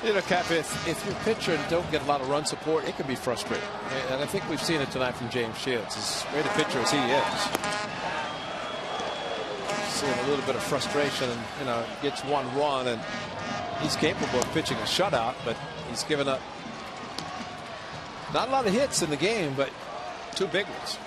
You know, Cap, if your pitcher don't get a lot of run support, it can be frustrating. And I think we've seen it tonight from James Shields. As great a pitcher as he is, seeing a little bit of frustration, and you know, gets 1 run, and he's capable of pitching a shutout, but he's given up not a lot of hits in the game, but 2 big ones.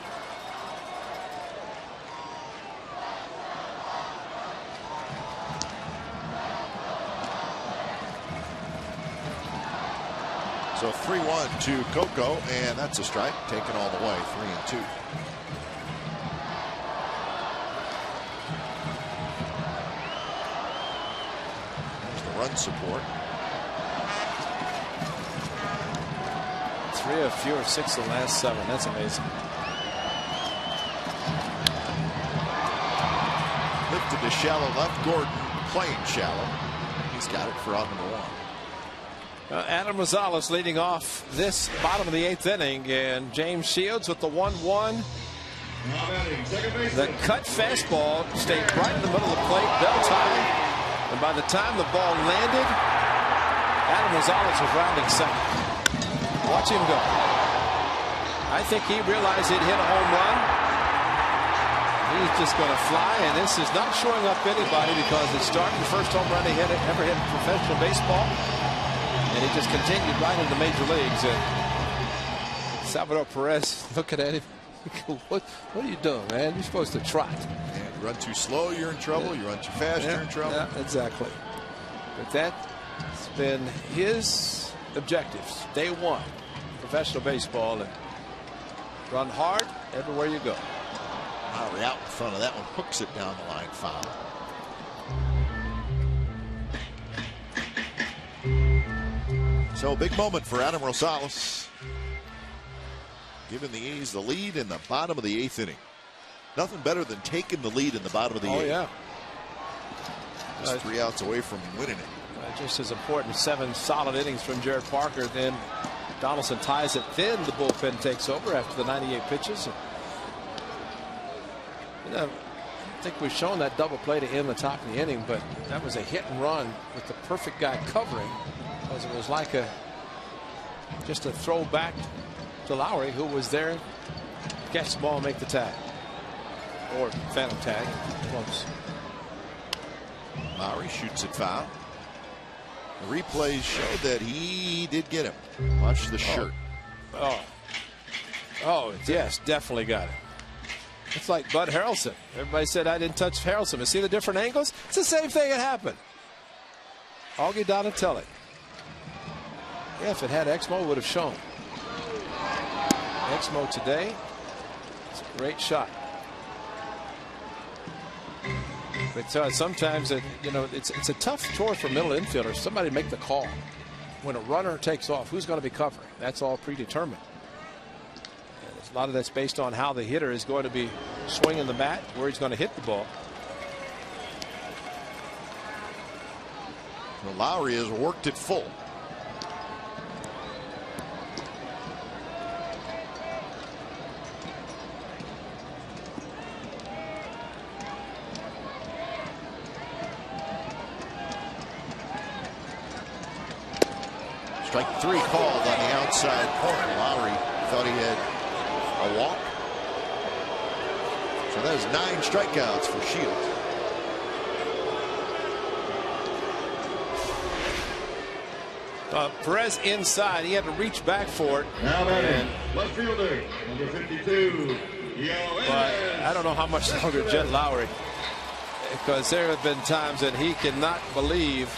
So 3-1 to Coco, and that's a strike. Taken all the way. 3-2. There's the run support. 3 of 4 of 6 of the last 7. That's amazing. Lifted to shallow left. Gordon playing shallow. He's got it for out number 1. Adam Rosales leading off this bottom of the 8th inning, and James Shields with the 1-1. The cut fastball stayed right in the middle of the plate, bell time, and by the time the ball landed, Adam Rosales was rounding second. Watch him go. I think he realized he'd hit a home run. He's just going to fly, and this is not showing up anybody because it's starting the first home run he ever hit in professional baseball. And he just continued right into major leagues. And Salvador Perez looking at him. What are you doing, man? You're supposed to trot. And you run too slow, you're in trouble. You run too fast, you're in trouble. Yeah, exactly. But that's been his objectives. Day 1, professional baseball, and run hard everywhere you go. Lowry out in front of that one, hooks it down the line, foul. So big moment for Adam Rosales, giving the A's the lead in the bottom of the 8th inning. Nothing better than taking the lead in the bottom of the 8th. Oh yeah. Just 3 outs away from winning it. Just as important, 7 solid innings from Jared Parker. Then Donaldson ties it. Then the bullpen takes over after the 98 pitches. You know, I think we've shown that double play to end the top of the inning, but that was a hit and run with the perfect guy covering, because it was like just a throw back to Lowry, who was there to catch the ball and make the tag, or phantom tag. Close. Lowry shoots it foul. The replays showed that he did get him. Watch the shirt. Oh, yes, definitely got it. It's like Bud Harrelson. Everybody said I didn't touch Harrelson. But see the different angles? It's the same thing that happened. Augie Donatelli. Yeah, if it had Exmo, it would have shown. Exmo today. It's a great shot. But sometimes it's a tough chore for middle infielders. Somebody make the call. When a runner takes off, who's going to be covering? That's all predetermined. And a lot of that's based on how the hitter is going to be swinging the bat, where he's going to hit the ball. Well, Lowry has worked it full. Strike 3 called on the outside corner. Lowry thought he had a walk. So that is 9 strikeouts for Shields. Perez inside. He had to reach back for it. Now batting, left fielder, number 52. But I don't know how much longer Jet Lowry, because there have been times that he cannot believe.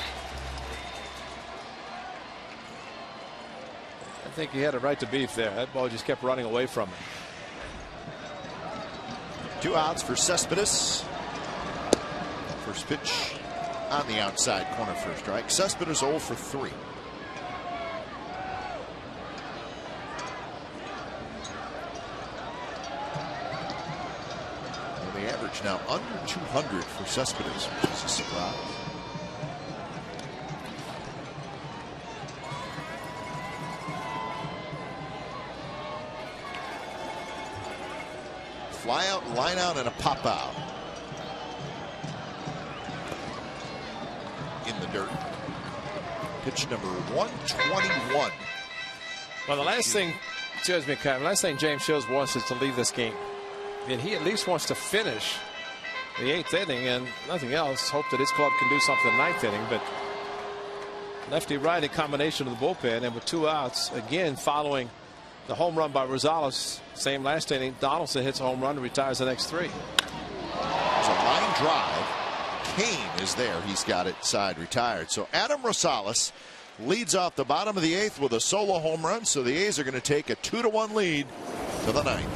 I think he had a right to beef there. That ball just kept running away from him. 2 outs for Cespedes. First pitch on the outside corner for a strike. Cespedes 0 for 3. Well, the average now under 200 for Cespedes, which is a surprise. Fly out, line out, and a pop out. In the dirt. Pitch number 121. Well, the last thing, excuse me, Kevin, last thing James Shields wants is to leave this game. And he at least wants to finish the 8th inning and nothing else. Hope that his club can do something in the 9th inning. But lefty-righty combination of the bullpen, and with 2 outs, again following the home run by Rosales, same last inning, Donaldson hits a home run and retires the next 3. There's a line drive. Kane is there. He's got it side retired. So Adam Rosales leads off the bottom of the 8th with a solo home run. So the A's are going to take a 2-1 lead to the 9th.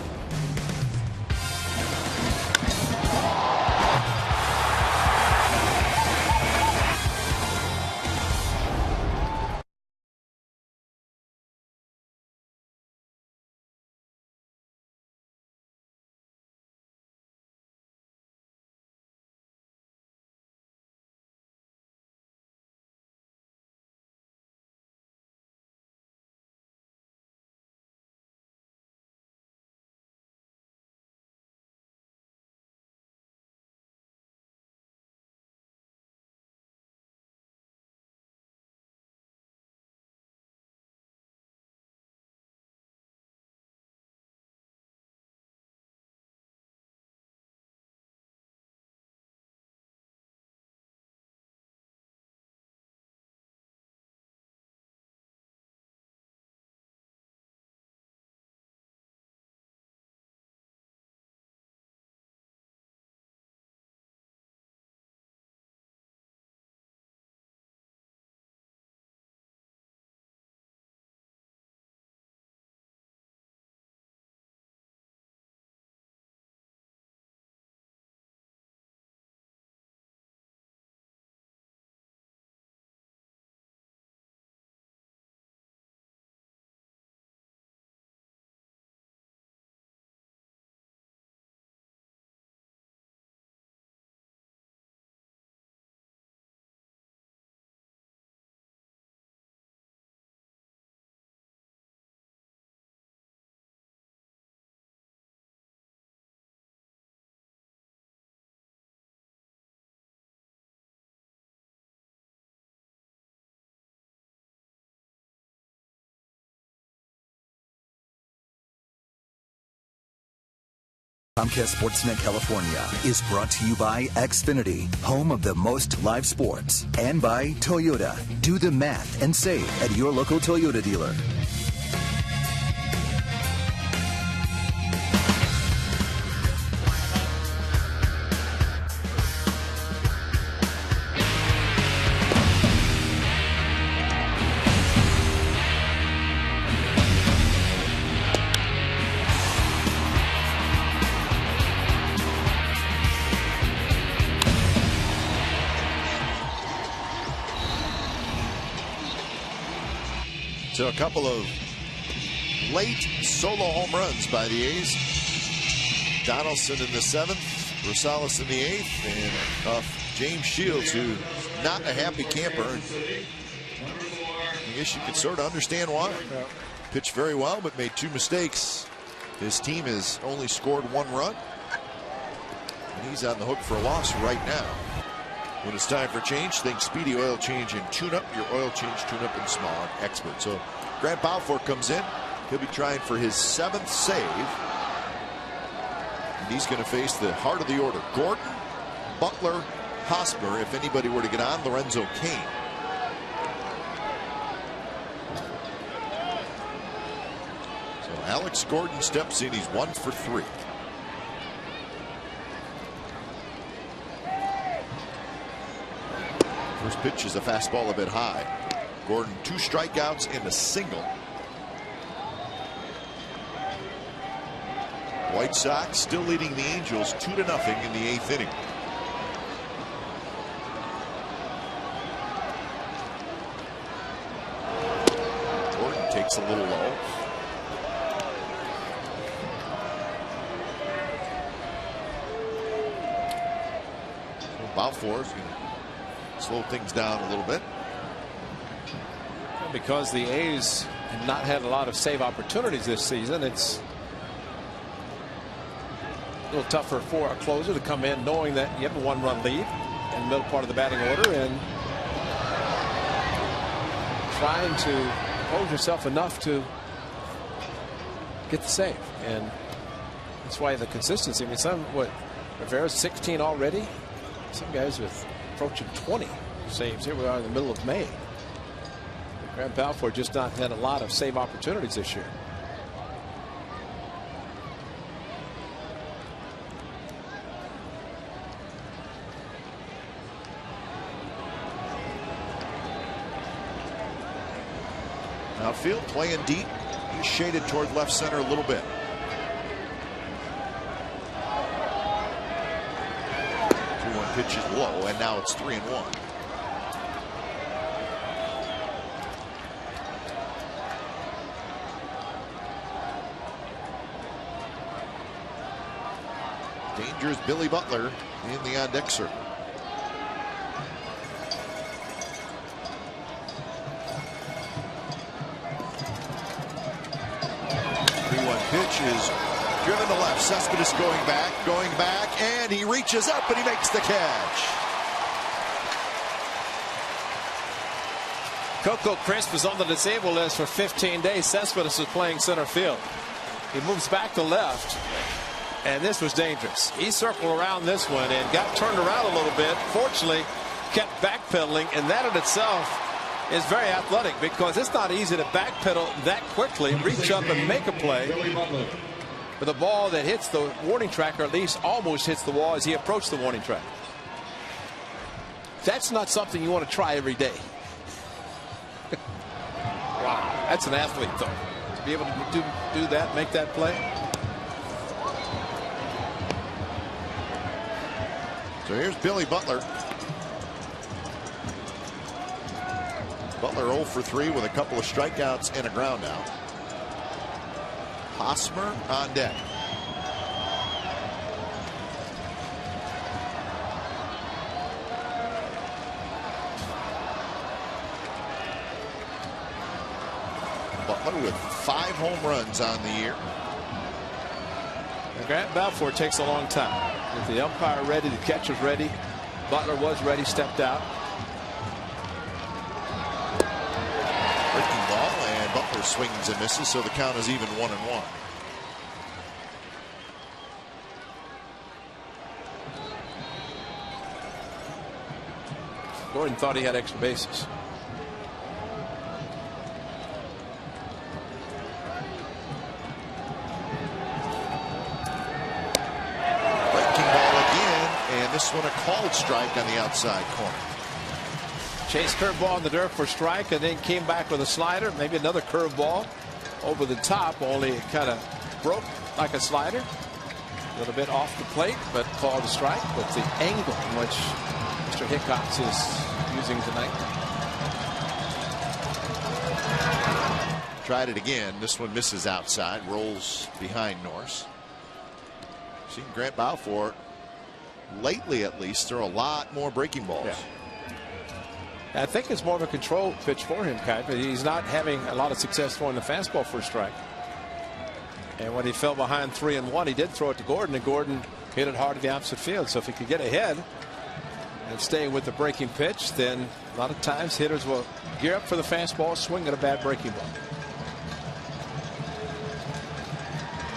Comcast Sportsnet California is brought to you by Xfinity, home of the most live sports, and by Toyota. Do the math and save at your local Toyota dealer. So a couple of late solo home runs by the A's. Donaldson in the 7th, Rosales in the 8th, and James Shields, who's not a happy camper. I guess you could sort of understand why. Pitched very well, but made 2 mistakes. His team has only scored 1 run, and he's on the hook for a loss right now. When it's time for change, think Speedy Oil Change and Tune-Up, your oil change, tune-up, and smog expert. So Grant Balfour comes in. He'll be trying for his 7th save. And he's going to face the heart of the order. Gordon, Butler, Hosmer. If anybody were to get on, Lorenzo Cain. So Alex Gordon steps in. He's 1 for 3. First pitch is a fastball a bit high. Gordon 2 strikeouts and a single. White Sox still leading the Angels 2-0 in the 8th inning. Gordon takes a little low. So Balfour's going to slow things down a little bit. Because the A's have not had a lot of save opportunities this season, it's a little tougher for a closer to come in knowing that you have a 1-run lead in the middle part of the batting order and trying to hold yourself enough to get the save. And that's why the consistency. I mean, Rivera's 16 already. Some guys with approaching 20 saves. Here we are in the middle of May. Grant Balfour just not had a lot of save opportunities this year. Outfield playing deep. He's shaded toward left center a little bit. 2-1 pitch is low, and now it's 3-1. 'Dangerous Billy Butler in the on-deck circle. Pitch is driven to left. Cespedes going back, and he reaches up and he makes the catch. Coco Crisp was on the disabled list for 15 days. Cespedes was playing center field. He moves back to left, and this was dangerous. He circled around this one and got turned around a little bit. Fortunately, kept backpedaling, and that in itself is very athletic because it's not easy to backpedal that quickly, reach up and make a play with a ball that hits the warning track, or at least almost hits the wall as he approached the warning track. That's not something you want to try every day. Wow, that's an athlete though, to be able to do that, make that play. So here's Billy Butler. Butler 0 for 3 with a couple of strikeouts and a ground out. Hosmer on deck. Butler with 5 home runs on the year. And Grant Balfour takes a long time. With the umpire ready, the catcher's ready. Butler was ready, stepped out. Breaking ball, and Butler swings and misses, so the count is even 1-1. Gordon thought he had extra bases. Breaking ball again, and this one a called strike on the outside corner. Chase curveball in the dirt for strike, and then came back with a slider, maybe another curveball over the top, only it kind of broke like a slider. A little bit off the plate, but called a strike with the angle in which Mr. Hickox is using tonight. Tried it again. This one misses outside, rolls behind Norris. Seen Grant Balfour lately, at least, throw a lot more breaking balls. Yeah. I think it's more of a control pitch for him, Kai, but he's not having a lot of success throwing the fastball for a strike. And when he fell behind 3-1, he did throw it to Gordon, and Gordon hit it hard to the opposite field. So if he could get ahead and stay with the breaking pitch, then a lot of times hitters will gear up for the fastball, swing at a bad breaking ball.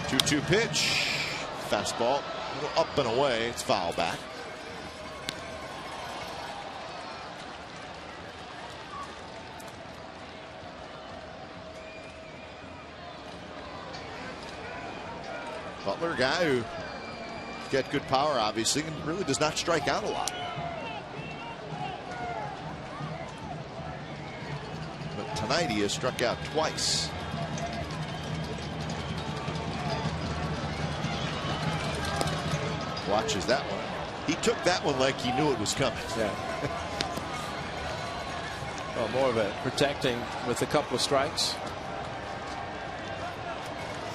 2-2 pitch. Fastball, a little up and away. It's foul back. Butler, a guy who's got good power, obviously, and really does not strike out a lot. But tonight he has struck out twice. Watches that one. He took that one like he knew it was coming. Yeah. Well, more of it protecting with a couple of strikes.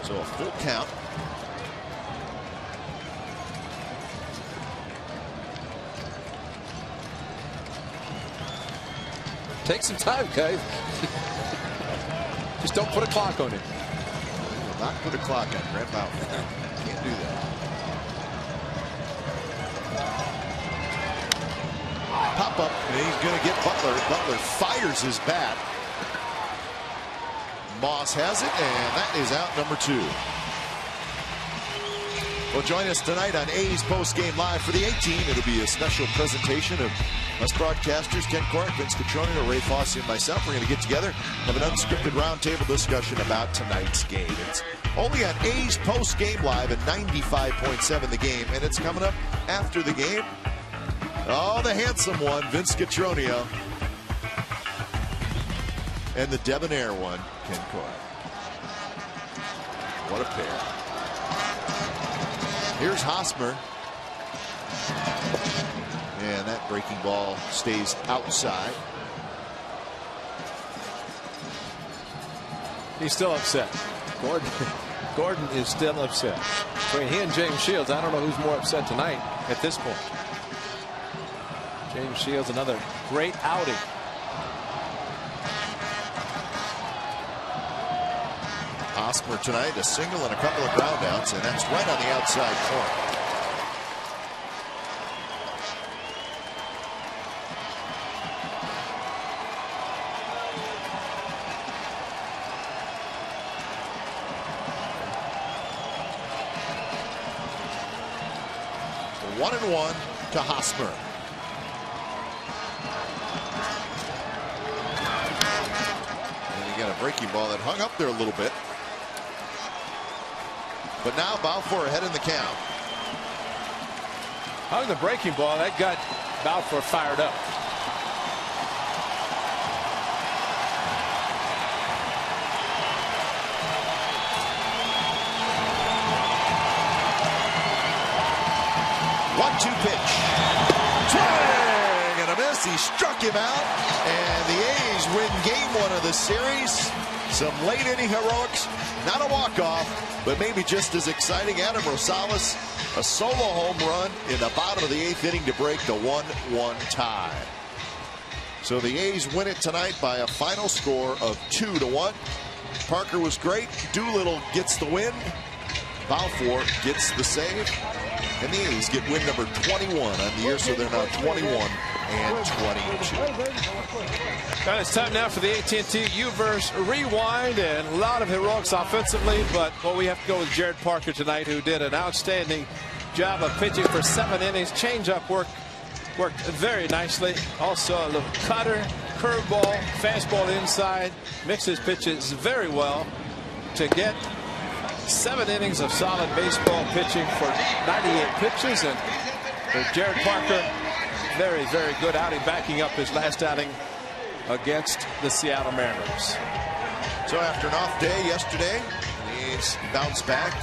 So a full count. Take some time, Kai. Just don't put a clock on him. Will not put a clock on Grant Balfour. Can't do that. Pop up, and he's going to get Butler. Butler fires his bat. Moss has it, and that is out number 2. Well, join us tonight on A's Post Game Live for the A-Team. It'll be a special presentation of us broadcasters, Ken Cork, Vince Cotroneo, Ray Fosse, and myself. We're going to get together, have an unscripted roundtable discussion about tonight's game. It's only on A's Post Game Live at 95.7 The Game, and it's coming up after the game. Oh, the handsome one, Vince Cotroneo, and the debonair one, Ken Cork. What a pair. Here's Hosmer. And that breaking ball stays outside. He's still upset. Gordon is still upset. Between he and James Shields, I don't know who's more upset tonight at this point. James Shields, another great outing. Hosmer tonight, a single and a couple of groundouts, and that's right on the outside corner. So 1-1 to Hosmer. And he got a breaking ball that hung up there a little bit. But now Balfour ahead in the count. Hung the breaking ball, that got Balfour fired up. One-two pitch. Swing and a miss. He struck him out, and the A's win game 1 of the series. Some late inning heroics, not a walk-off, but maybe just as exciting. Adam Rosales, a solo home run in the bottom of the 8th inning to break the 1-1 tie. So the A's win it tonight by a final score of 2-1. Parker was great. Doolittle gets the win. Balfour gets the save. And the A's get win number 21 on the year, so they're now 21 and 22. And it's time now for the AT&T U-verse rewind, and a lot of heroics offensively, but we have to go with Jared Parker tonight, who did an outstanding job of pitching for 7 innings. Changeup work worked very nicely. Also a little cutter, curveball, fastball inside. Mixed his pitches very well to get 7 innings of solid baseball pitching for 98 pitches. And for Jared Parker, very, very good outing, backing up his last outing against the Seattle Mariners. So after an off day yesterday, the A's bounced back,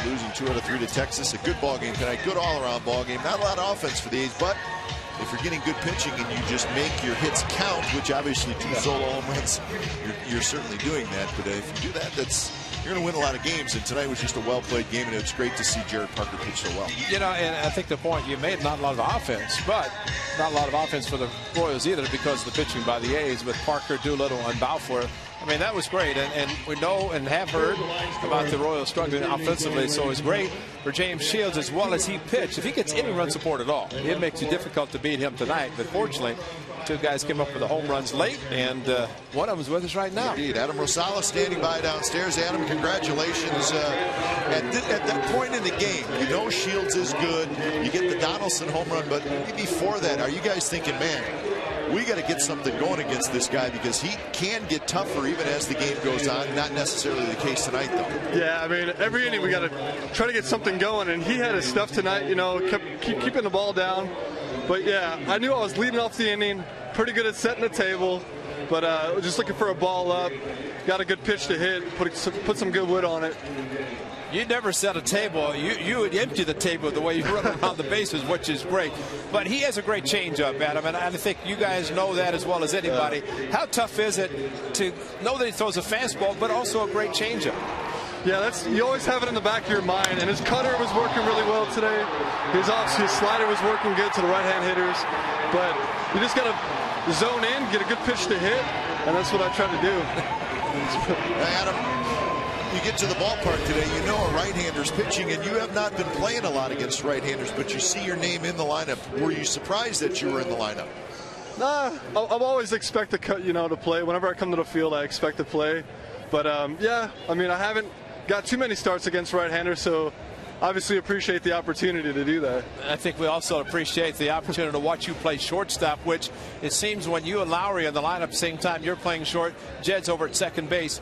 losing 2 out of 3 to Texas. A good ball game tonight, good all-around ball game. Not a lot of offense for the A's, but if you're getting good pitching and you just make your hits count, which obviously 2 solo home runs, you're certainly doing that. But if you do that, you're going to win a lot of games. And tonight was just a well-played game, and it's great to see Jared Parker pitch so well. You know, and I think the point you made, not a lot of offense, but not a lot of offense for the Royals either because of the pitching by the A's with Parker, Doolittle, and Balfour. I mean, that was great, and we know and have heard about the Royals struggling offensively, so it's great for James Shields as well as he pitched. If he gets any run support at all, it makes it difficult to beat him tonight, but fortunately, 2 guys came up with the home runs late, and one of them is with us right now. Indeed. Adam Rosales standing by downstairs. Adam, congratulations. At that point in the game, you know Shields is good. You get the Donaldson home run, but before that, are you guys thinking, man, we got to get something going against this guy because he can get tougher even as the game goes on? Not necessarily the case tonight, though. Yeah, I mean, every inning we got to try to get something going, and he had his stuff tonight, you know, keep keeping the ball down. But, yeah, I knew I was leading off the inning, pretty good at setting the table, but just looking for a ball up, got a good pitch to hit, put some good wood on it. You never set a table. You would empty the table the way you run around the bases, which is great. But he has a great changeup, Adam, and I think you guys know that as well as anybody. How tough is it to know that he throws a fastball, but also a great changeup? Yeah, you always have it in the back of your mind, and his cutter was working really well today. His slider was working good to the right-hand hitters, but you just got to zone in, get a good pitch to hit, and that's what I try to do. Hey, Adam, you get to the ballpark today, you know a right-hander's pitching, and you have not been playing a lot against right-handers, but you see your name in the lineup. Were you surprised that you were in the lineup? Nah, I've always expected to play. Whenever I come to the field, I expect to play. But, yeah, I mean, I haven't got too many starts against right-handers, so obviously appreciate the opportunity to do that. I think we also appreciate the opportunity to watch you play shortstop, which it seems when you and Lowry in the lineup at the same time, you're playing short, Jed's over at second base.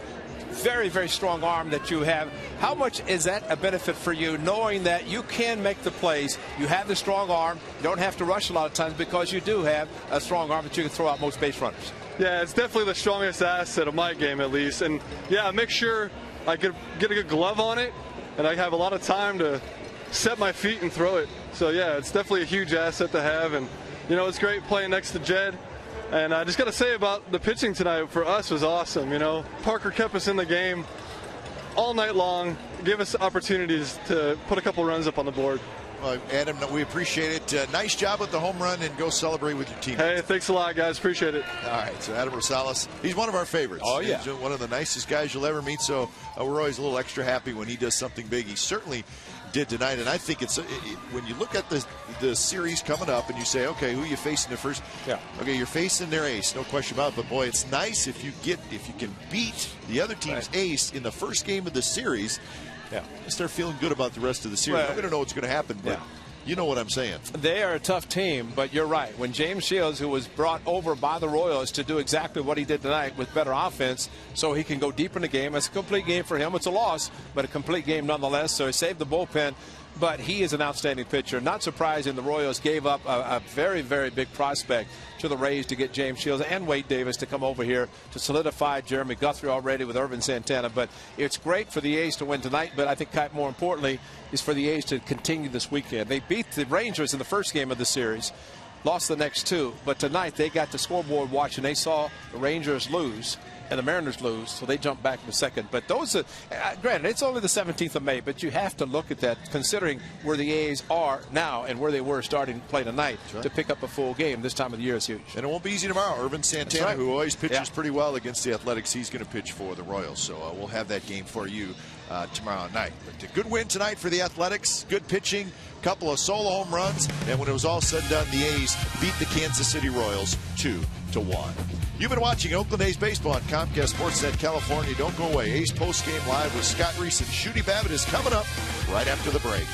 Very, very strong arm that you have. How much is that a benefit for you, knowing that you can make the plays? You have the strong arm. You don't have to rush a lot of times because you do have a strong arm that you can throw out most base runners. Yeah, it's definitely the strongest asset of my game, at least. And, yeah, make sure I could get a good glove on it, and I have a lot of time to set my feet and throw it. So, yeah, it's definitely a huge asset to have. And, you know, it's great playing next to Jed. And I just got to say about the pitching tonight for us was awesome. You know, Parker kept us in the game all night long, gave us opportunities to put a couple runs up on the board. Well, Adam, we appreciate it. Nice job with the home run, and go celebrate with your team. Hey, thanks a lot, guys. Appreciate it. All right, so Adam Rosales, he's one of our favorites. Oh, yeah. He's one of the nicest guys you'll ever meet, so we're always a little extra happy when he does something big. He certainly did tonight, and I think when you look at the series coming up and you say, okay, who are you facing the first? Yeah. Okay, you're facing their ace, no question about it. But boy, it's nice if you can beat the other team's ace in the first game of the series. Yeah, start feeling good about the rest of the series. Well, we don't know what's going to happen, but you know what I'm saying. They are a tough team, but you're right. When James Shields, who was brought over by the Royals to do exactly what he did tonight with better offense so he can go deep in the game, it's a complete game for him. It's a loss, but a complete game nonetheless, so he saved the bullpen. But he is an outstanding pitcher. Not surprising the Royals gave up a very, very big prospect to the Rays to get James Shields and Wade Davis to come over here to solidify Jeremy Guthrie already with Irvin Santana. But it's great for the A's to win tonight, but I think more importantly is for the A's to continue this weekend. They beat the Rangers in the first game of the series, lost the next 2, but tonight they got the scoreboard watch and they saw the Rangers lose and the Mariners lose, so they jump back in the second. But those are, granted, it's only the 17th of May, but you have to look at that considering where the A's are now and where they were starting to play tonight to pick up a full game. This time of the year is huge. And it won't be easy tomorrow. Irvin Santana, who always pitches pretty well against the Athletics, he's going to pitch for the Royals. So we'll have that game for you tomorrow night. But a good win tonight for the Athletics. Good pitching, couple of solo home runs, and when it was all said and done, the A's beat the Kansas City Royals 2-1. You've been watching Oakland A's baseball on Comcast Sportsnet California. Don't go away. A's postgame live with Scott Reese and Shooty Babbitt is coming up right after the break.